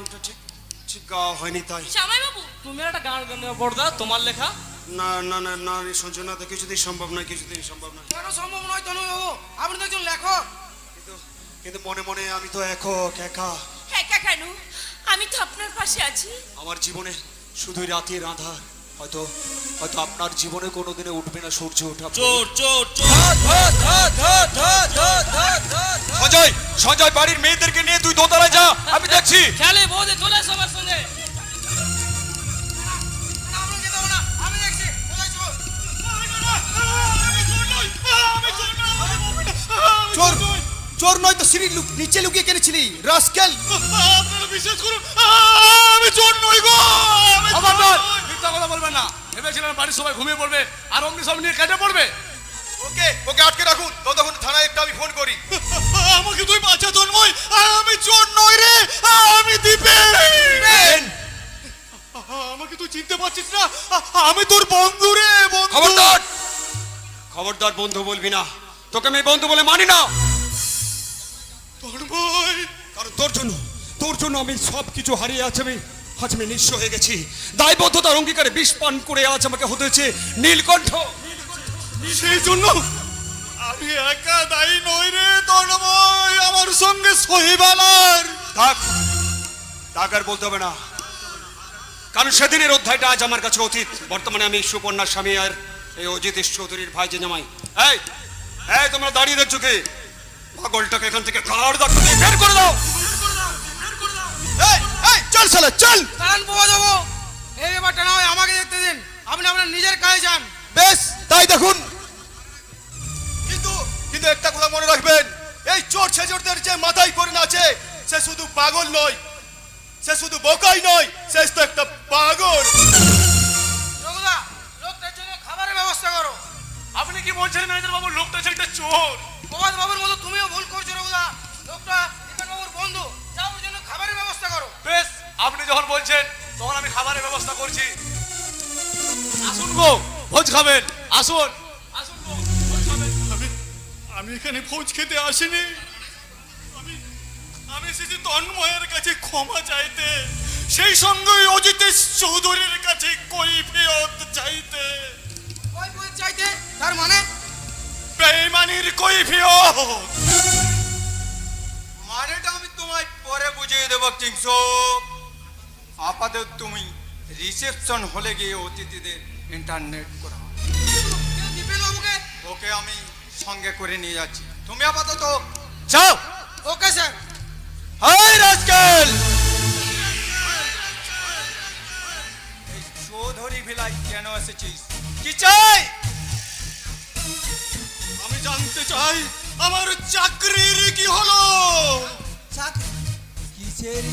গানটা ঠিক ঠিক গাওয়া হয়নি তাই। জামাই বাবু, তুমি একটা গান বড়দা তোমার লেখা। না না না না সঞ্চয় না, কিছুতেই সম্ভব নয়, কিছুতেই সম্ভব নয়। কেন সম্ভব নয় তনু বাবু? আপনি তো একজন লেখক। কিন্তু কিন্তু মনে মনে আমি তো একক, একা। একা কেন? আমি তো আপনার পাশে আছি। আমার জীবনে শুধুই রাতের আঁধার। হয়তো হয়তো আপনার জীবনে কোনোদিনে উঠবে না সূর্য ওঠা। চোর চোর সঞ্জয়, সঞ্জয় বাড়ির মেয়েদেরকে নিয়ে তুই দোতলায় যা, আমি দেখছি। খেলে বৌদি চলে এসো আমার সঙ্গে। আমরা যেতে হবে না, আমি দেখছি। কোথায় চোর? চোর চোর নয় তো সিঁড়ি নিচে লুকিয়ে কেনেছিলি রাস্কেল। আপনারা বিশ্বাস করুন, আমি চোর নই গো। খবরদার, মিথ্যা কথা বলবেন না। ভেবেছিলেন বাড়ির সবাই ঘুমিয়ে পড়বে আর অমনি সব নিয়ে কেটে পড়বে। ওকে ওকে আটকে রাখুন, ততক্ষণ থানায় একটা আমি ফোন করি। আমাকে তুই বাঁচা তন্ময়, আমি চোর নই রে, আমি দীপেন। আমাকে তুই চিনতে পারছিস না? আমি তোর বন্ধু রে, বন্ধু। খবরদার, খবরদার বন্ধু বলবি না, তোকে আমি বন্ধু বলে মানি না। তন্ময়, কারণ তোর জন্য আমি সব কিছু হারিয়ে আজ আমি নিঃস্ব হয়ে গেছি। দায়বদ্ধতার অঙ্গীকারে বিষ পান করে আজ আমাকে হতে হয়েছে নীলকণ্ঠ। সেই জন্য আমি একা দায়ী নই রে তন্ময়, আমার সঙ্গে সহিবালার। থাক থাক, আর বলতে হবে না, কারণ সেদিনের অধ্যায়টা আজ আমার কাছে অতীত। বর্তমানে আমি সুপর্ণার স্বামী আর এই অজিতেশ চৌধুরীর ভাই যে জামাই। এই এই তোমরা দাঁড়িয়ে দেখছো কি? পাগলটাকে এখান থেকে কার দাঁড় দিয়ে বের করে দাও। এই এই চল শালা চল। দাঁড়ান বাবা যাবো, এই ব্যাপারটা না হয় আমাকে দেখতে দিন। আপনি আপনার নিজের কাজে যান। বেশ তাই দেখুন, কিন্তু কিন্তু একটা কথা মনে রাখবেন, এই চোর ছেচোরদের যে মাথায় পড়ে আছে সে শুধু পাগল নয়, সে শুধু বোকাই নয়, সে তো একটা পাগল। রঘুদা, লোকটার জন্য খাবারের ব্যবস্থা করো। আপনি কি বলছেন ম্যানেজার বাবু? লোকটা ছেলেটা চোর। প্রভাত বাবুর মতো তুমিও ভুল করছো রঘুদা। লোকটা দীপেন বাবুর বন্ধু, যাও ওর জন্য খাবারের ব্যবস্থা করো। বেশ, আপনি যখন বলছেন তখন আমি খাবারের ব্যবস্থা করছি। আসুন গো, ভোজ খাবেন। আসুন আসুন গো, ভোজ খাবেন। আমি এখানে ভোজ খেতে আসিনি। আমি এসেছি তন্ময়ের কাছে ক্ষমা চাইতে, সেই সঙ্গে অজিতেশ চৌধুরীর কাছে কৈফিয়ত চাইতে। ওই বই চাইতে তার মানে বেঈমানির কৈফিয়ত। মানেটা আমি তোমায় পরে বুঝিয়ে দেবো কিংসো। আপাতত তুমি রিসেপশন হলে গিয়ে অতিথিদের ইন্টারনেট করা। দীপেন বাবুকে ওকে আমি সঙ্গে করে নিয়ে যাচ্ছি, তুমি আপাতত যাও। Okay sir. হাই রাস্কেল, এই চৌধুরী ভিলাই কেন এসেছিস? কি চাই? আমি জানতে চাই আমার চাকরির কি হলো। কিসের